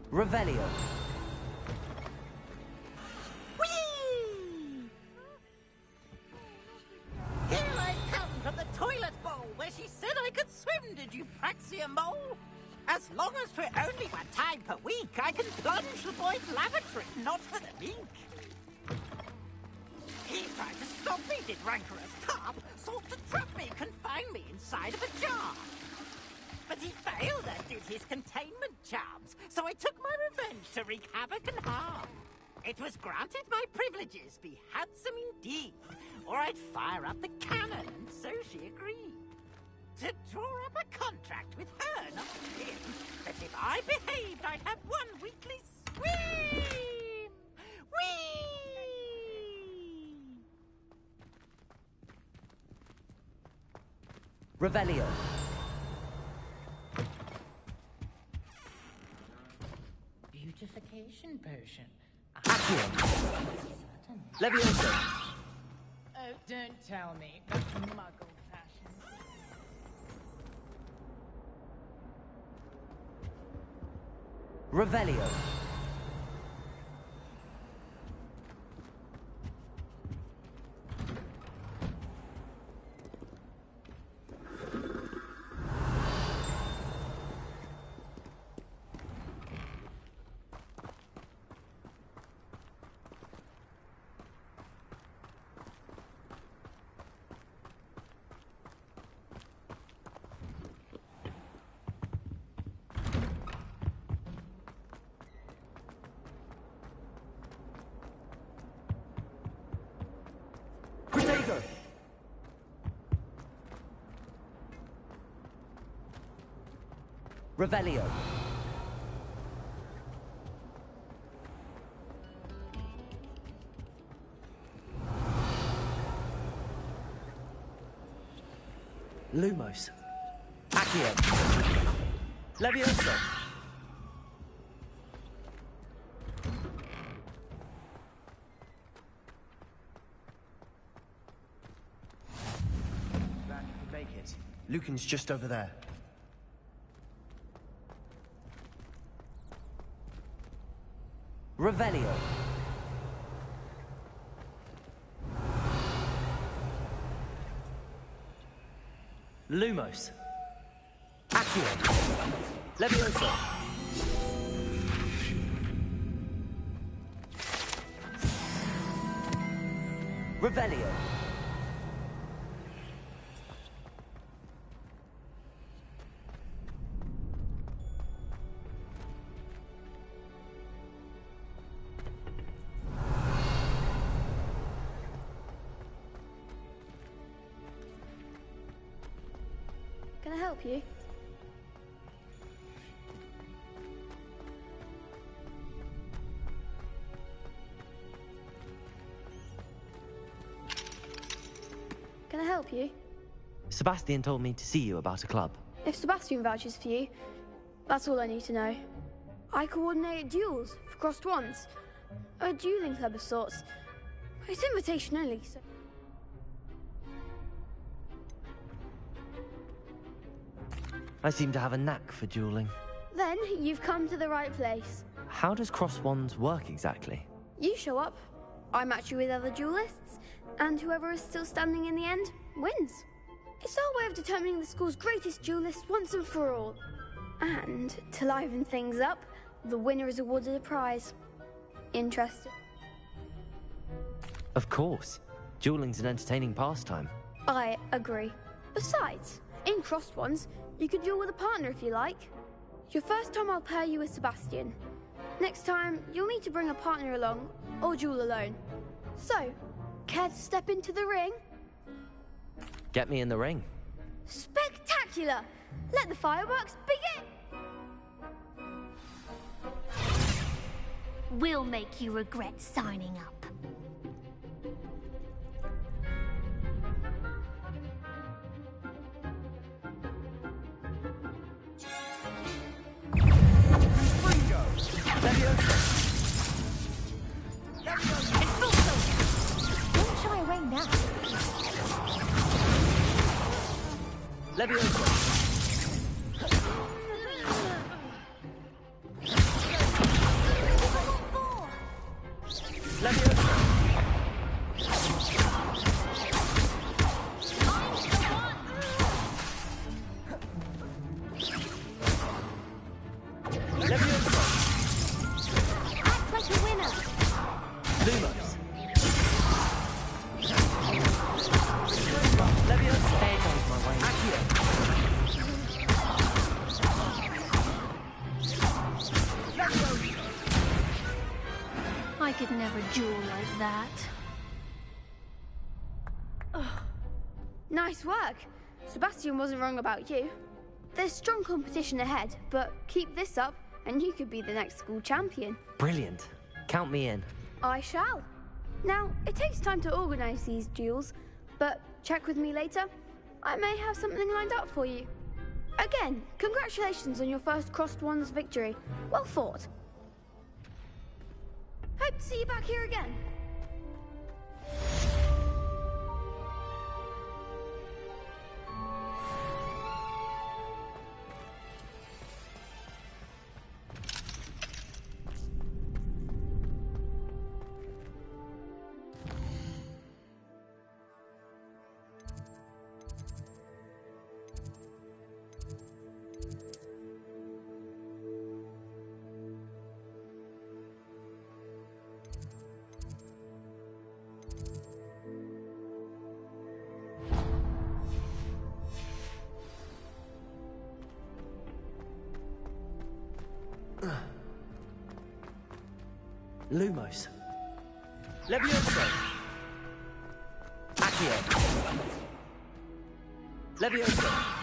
Revelio. Here I come from the toilet bowl where she said I could swim, did you praxia mole? As long as for only 1 time per week, I can plunge the boy's lavatory, not for the mink. He tried to stop me, did rancorous carp, sought to trap me, confine me inside of a jar. But he failed, as did his containment charms, so I took my revenge to wreak havoc and harm. It was granted my privileges be handsome indeed, or I'd fire up the cannon, and so she agreed. To draw up a contract with her, not him, that if I behaved, I'd have 1 weekly swim! Whee! Revelio. Beautification potion. Levioso. Oh, don't tell me. That's muggle fashion. Revelio. Frigo! Revelio. Lumos. Accio. Levioso. Glad you could make it. Lucan's just over there. Revelio. Lumos. Accio. Levioso. Revelio. Can I help you? Can I help you? Sebastian told me to see you about a club. If Sebastian vouches for you, that's all I need to know. I coordinate duels for crossed ones. A dueling club of sorts. It's invitation only, so... I seem to have a knack for dueling. Then you've come to the right place. How does cross wands work exactly? You show up, I match you with other duelists, and whoever is still standing in the end wins. It's our way of determining the school's greatest duelist once and for all. And to liven things up, the winner is awarded a prize. Interested? Of course. Dueling's an entertaining pastime. I agree. Besides, in crossed ones, you could duel with a partner if you like. Your first time I'll pair you with Sebastian. Next time, you'll need to bring a partner along, or duel alone. So, care to step into the ring? Get me in the ring. Spectacular! Let the fireworks begin! We'll make you regret signing up. Don't shy away now. Levioso. Act like a winner. Lumos. Levioso. There goes my way. Accio. I could never duel like that. Nice work. Sebastian wasn't wrong about you. There's strong competition ahead, but keep this up and you could be the next school champion. Brilliant. Count me in. I shall. Now, it takes time to organize these duels, but check with me later. I may have something lined up for you. Again, congratulations on your first crossed ones victory. Well fought. Hope to see you back here again. Lumos. Levioso. Accio. Accio. Leviosa.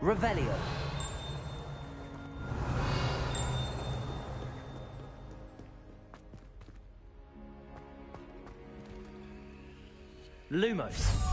Revelio. Lumos.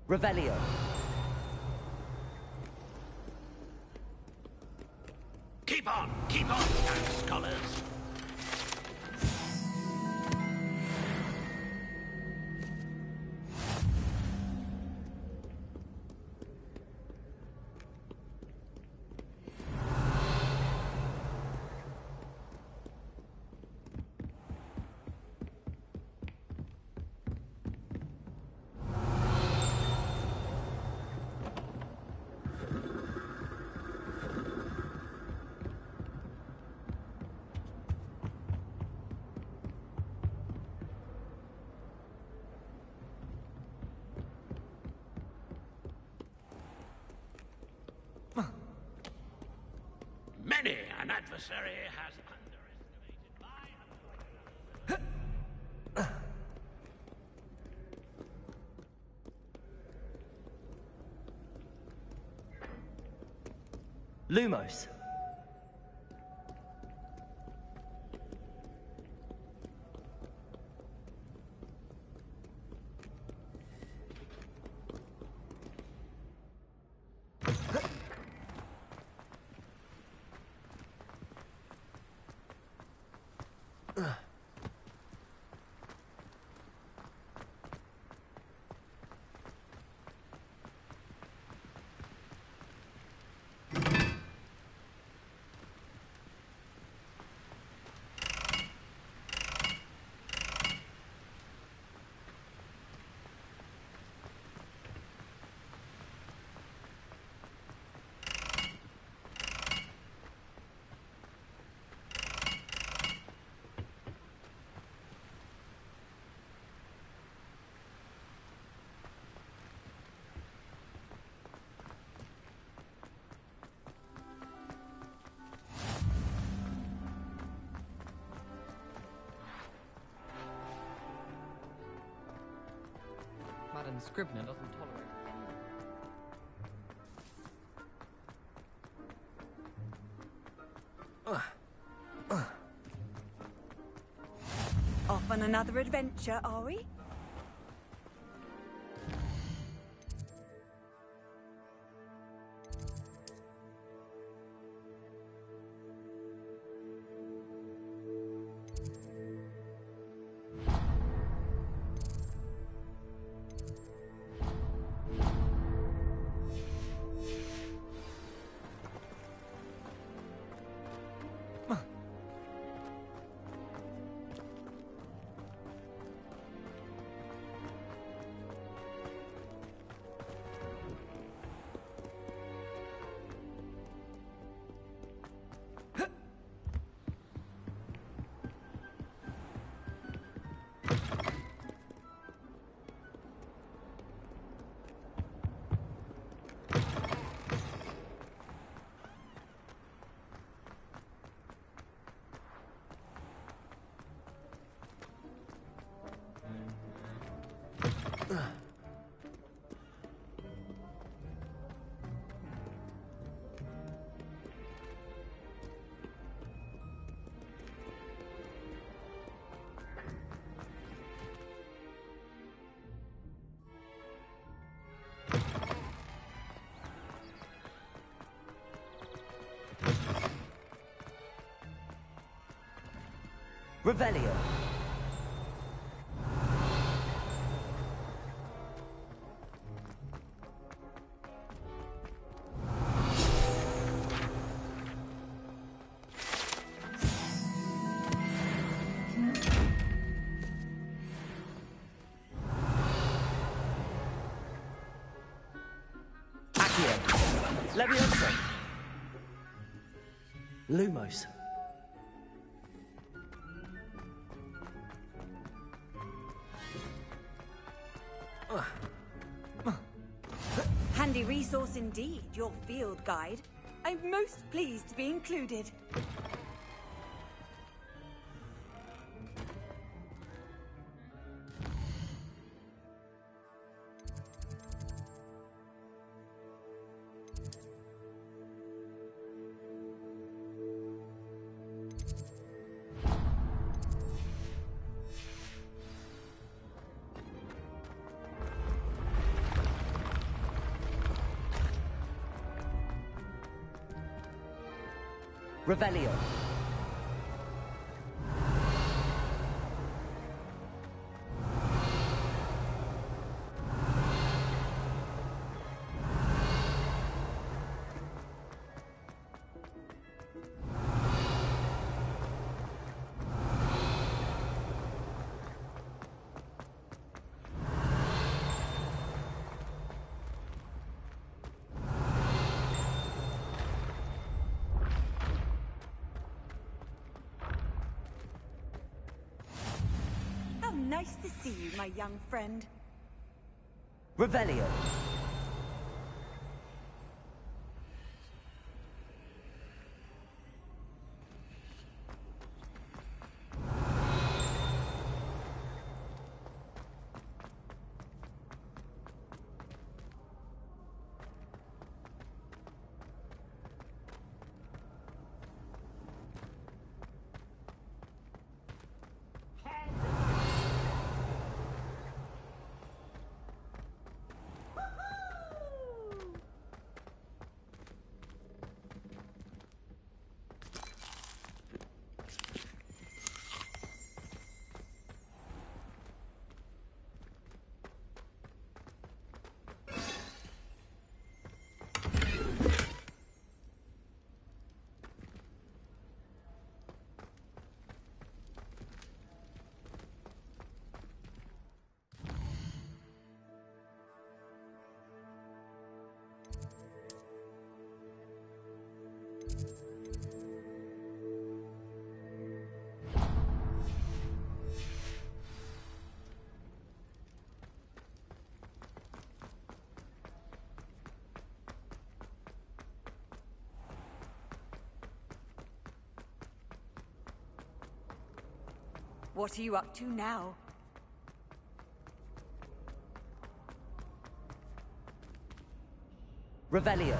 Revelio. Keep on, young scholars. Many an adversary has underestimated my... Lumos. Madam Scribner doesn't tolerate. Off on another adventure, are we? Revelio. Accio. Leviosa. Lumos. Handy resource indeed, your field guide. I'm most pleased to be included. Revelio. Nice to see you, my young friend. Revelio. What are you up to now? Revelio.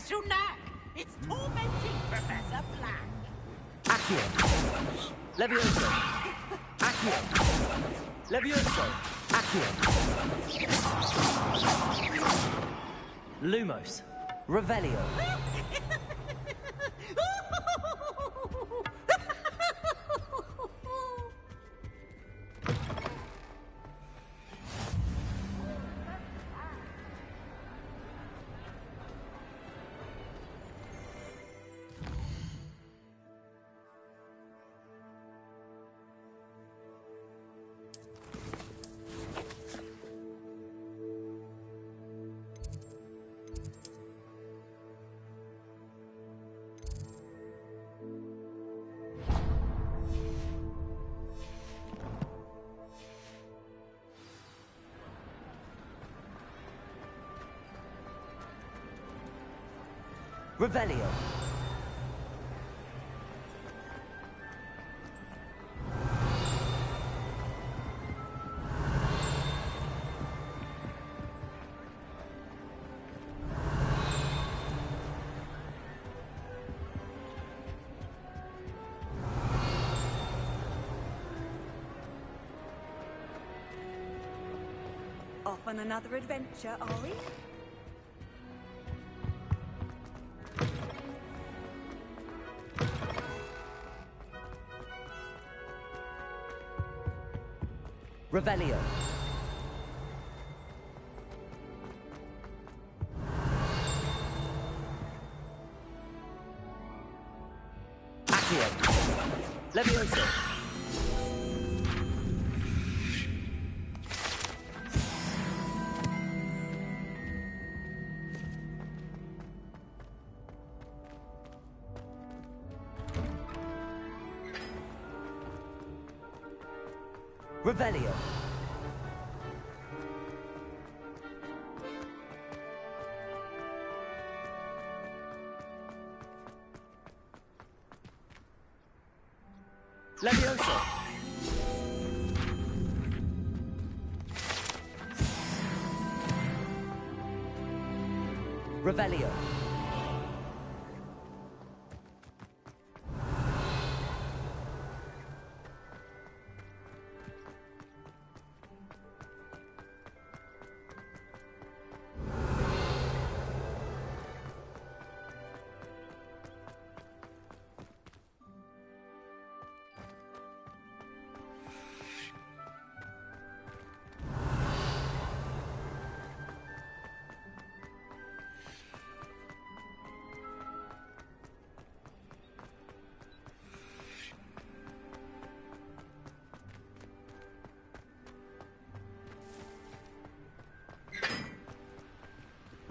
special knack. It's tormenting Professor Black. Accio. Levioso. Accio. Levioso. Accio. Lumos. Revelio. Revelio. Off on another adventure, are we? Revelio. Accio. Levioso. Revelio. Levioso. Revelio.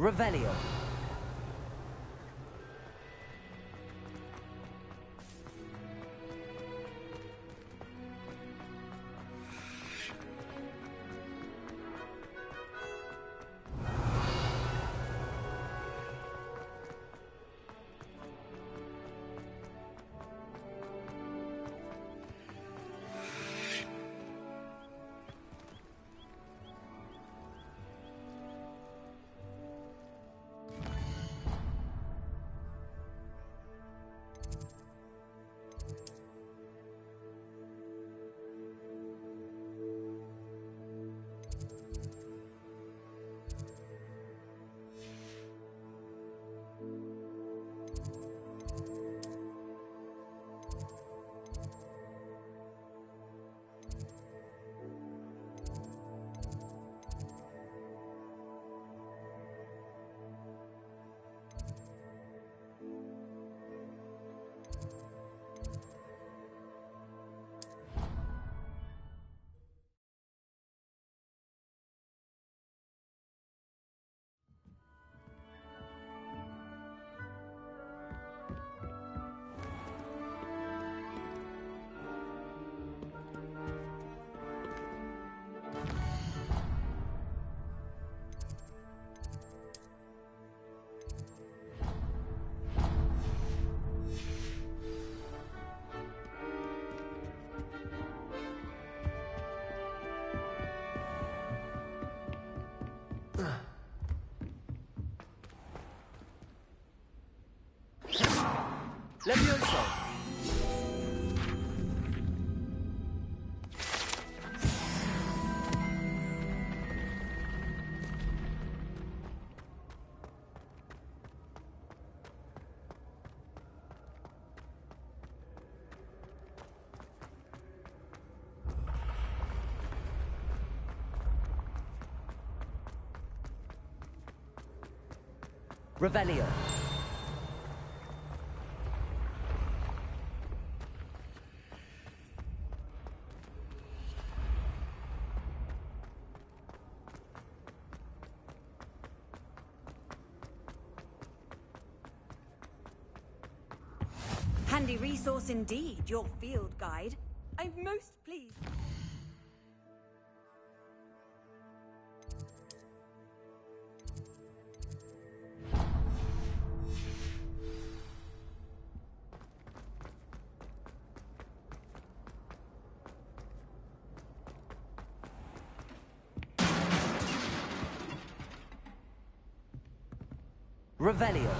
Revelio. Levioso! Revelio. Handy resource indeed, your field guide. I'm most pleased. Revelio.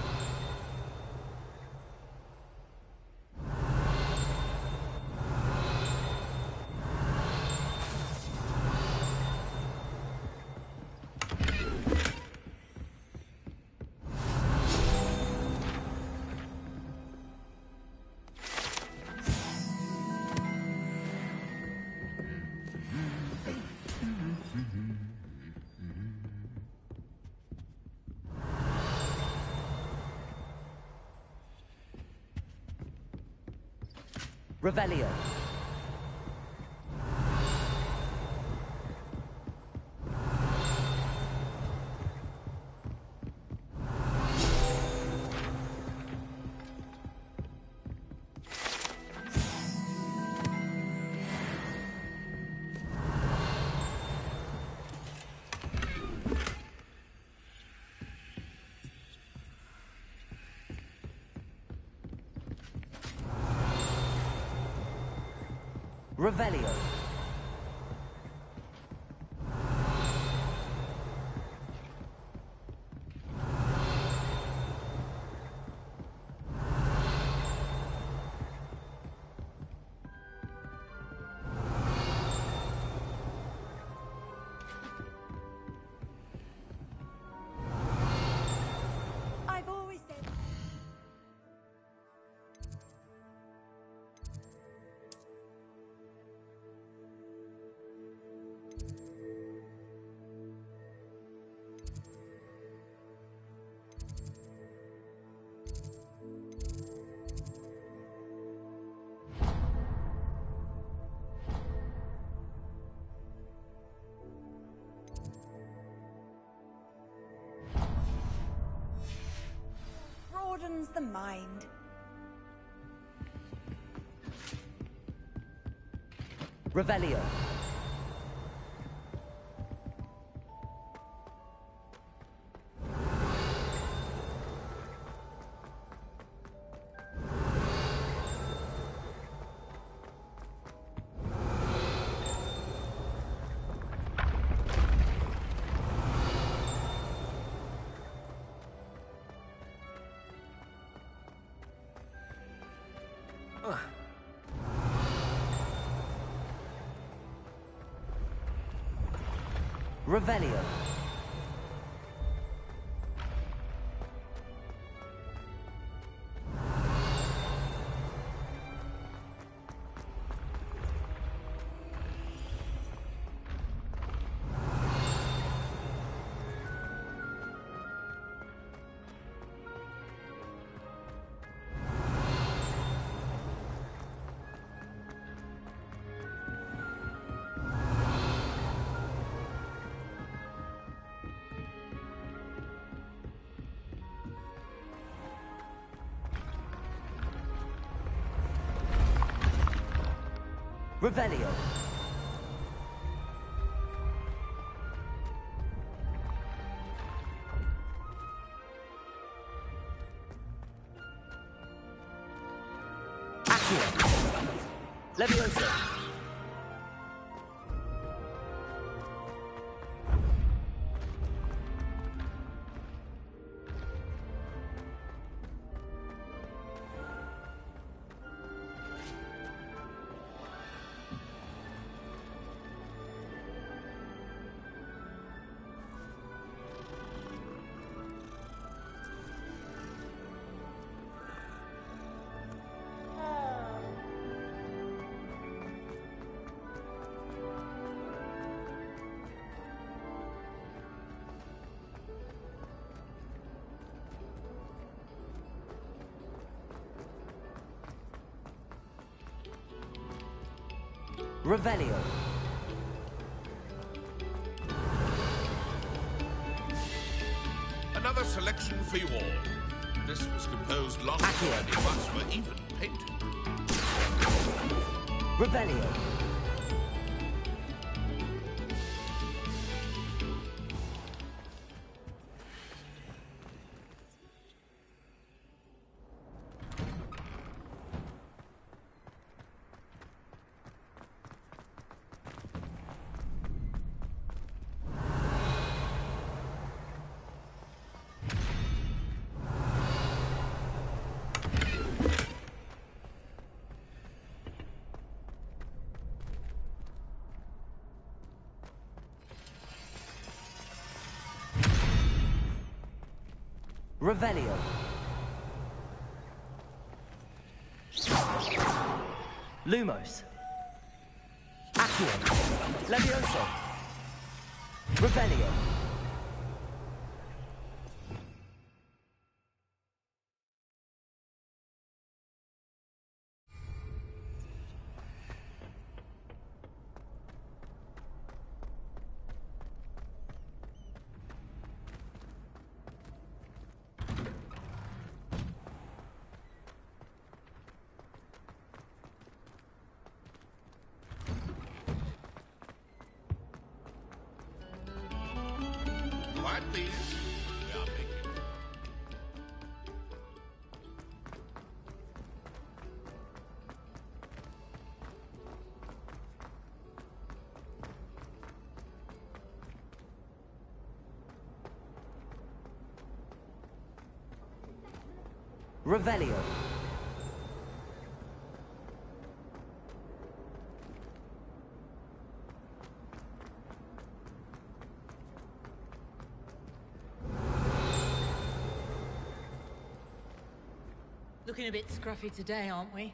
Revelio. Revelio. I've always said... broadens the mind. Revelio. Revelio. Revelio. Accio. Levioso. Revelio. Another selection for you all. This was composed long before any of us were even painted. Revelio. Revelio. Lumos. Accio. Levioso. Revelio. Quiet, please. We are making... Revelio. Looking a bit scruffy today, aren't we?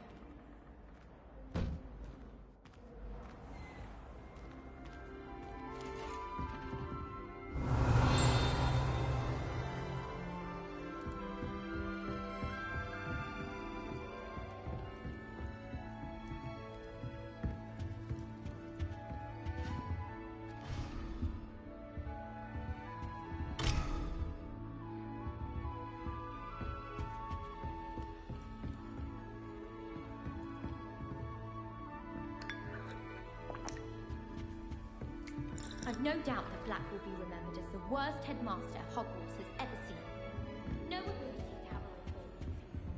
I've no doubt that Black will be remembered as the worst headmaster Hogwarts has ever seen. No ability to have a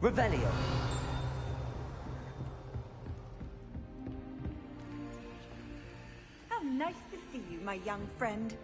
report. Revelio. How nice to see you, my young friend.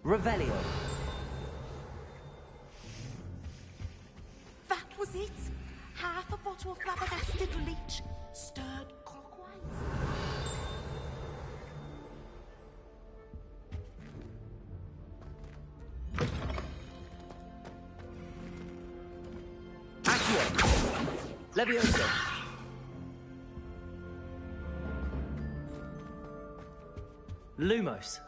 Revelio. That was it. Half a bottle of flabbergasted leech, stirred clockwise. Accio. Levioso. Lumos.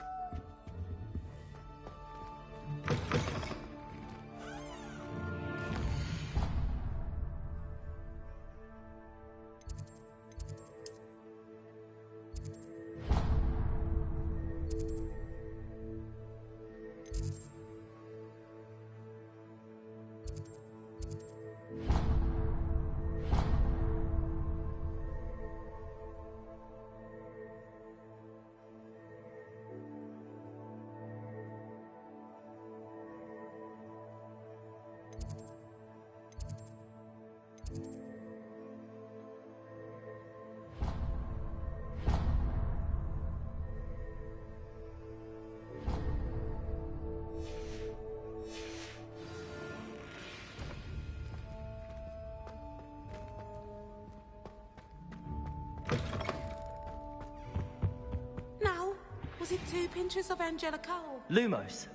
Was it 2 pinches of Angelical? Lumos.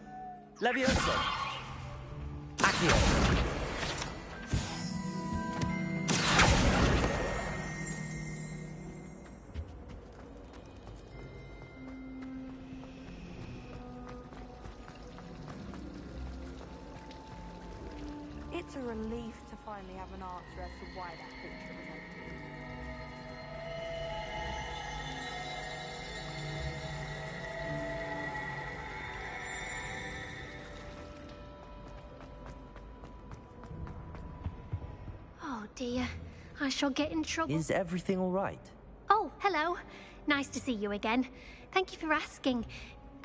Levioso. Accio. It's a relief to finally have an answer as to why that picture was empty. Oh dear, I shall get in trouble. Is everything all right? Oh, hello. Nice to see you again. Thank you for asking.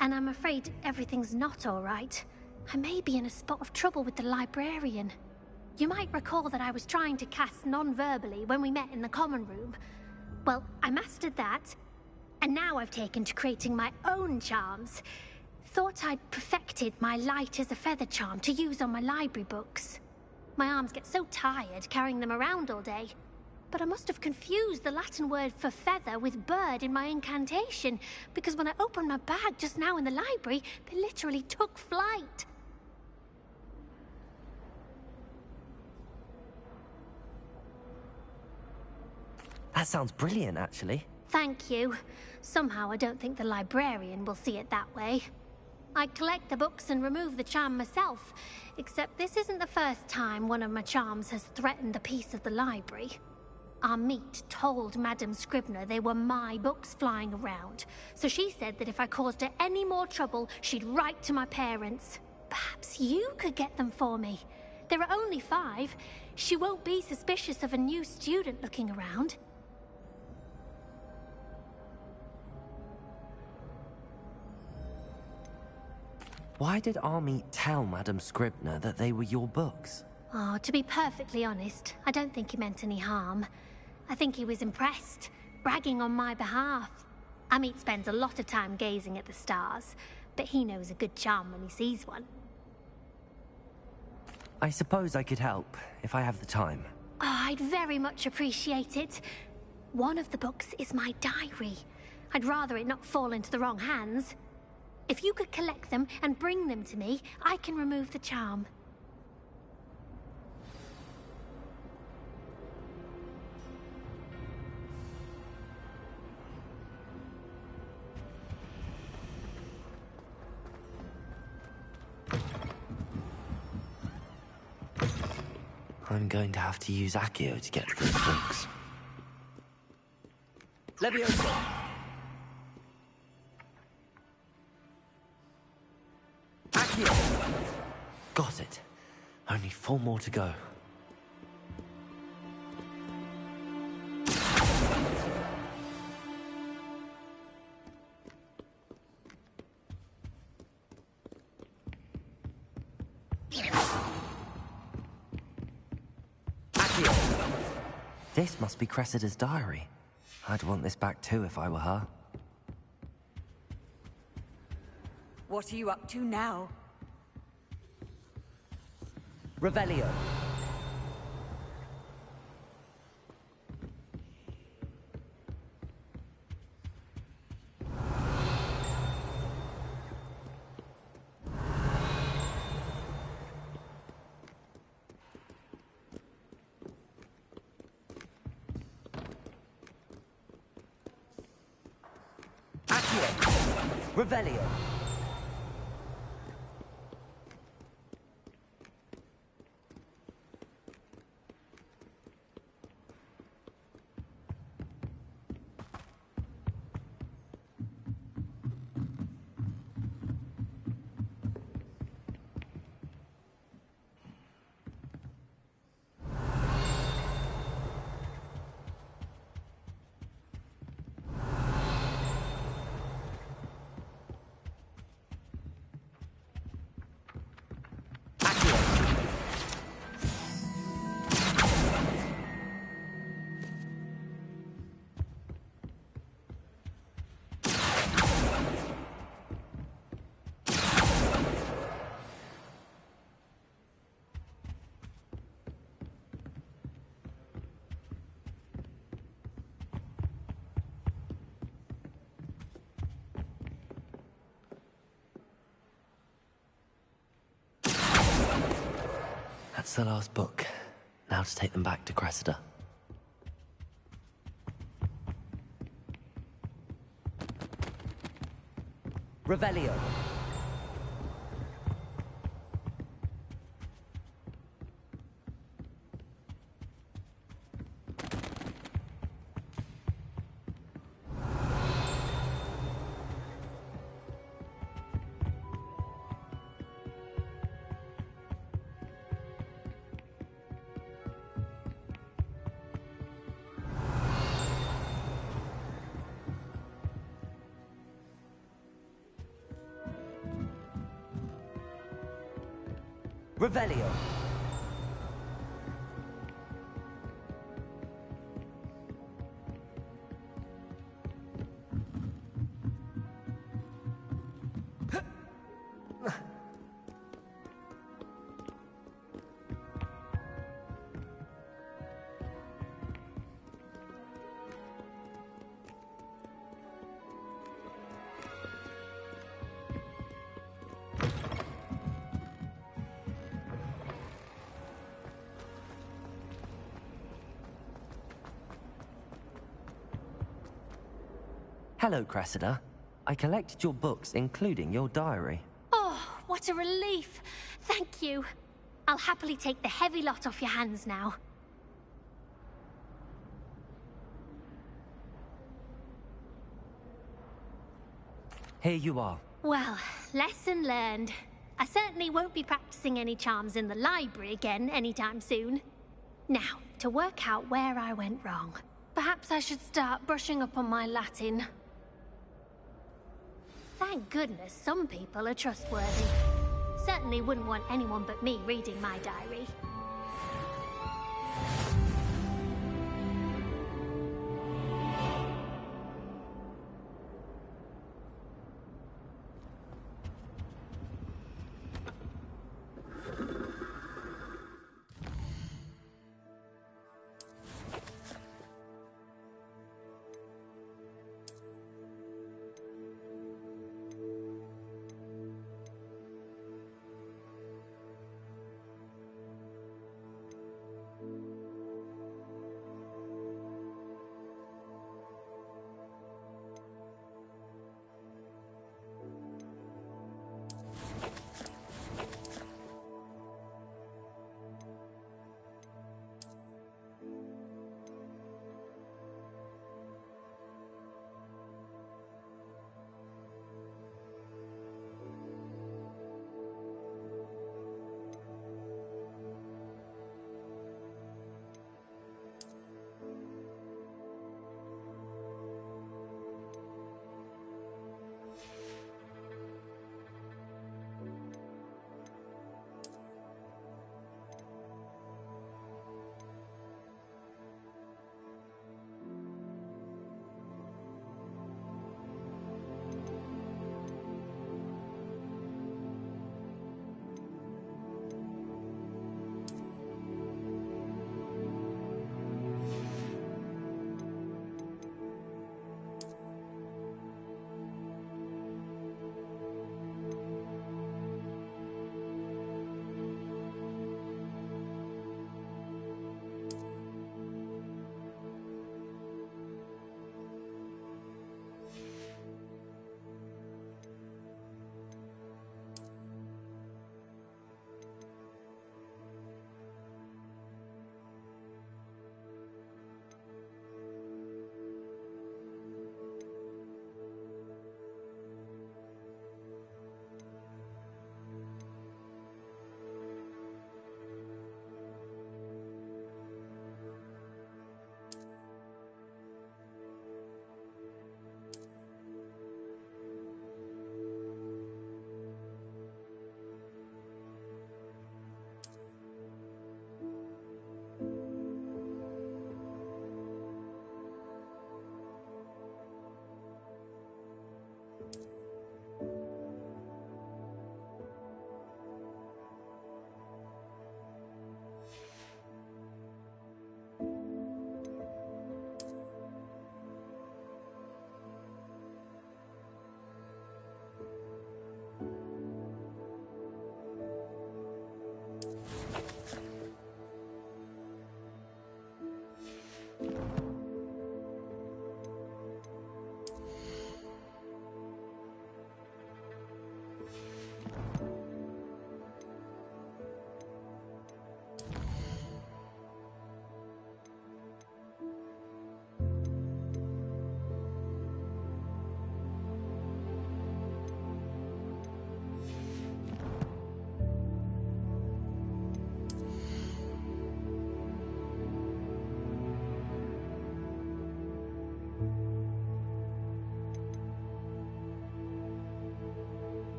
And I'm afraid everything's not all right. I may be in a spot of trouble with the librarian. You might recall that I was trying to cast non-verbally when we met in the common room. Well, I mastered that, and now I've taken to creating my own charms. Thought I'd perfected my light as a feather charm to use on my library books. My arms get so tired carrying them around all day. But I must have confused the Latin word for feather with bird in my incantation, because when I opened my bag just now in the library, they literally took flight. That sounds brilliant, actually. Thank you. Somehow I don't think the librarian will see it that way. I collect the books and remove the charm myself, except this isn't the first time one of my charms has threatened the peace of the library. Our meet told Madame Scribner they were my books flying around, so she said that if I caused her any more trouble, she'd write to my parents. Perhaps you could get them for me. There are only 5. She won't be suspicious of a new student looking around. Why did Army tell Madame Scribner that they were your books? Oh, to be perfectly honest, I don't think he meant any harm. I think he was impressed, bragging on my behalf. Amit spends a lot of time gazing at the stars, but he knows a good charm when he sees one. I suppose I could help, if I have the time. Oh, I'd very much appreciate it. One of the books is my diary. I'd rather it not fall into the wrong hands. If you could collect them and bring them to me, I can remove the charm. I'm going to have to use Accio to get to those books. Levioso! Accio! Got it. Only 4 more to go. This must be Cressida's diary. I'd want this back too if I were her. What are you up to now? Revelio. Revelio. It's the last book. Now to take them back to Cressida. Revelio. Revelio. Hello, Cressida. I collected your books, including your diary. Oh, what a relief. Thank you. I'll happily take the heavy lot off your hands now. Here you are. Well, lesson learned. I certainly won't be practicing any charms in the library again anytime soon. Now, to work out where I went wrong. Perhaps I should start brushing up on my Latin. Thank goodness some people are trustworthy. Certainly wouldn't want anyone but me reading my diary.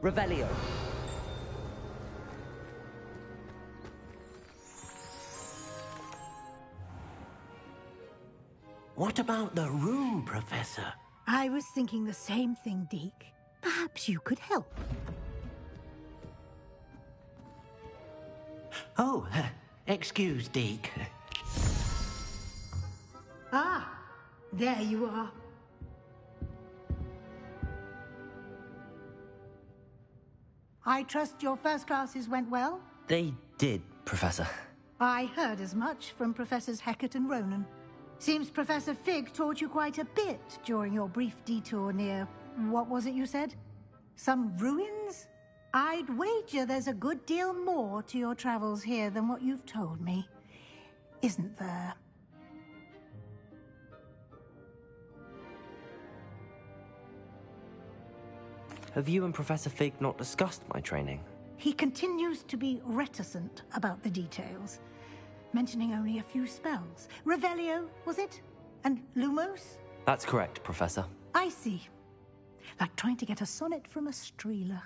Revelio. What about the room, Professor? I was thinking the same thing, Deke. Perhaps you could help. Oh, excuse, Deke. Ah, there you are. I trust your first classes went well? They did, Professor. I heard as much from Professors Hecat and Ronan. Seems Professor Fig taught you quite a bit during your brief detour near... what was it you said? Some ruins? I'd wager there's a good deal more to your travels here than what you've told me. Isn't there? Have you and Professor Fig not discussed my training? He continues to be reticent about the details, mentioning only a few spells. Revelio, was it? And Lumos? That's correct, Professor. I see. Like trying to get a sonnet from a streeler.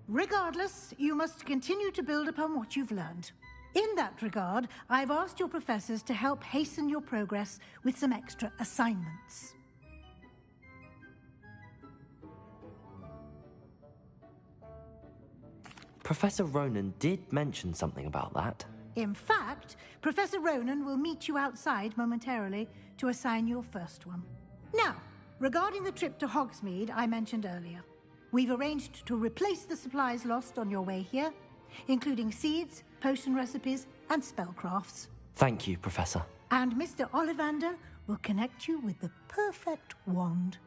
Regardless, you must continue to build upon what you've learned. In that regard, I've asked your professors to help hasten your progress with some extra assignments. Professor Ronan did mention something about that. In fact, Professor Ronan will meet you outside momentarily to assign your first one. Now, regarding the trip to Hogsmeade I mentioned earlier, we've arranged to replace the supplies lost on your way here, including seeds, potion recipes, and spellcrafts. Thank you, Professor. And Mr. Ollivander will connect you with the perfect wand.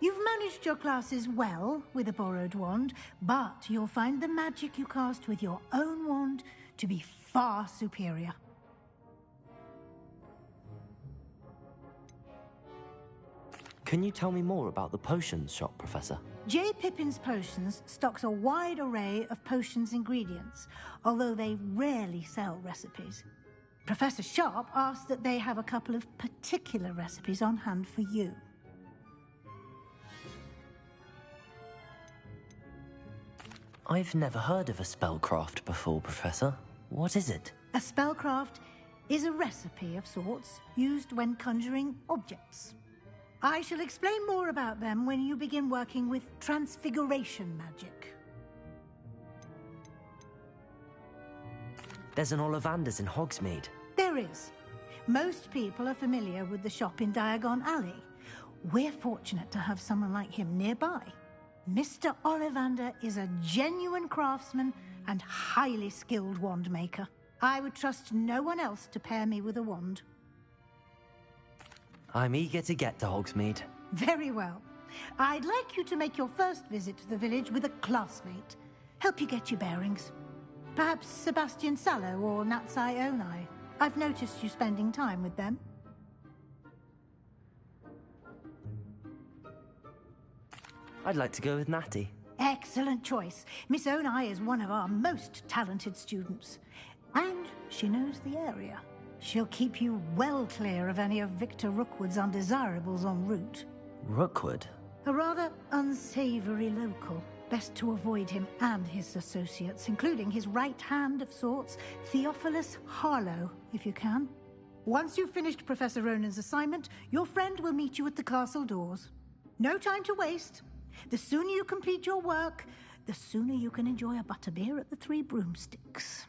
You've managed your classes well with a borrowed wand, but you'll find the magic you cast with your own wand to be far superior. Can you tell me more about the potions shop, Professor? J. Pippin's Potions stocks a wide array of potions ingredients, although they rarely sell recipes. Professor Sharp asked that they have a couple of particular recipes on hand for you. I've never heard of a spellcraft before, Professor. What is it? A spellcraft is a recipe of sorts used when conjuring objects. I shall explain more about them when you begin working with transfiguration magic. There's an Ollivander's in Hogsmeade. There is. Most people are familiar with the shop in Diagon Alley. We're fortunate to have someone like him nearby. Mr. Ollivander is a genuine craftsman and highly skilled wand maker. I would trust no one else to pair me with a wand. I'm eager to get to Hogsmeade. Very well. I'd like you to make your first visit to the village with a classmate. Help you get your bearings. Perhaps Sebastian Sallow or Natsai Onai. I've noticed you spending time with them. I'd like to go with Natty. Excellent choice. Miss Onai is one of our most talented students. And she knows the area. She'll keep you well clear of any of Victor Rookwood's undesirables en route. Rookwood? A rather unsavory local. Best to avoid him and his associates, including his right hand of sorts, Theophilus Harlow, if you can. Once you've finished Professor Ronan's assignment, your friend will meet you at the castle doors. No time to waste. The sooner you complete your work, the sooner you can enjoy a butterbeer at the Three Broomsticks.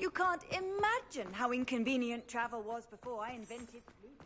You can't imagine how inconvenient travel was before I invented Blue Tower.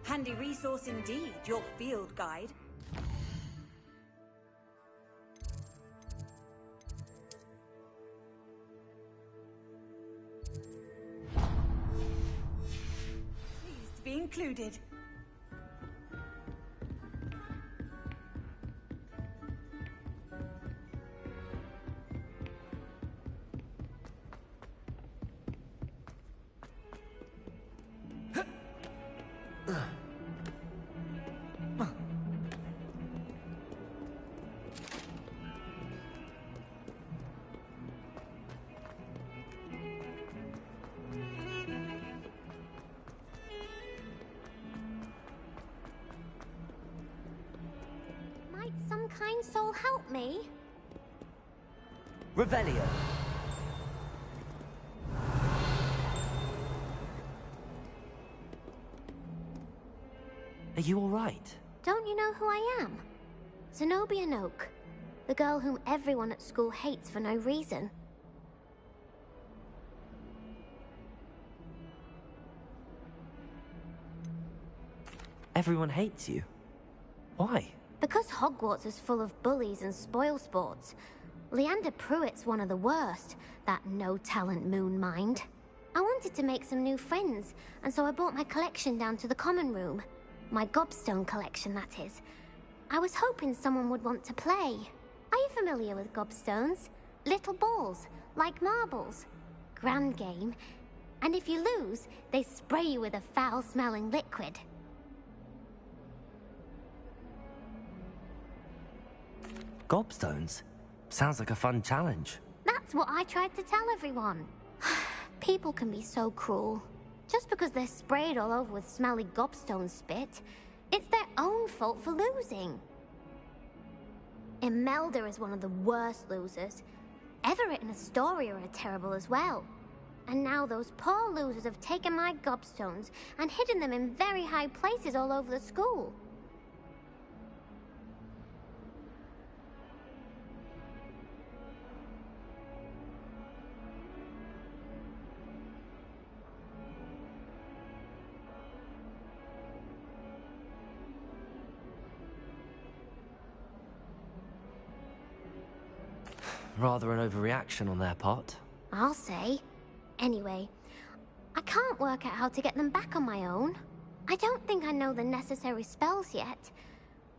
Handy resource indeed, your field guide. Pleased to be included. Might some kind soul help me? Revelio. Are you all right? Don't you know who I am? Zenobia Noak, the girl whom everyone at school hates for no reason. Everyone hates you. Why? Because Hogwarts is full of bullies and spoilsports. Leander Pruitt's one of the worst, that no-talent moon mind. I wanted to make some new friends, and so I brought my collection down to the common room. My gobstone collection, that is. I was hoping someone would want to play. Are you familiar with gobstones? Little balls, like marbles. Grand game. And if you lose, they spray you with a foul-smelling liquid. Gobstones? Sounds like a fun challenge. That's what I tried to tell everyone. People can be so cruel. Just because they're sprayed all over with smelly gobstone spit, it's their own fault for losing. Imelda is one of the worst losers. Everett and Astoria are terrible as well. And now those poor losers have taken my gobstones and hidden them in very high places all over the school. Rather an overreaction on their part. I'll say. Anyway, I can't work out how to get them back on my own. I don't think I know the necessary spells yet.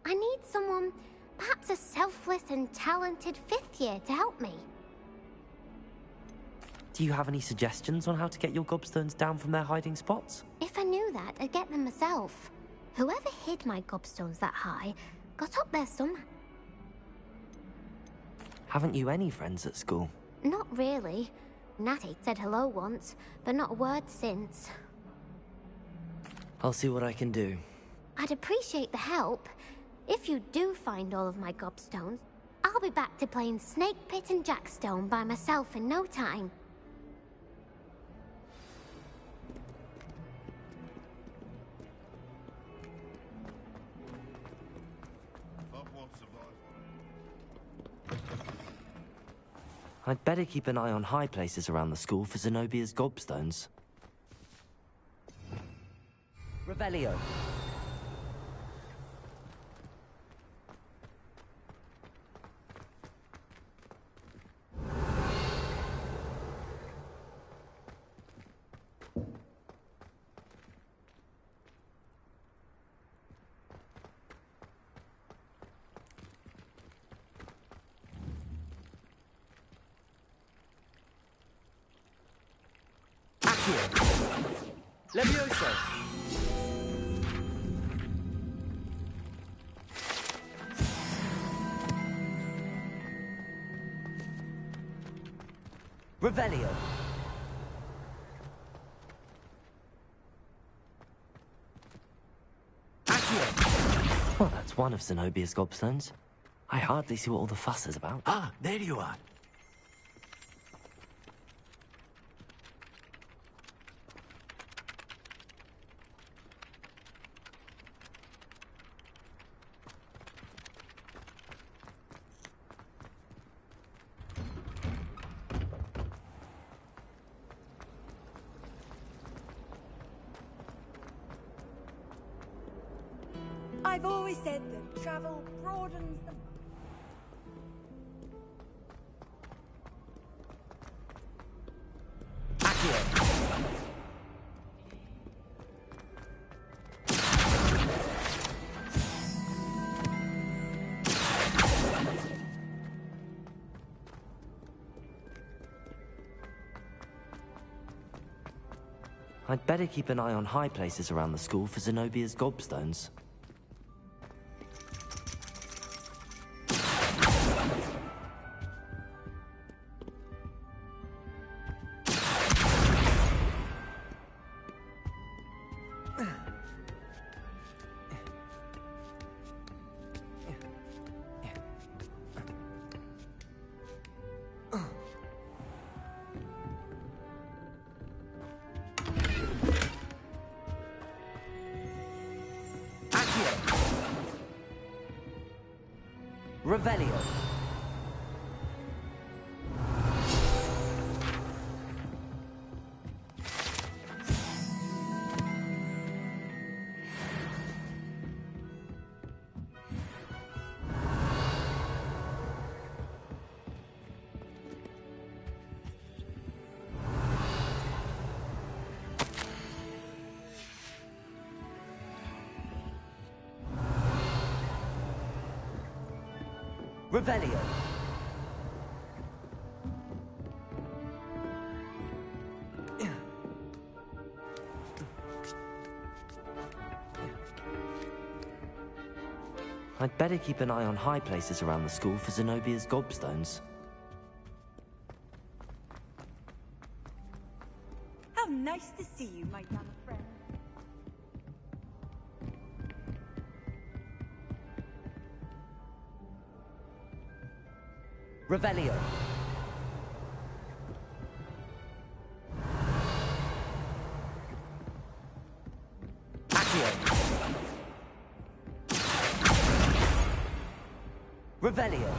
I need someone, perhaps a selfless and talented 5th year to help me. Do you have any suggestions on how to get your gobstones down from their hiding spots? If I knew that, I'd get them myself. Whoever hid my gobstones that high got up there somehow. Haven't you any friends at school? Not really. Natty said hello once, but not a word since. I'll see what I can do. I'd appreciate the help. If you do find all of my gobstones, I'll be back to playing Snake Pit and Jackstone by myself in no time. I'd better keep an eye on high places around the school for Zenobia's gobstones. Revelio. Levioso! Revelio! Accio! Well, that's one of Zenobia's gobstones. I hardly see what all the fuss is about. Ah, there you are. I've always said that travel broadens the... I'd better keep an eye on high places around the school for Zenobia's gobstones. Revelio. Revelio. I'd better keep an eye on high places around the school for Zenobia's gobstones. How nice to see you, my young friend. Revelio. Accio. Revelio.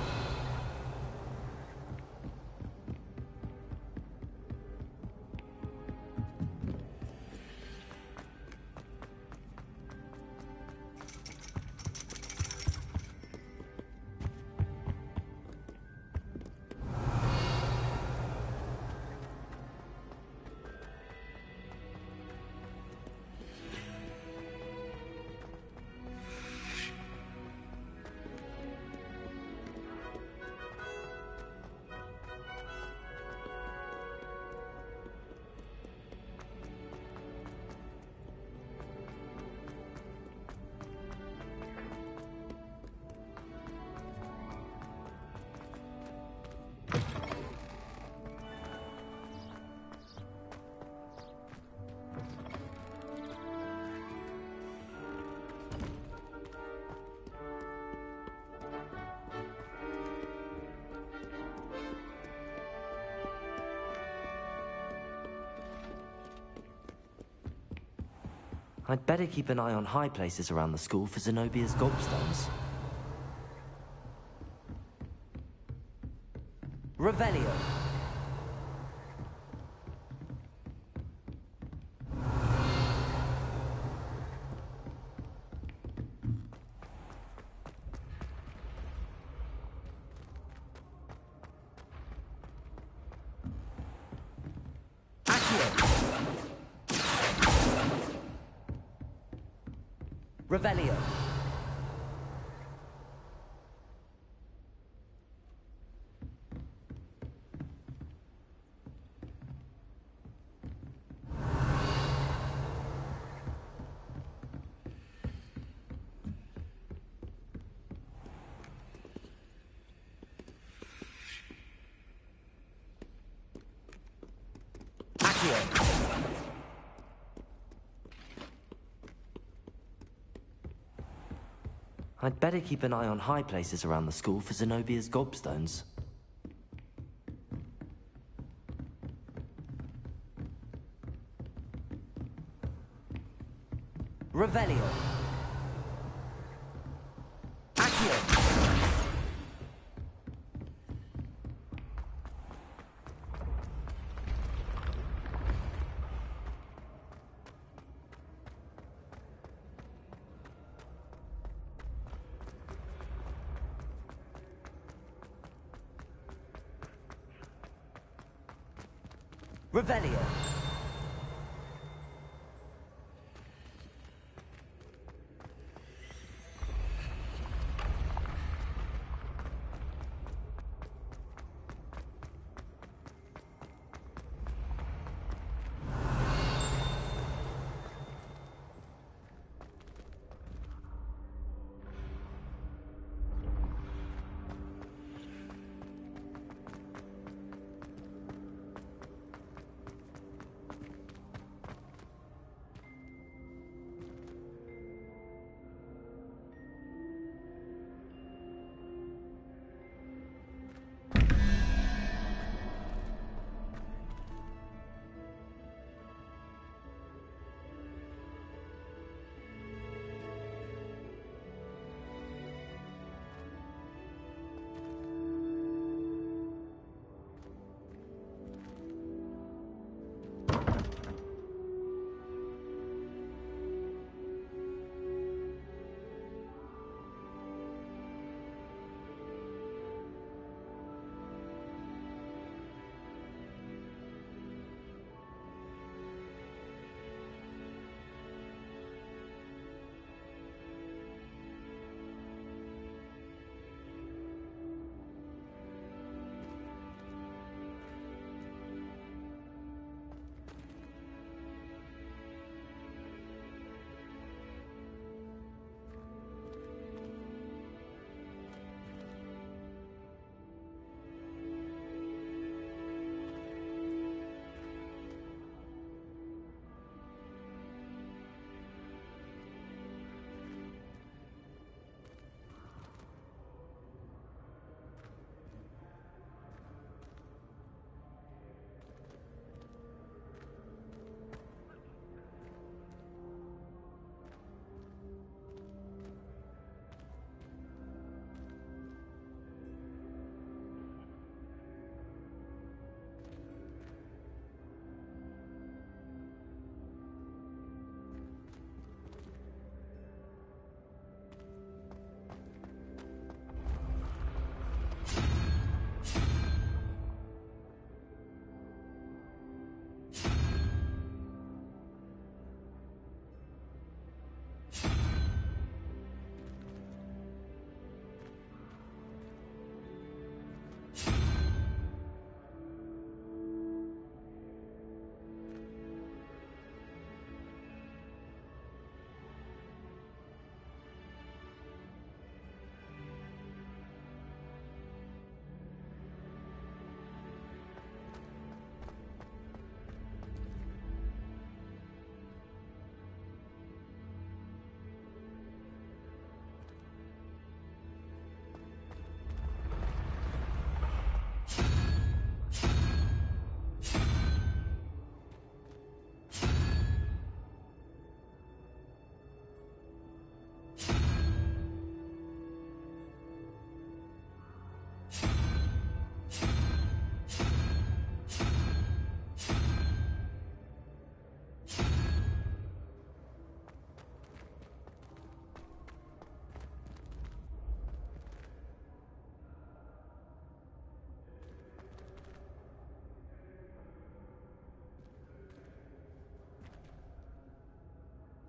I'd better keep an eye on high places around the school for Zenobia's gobstones. Revelio. Revelio. I'd better keep an eye on high places around the school for Zenobia's gobstones. Revelio. Revelio.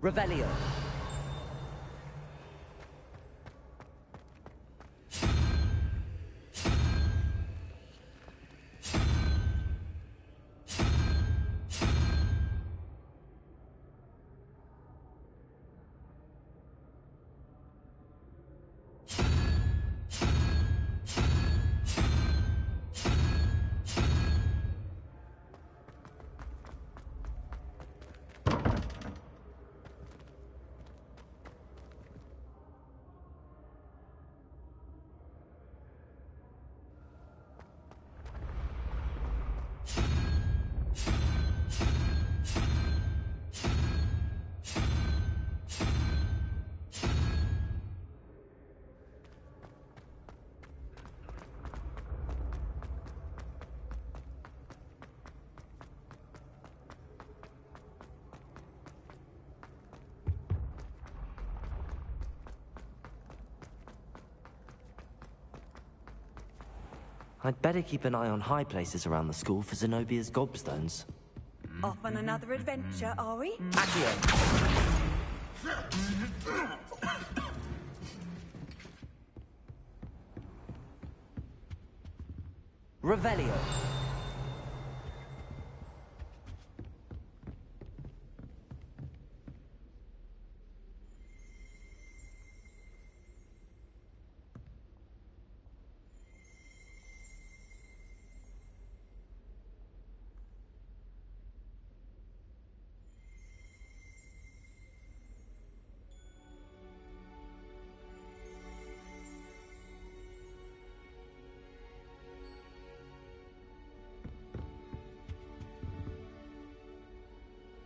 Revelio. I'd better keep an eye on high places around the school for Zenobia's gobstones. Off on another adventure, are we? Accio! Revelio.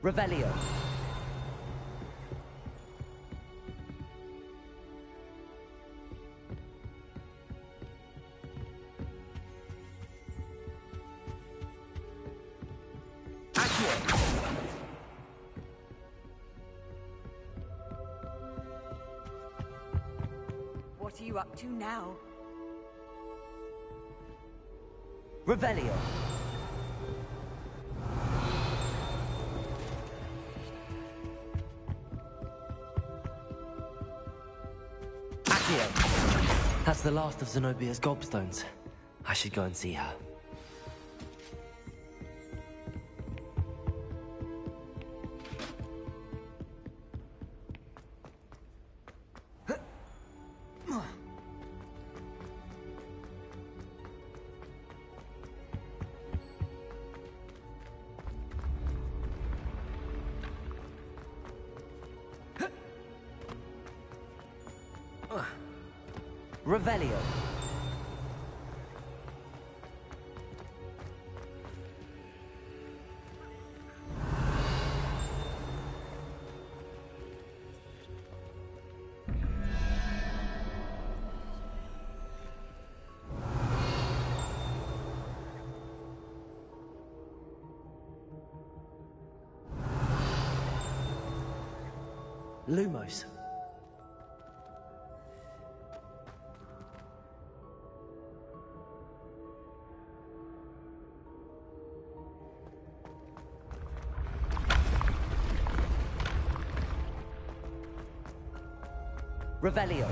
Revelio. What are you up to now? Revelio. That's the last of Zenobia's gobstones. I should go and see her. Revelio. Lumos. Revelio.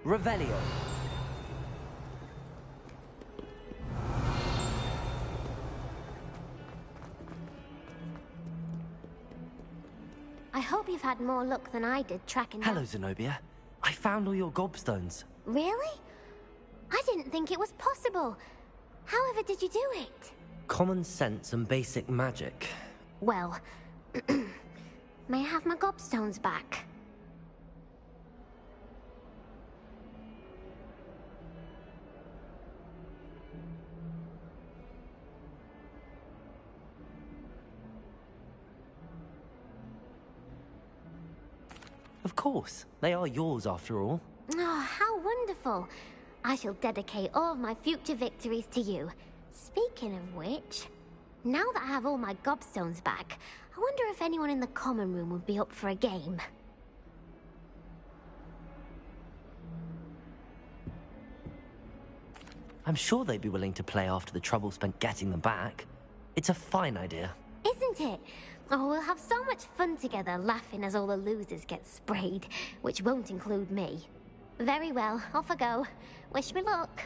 Revelio. I hope you've had more luck than I did tracking Hello, down... Zenobia. I found all your gobstones. Really? I didn't think it was possible. However did you do it? Common sense and basic magic. Well, may I have my gobstones back? Of course. They are yours after all. Oh, how wonderful. I shall dedicate all of my future victories to you. Speaking of which, now that I have all my gobstones back, I wonder if anyone in the common room would be up for a game. I'm sure they'd be willing to play after the trouble spent getting them back. It's a fine idea. Isn't it? Oh, we'll have so much fun together, laughing as all the losers get sprayed, which won't include me. Very well, off I go. Wish me luck.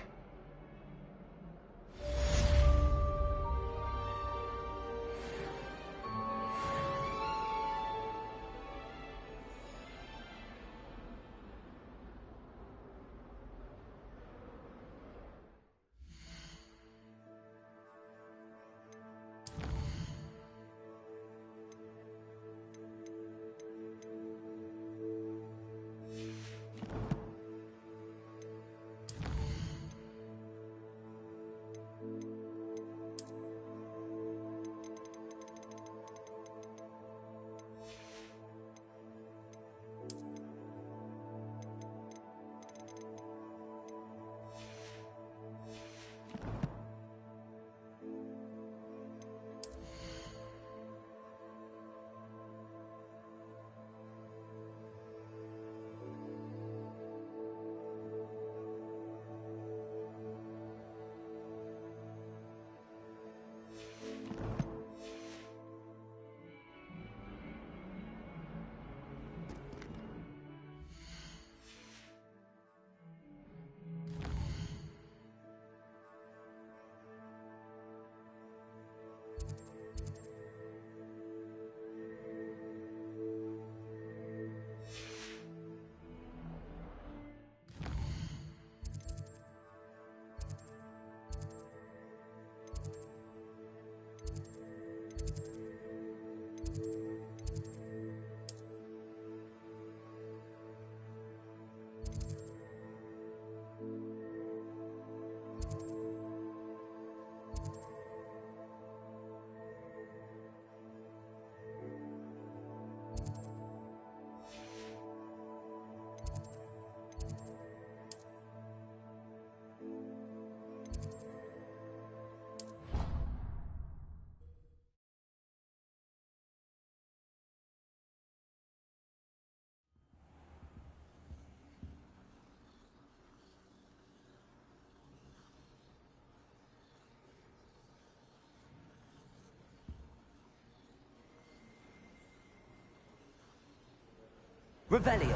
Revelio.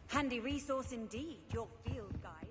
Handy resource indeed, your field guide.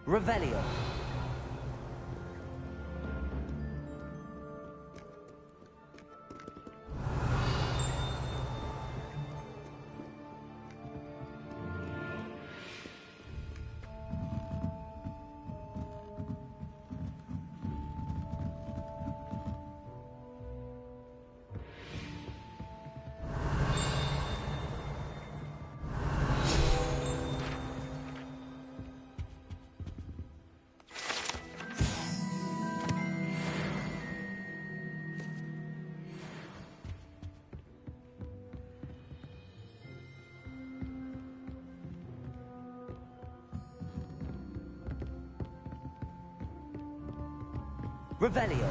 Revelio. Revelio.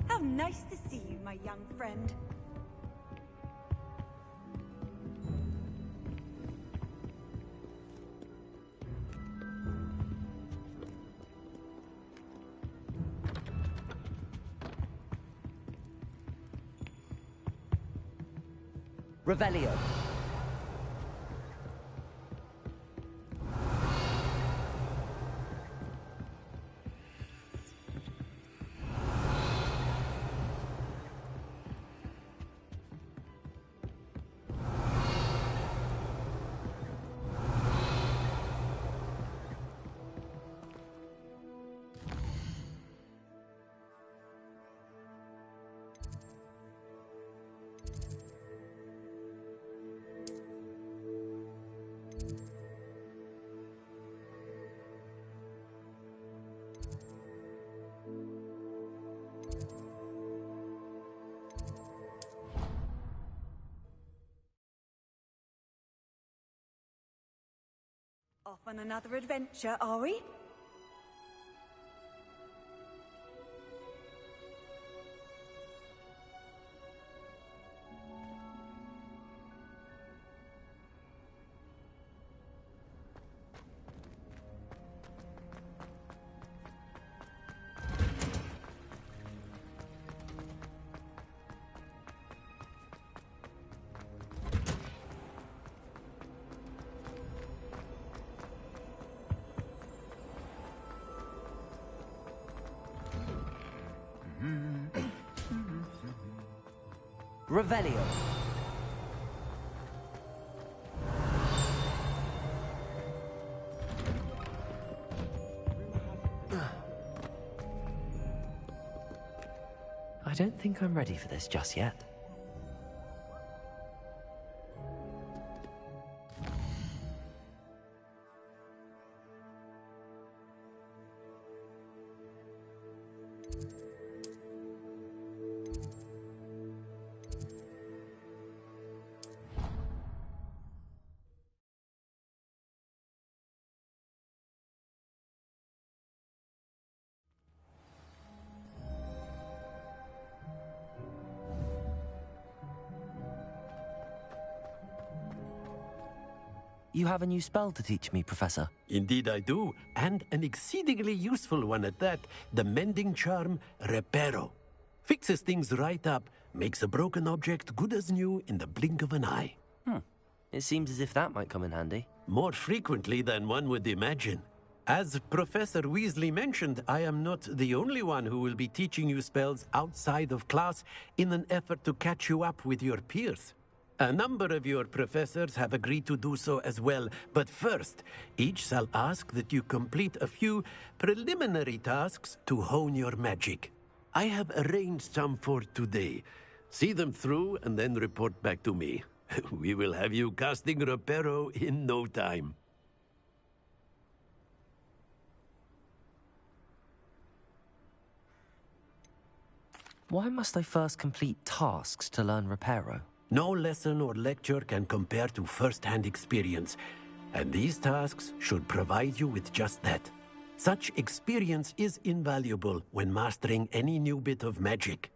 How nice to see you, my young friend. Revelio. Off on another adventure, are we? Revelio. I don't think I'm ready for this just yet. You have a new spell to teach me, Professor. Indeed I do, and an exceedingly useful one at that. The mending charm, Reparo. Fixes things right up, makes a broken object good as new in the blink of an eye. It seems as if that might come in handy. More frequently than one would imagine. As Professor Weasley mentioned, I am not the only one who will be teaching you spells outside of class in an effort to catch you up with your peers. A number of your professors have agreed to do so as well, but first, each shall ask that you complete a few preliminary tasks to hone your magic. I have arranged some for today. See them through and then report back to me. We will have you casting Reparo in no time. Why must I first complete tasks to learn Reparo? No lesson or lecture can compare to first-hand experience, and these tasks should provide you with just that. Such experience is invaluable when mastering any new bit of magic.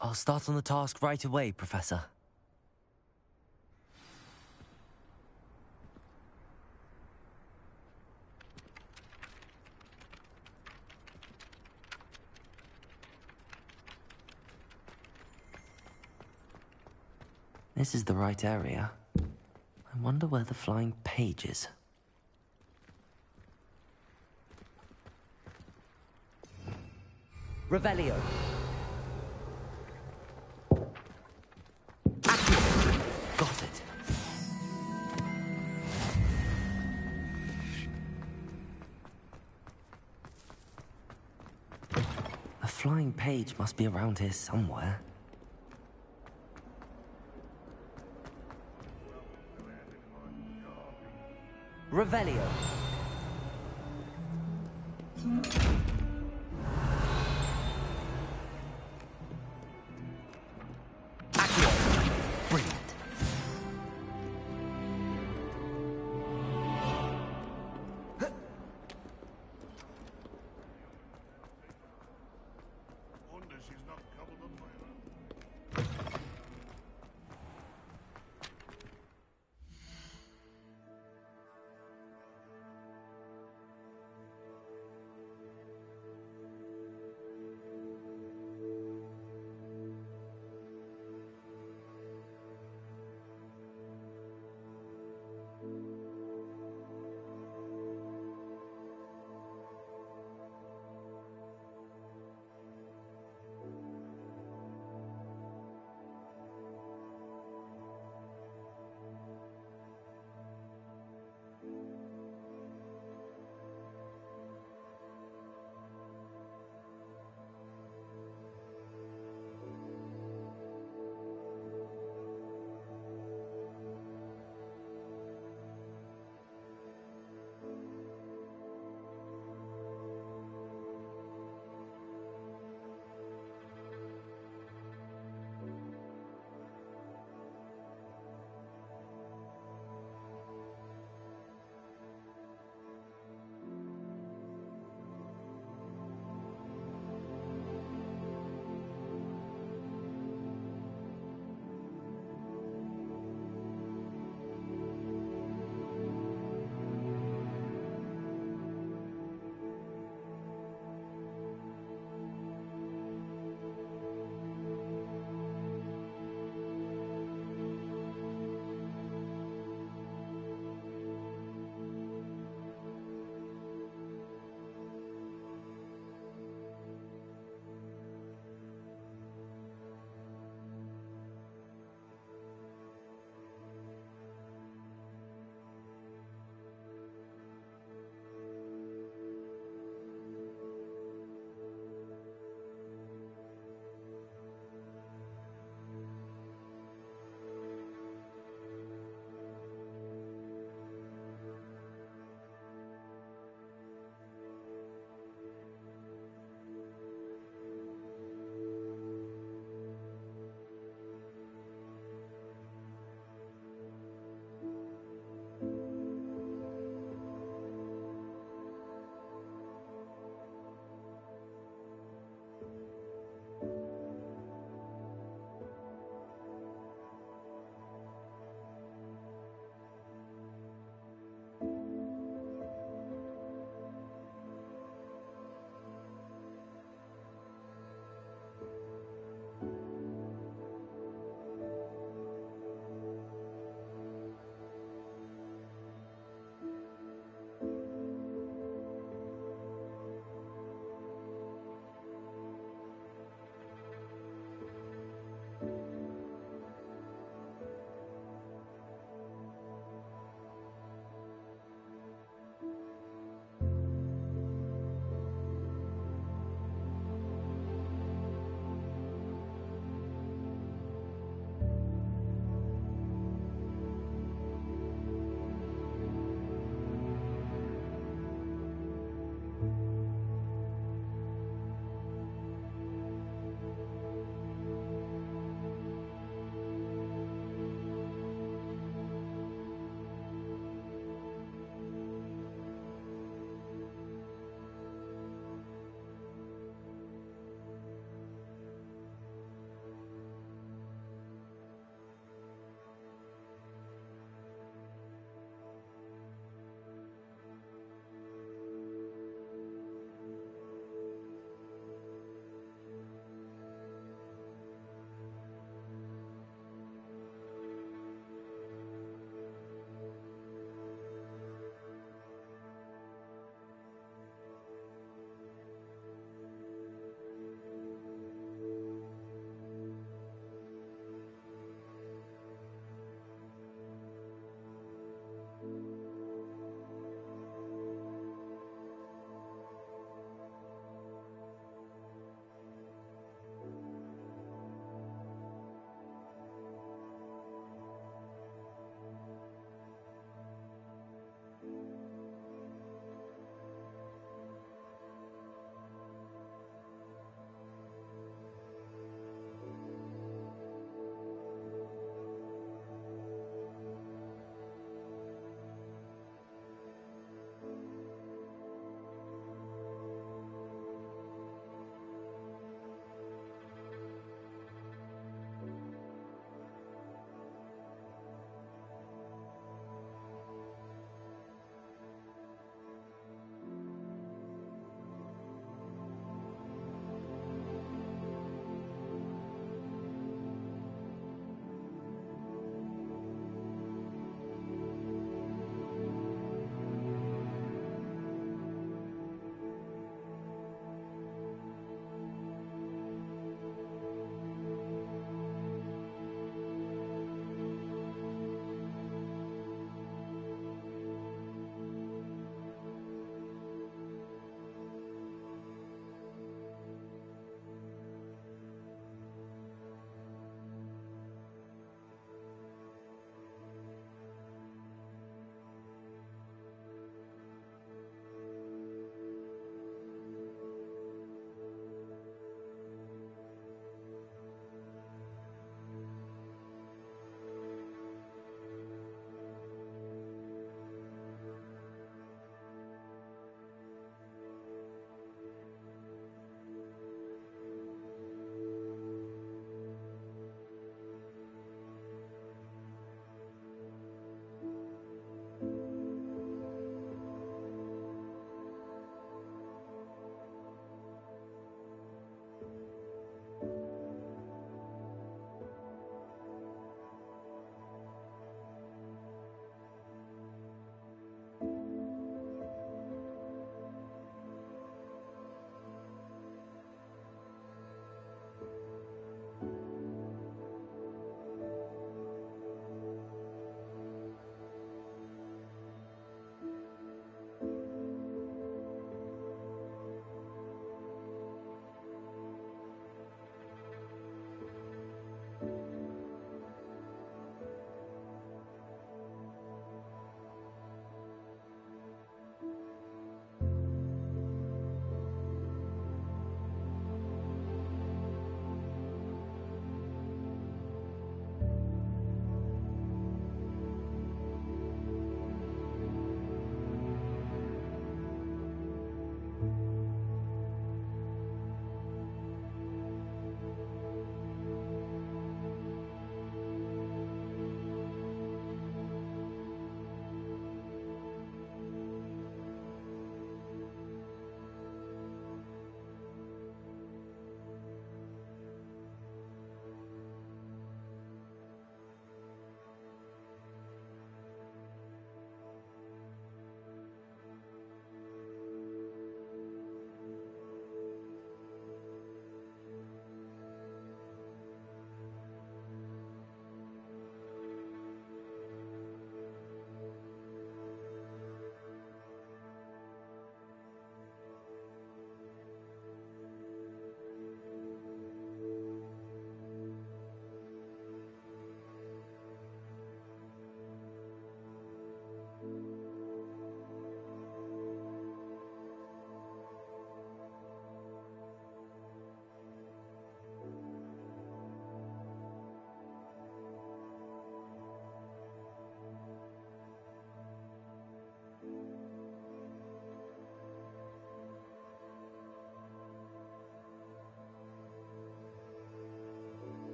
I'll start on the task right away, Professor. This is the right area. I wonder where the flying page is. Revelio. Got it. A flying page must be around here somewhere. Revelio. Accio. Brilliant. Wonder she's not covered up by now.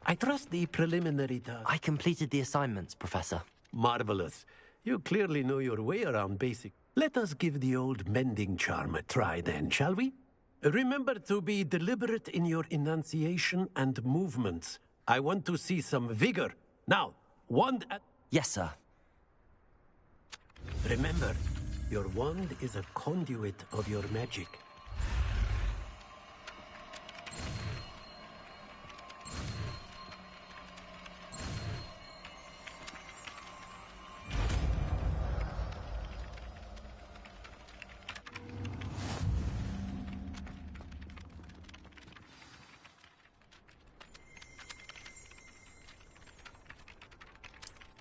I trust the preliminary task. I completed the assignments, Professor. Marvelous. You clearly know your way around basic. Let us give the old mending charm a try then, shall we? Remember to be deliberate in your enunciation and movements. I want to see some vigor. Now, wand at... Yes, sir. Remember, your wand is a conduit of your magic.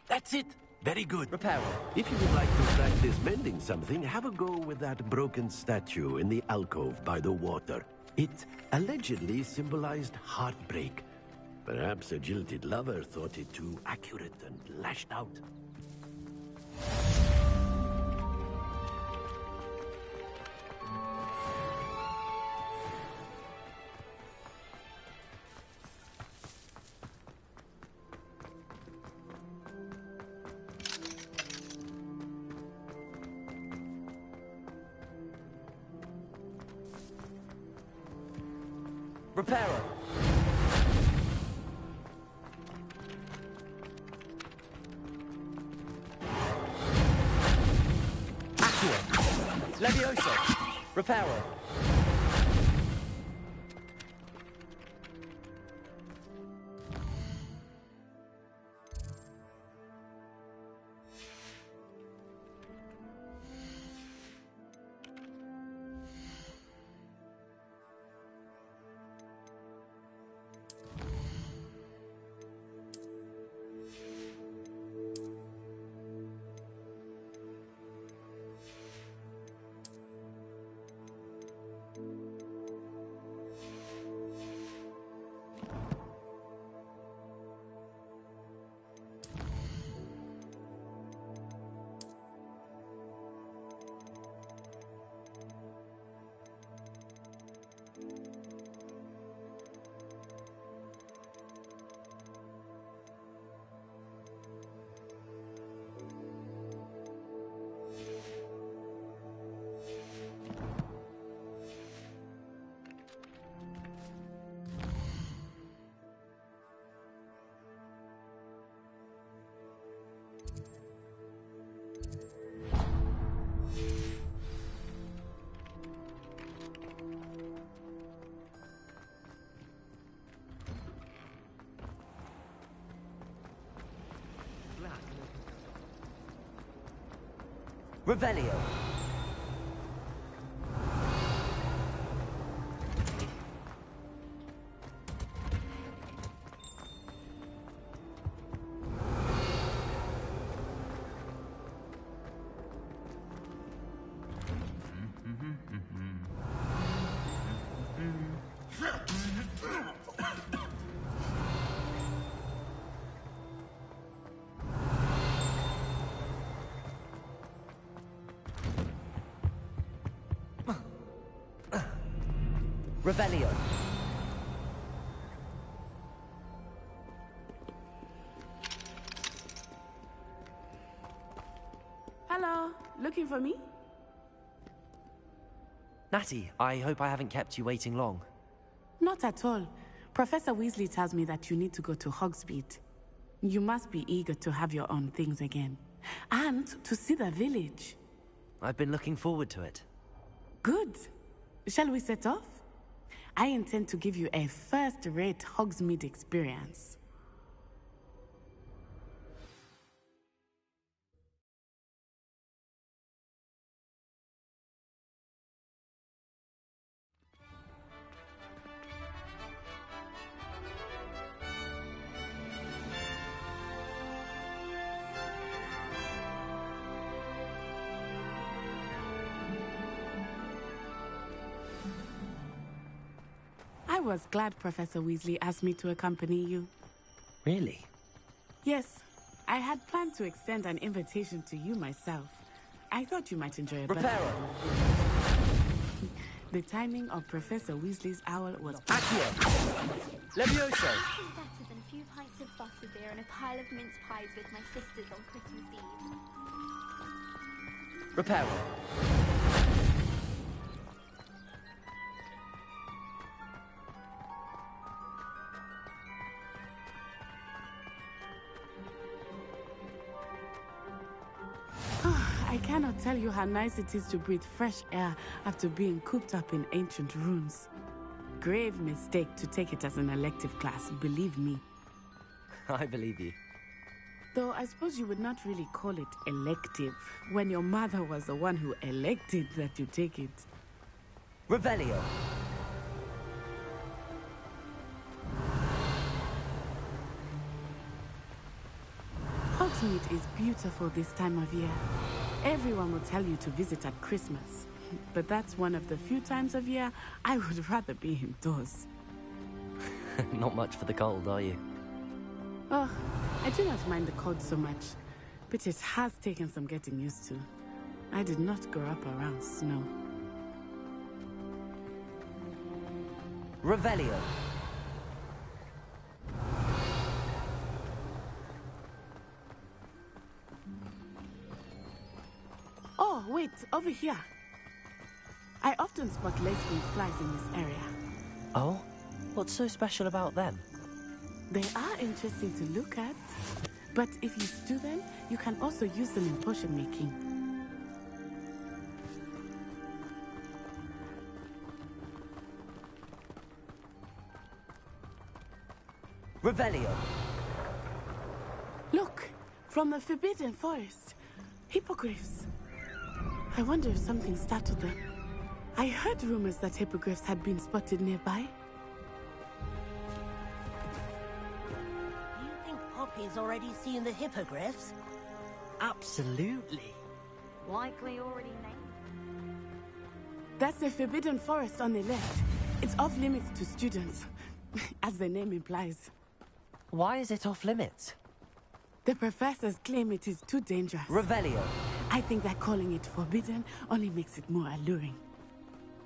That's it. Very good. Repairer. If you would like to practice mending something, have a go with that broken statue in the alcove by the water. It allegedly symbolized heartbreak. Perhaps a jilted lover thought it too accurate and lashed out. Repairer. Accio. Levioso. Repairer. Revelio. Revelio. Hello, looking for me? Natty, I hope I haven't kept you waiting long. Not at all. Professor Weasley tells me that you need to go to Hogsmeade. You must be eager to have your own things again. And to see the village. I've been looking forward to it. Good. Shall we set off? I intend to give you a first-rate Hogsmeade experience. I was glad Professor Weasley asked me to accompany you. Really? Yes. I had planned to extend an invitation to you myself. I thought you might enjoy it. Repairer. The timing of Professor Weasley's owl was... Accio. Levioso. Better than a pile of mince pies with my sisters on Christmas Eve. Repair. I cannot tell you how nice it is to breathe fresh air after being cooped up in ancient ruins. Grave mistake to take it as an elective class, believe me. I believe you. Though I suppose you would not really call it elective when your mother was the one who elected that you take it. Revelio. Hogsmeade is beautiful this time of year. Everyone will tell you to visit at Christmas. But that's one of the few times of year I would rather be indoors. Not much for the cold, are you? Oh, I do not mind the cold so much, but it has taken some getting used to. I did not grow up around snow. Revelio. Oh, wait, over here. I often spot lace-wing flies in this area. Oh? What's so special about them? They are interesting to look at, but if you stew them, you can also use them in potion making. Revelio. Look, from the Forbidden Forest. Hippogriffs. I wonder if something startled them. I heard rumors that hippogriffs had been spotted nearby. Do you think Poppy's already seen the hippogriffs? Absolutely. Likely already named. That's the Forbidden Forest on the left. It's off limits to students, as the name implies. Why is it off limits? The professors claim it is too dangerous. Revelio. I think that calling it forbidden only makes it more alluring.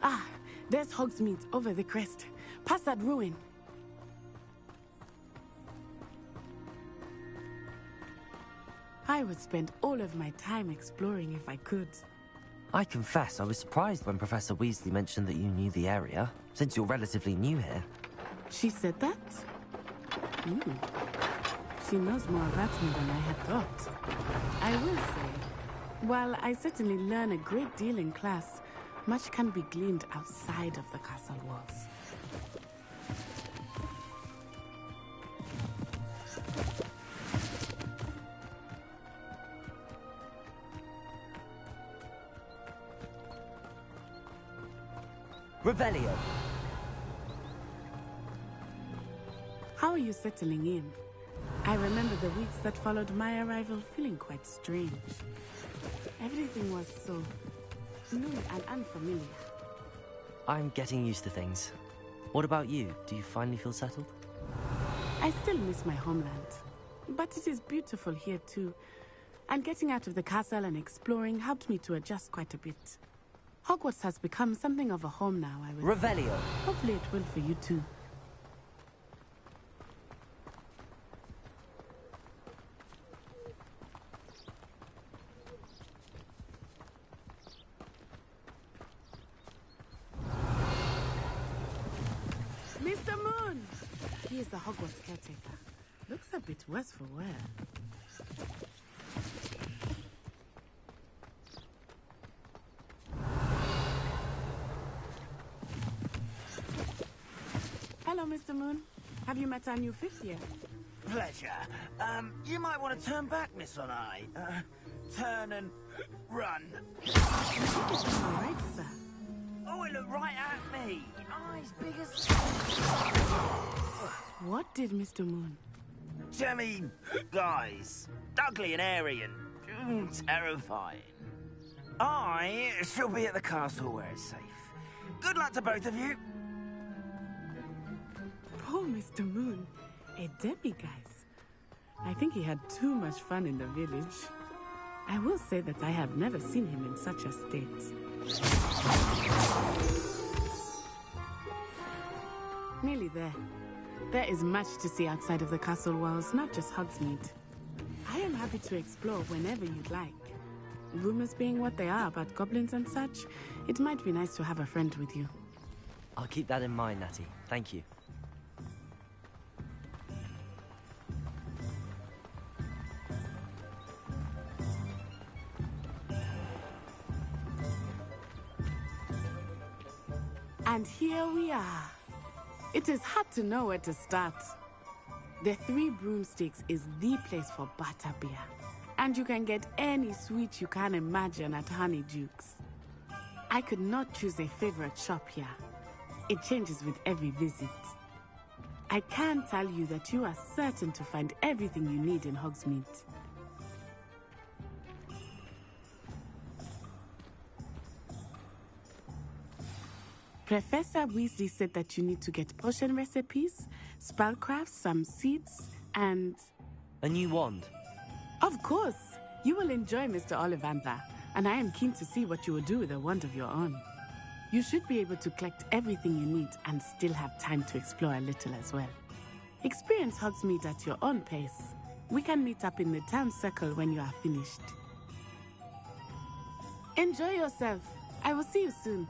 Ah, there's Hogsmeade over the crest. Past that ruin. I would spend all of my time exploring if I could. I confess I was surprised when Professor Weasley mentioned that you knew the area, since you're relatively new here. She said that? She knows more about me than I had thought. I will say, while I certainly learn a great deal in class, much can be gleaned outside of the castle walls. Revelio. How are you settling in? I remember the weeks that followed my arrival feeling quite strange. Everything was so new and unfamiliar. I'm getting used to things. What about you? Do you finally feel settled? I still miss my homeland, but it is beautiful here too. And getting out of the castle and exploring helped me to adjust quite a bit. Hogwarts has become something of a home now, I would say. Revelio. Hopefully it will for you too. Mr. Moon! He is the Hogwarts caretaker. Looks a bit worse for wear. Hello, Mr. Moon. Have you met our new fifth year? Pleasure. You might want to turn back, Miss Onai. Turn and run. All right, sir. Oh, it looked right at me. Eyes big as... What did Mr. Moon? I mean, guys, ugly and airy and terrifying. I shall be at the castle where it's safe. Good luck to both of you. Poor Mr. Moon, a demiguise. I think he had too much fun in the village. I will say that I have never seen him in such a state. Nearly there. There is much to see outside of the castle walls, not just Hogsmeade. I am happy to explore whenever you'd like. Rumors being what they are about goblins and such, it might be nice to have a friend with you. I'll keep that in mind, Natty. Thank you. And here we are. It is hard to know where to start. The Three Broomsticks is the place for butterbeer. And you can get any sweet you can imagine at Honeydukes. I could not choose a favorite shop here. It changes with every visit. I can tell you that you are certain to find everything you need in Hogsmeade. Professor Weasley said that you need to get potion recipes, spellcrafts, some seeds, and... A new wand? Of course! You will enjoy Mr. Ollivander, and I am keen to see what you will do with a wand of your own. You should be able to collect everything you need and still have time to explore a little as well. Experience Hogsmeade at your own pace. We can meet up in the town circle when you are finished. Enjoy yourself. I will see you soon.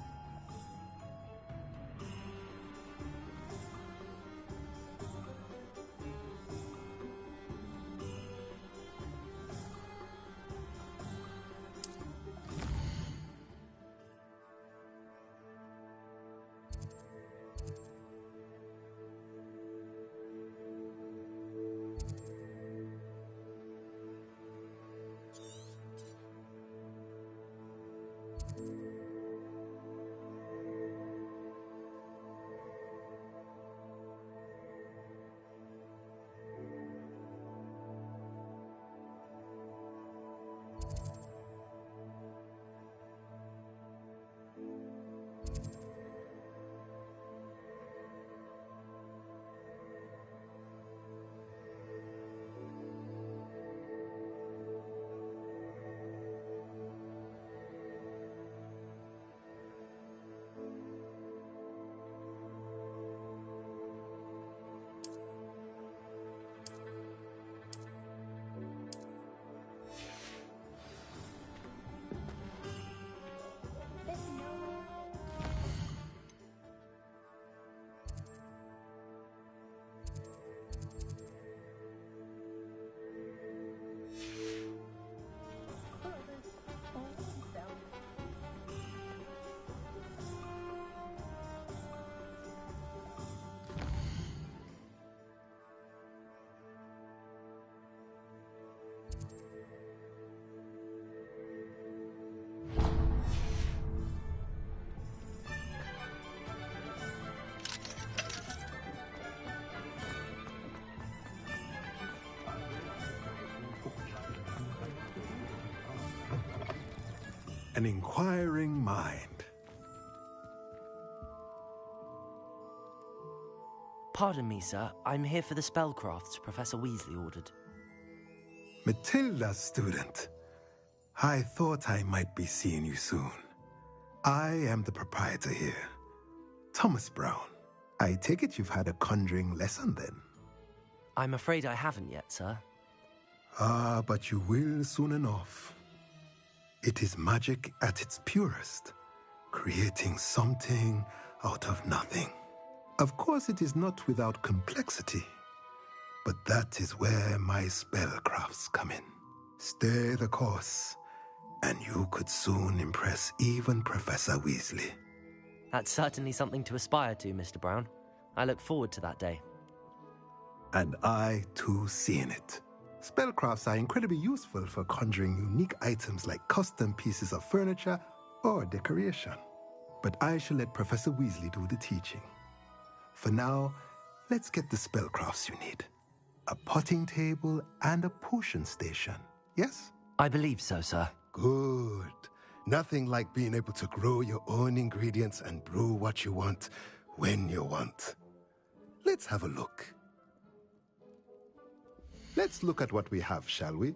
An inquiring mind. Pardon me, sir. I'm here for the spellcrafts Professor Weasley ordered. Matilda, student. I thought I might be seeing you soon. I am the proprietor here, Thomas Brown. I take it you've had a conjuring lesson then? I'm afraid I haven't yet, sir. Ah, but you will soon enough. It is magic at its purest, creating something out of nothing. Of course, it is not without complexity, but that is where my spellcrafts come in. Stay the course, and you could soon impress even Professor Weasley. That's certainly something to aspire to, Mr. Brown. I look forward to that day. And I, too, see in it. Spellcrafts are incredibly useful for conjuring unique items like custom pieces of furniture or decoration. But I shall let Professor Weasley do the teaching. For now, let's get the spellcrafts you need. A potting table and a potion station, yes? I believe so, sir. Good. Nothing like being able to grow your own ingredients and brew what you want when you want. Let's have a look. Let's look at what we have, shall we?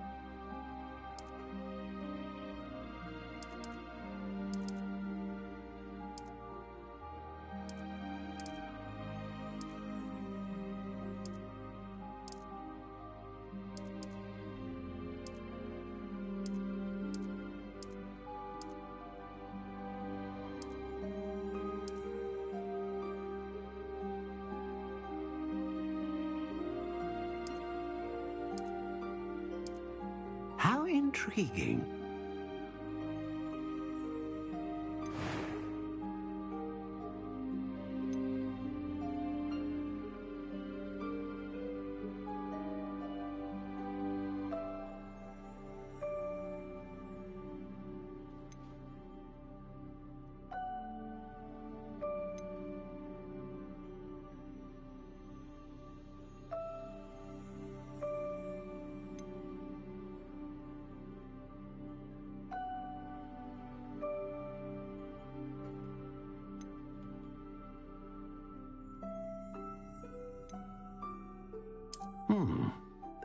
intriguing.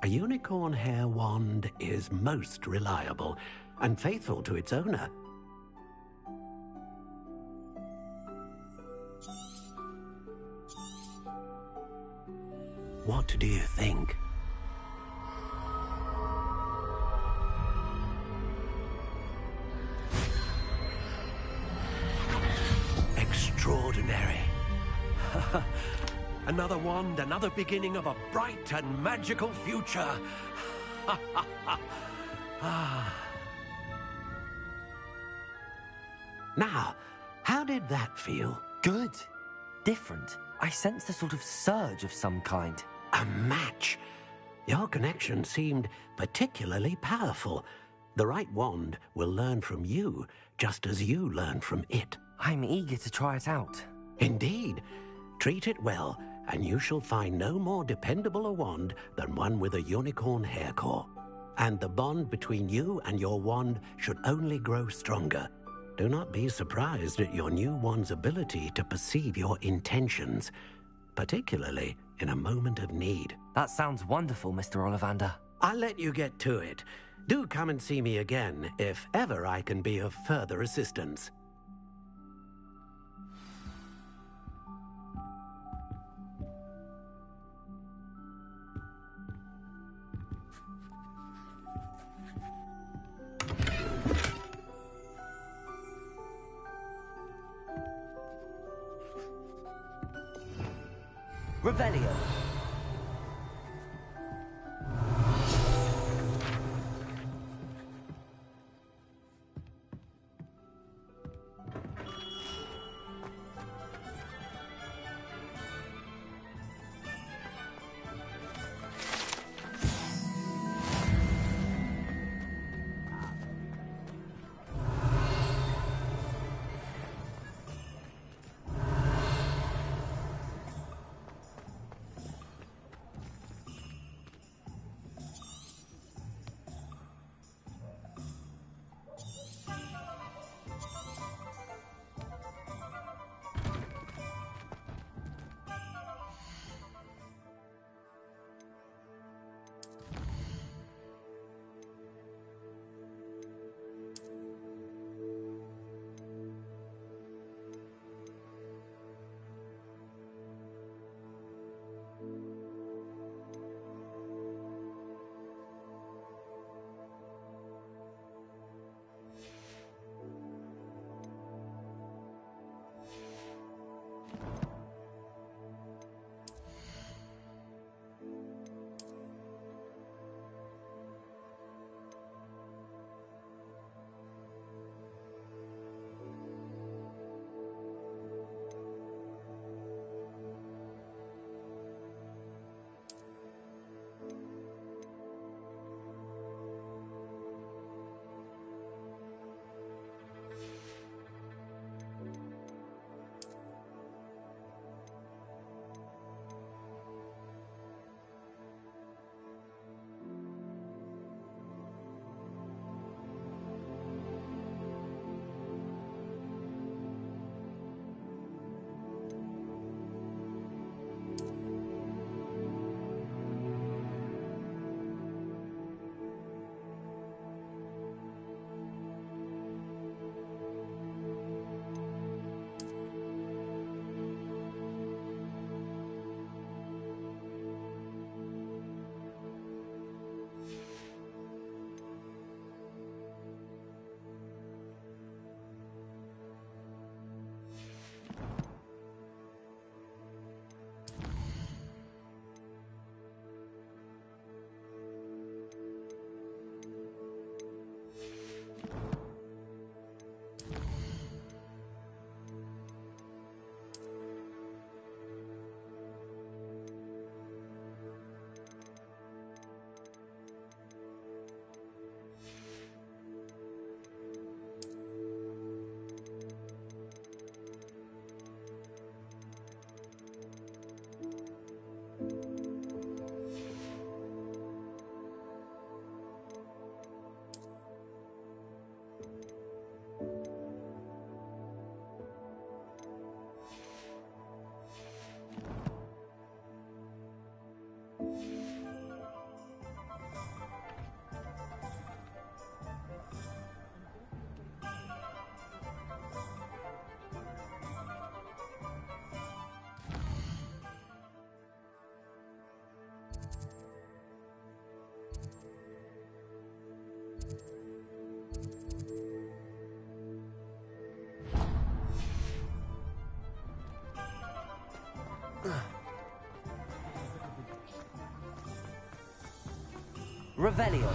A unicorn hair wand is most reliable and faithful to its owner. What do you think? Extraordinary. Another wand, another beginning of a bright and magical future. Now, how did that feel? Good. Different. I sensed a sort of surge of some kind. A match. Your connection seemed particularly powerful. The right wand will learn from you, just as you learn from it. I'm eager to try it out. Indeed. Treat it well, and you shall find no more dependable a wand than one with a unicorn hair core. And the bond between you and your wand should only grow stronger. Do not be surprised at your new wand's ability to perceive your intentions, particularly in a moment of need. That sounds wonderful, Mr. Ollivander. I'll let you get to it. Do come and see me again if ever I can be of further assistance. Revelio. Revelio.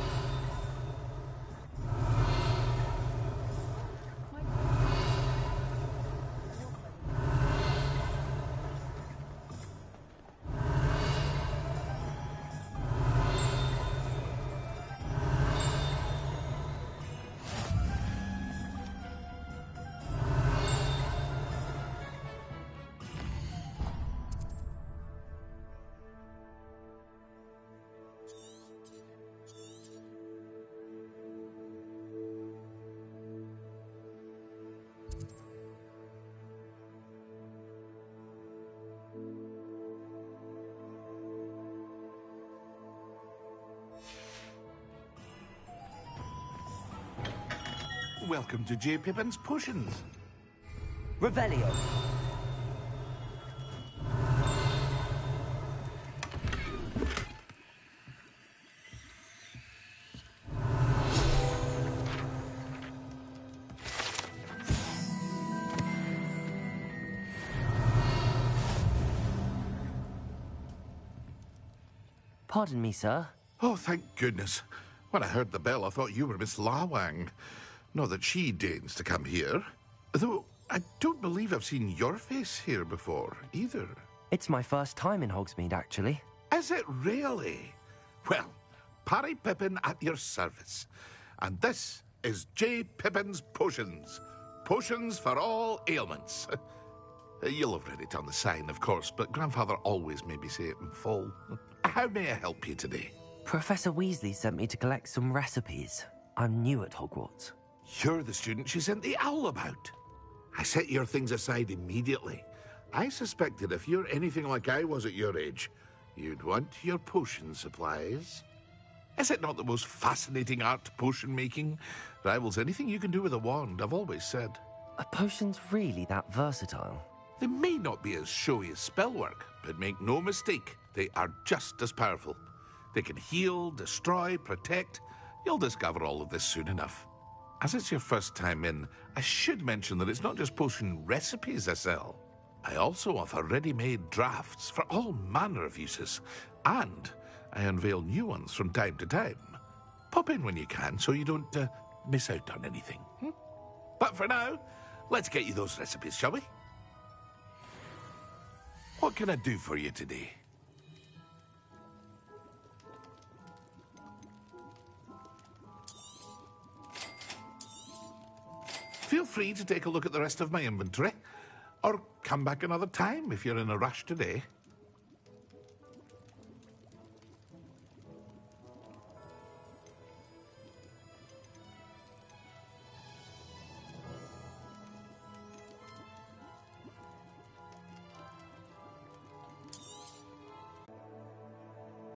Welcome to J. Pippin's Potions. Revelio. Pardon me, sir. Oh, thank goodness. When I heard the bell, I thought you were Miss Lawang. Not that she deigns to come here. Though I don't believe I've seen your face here before, either. It's my first time in Hogsmeade, actually. Is it really? Well, Parry Pippin at your service. And this is J. Pippin's Potions. Potions for all ailments. You'll have read it on the sign, of course, but Grandfather always made me say it in full. How may I help you today? Professor Weasley sent me to collect some recipes. I'm new at Hogwarts. You're the student she sent the owl about. I set your things aside immediately. I suspected if you're anything like I was at your age, you'd want your potion supplies. Is it not the most fascinating art, potion making? Rivals anything you can do with a wand, I've always said. Are potions really that versatile? They may not be as showy as spellwork, but make no mistake, they are just as powerful. They can heal, destroy, protect. You'll discover all of this soon enough. As it's your first time in, I should mention that it's not just potion recipes I sell. I also offer ready-made drafts for all manner of uses, and I unveil new ones from time to time. Pop in when you can so you don't miss out on anything. But for now, let's get you those recipes, shall we? What can I do for you today? Feel free to take a look at the rest of my inventory, or come back another time if you're in a rush today.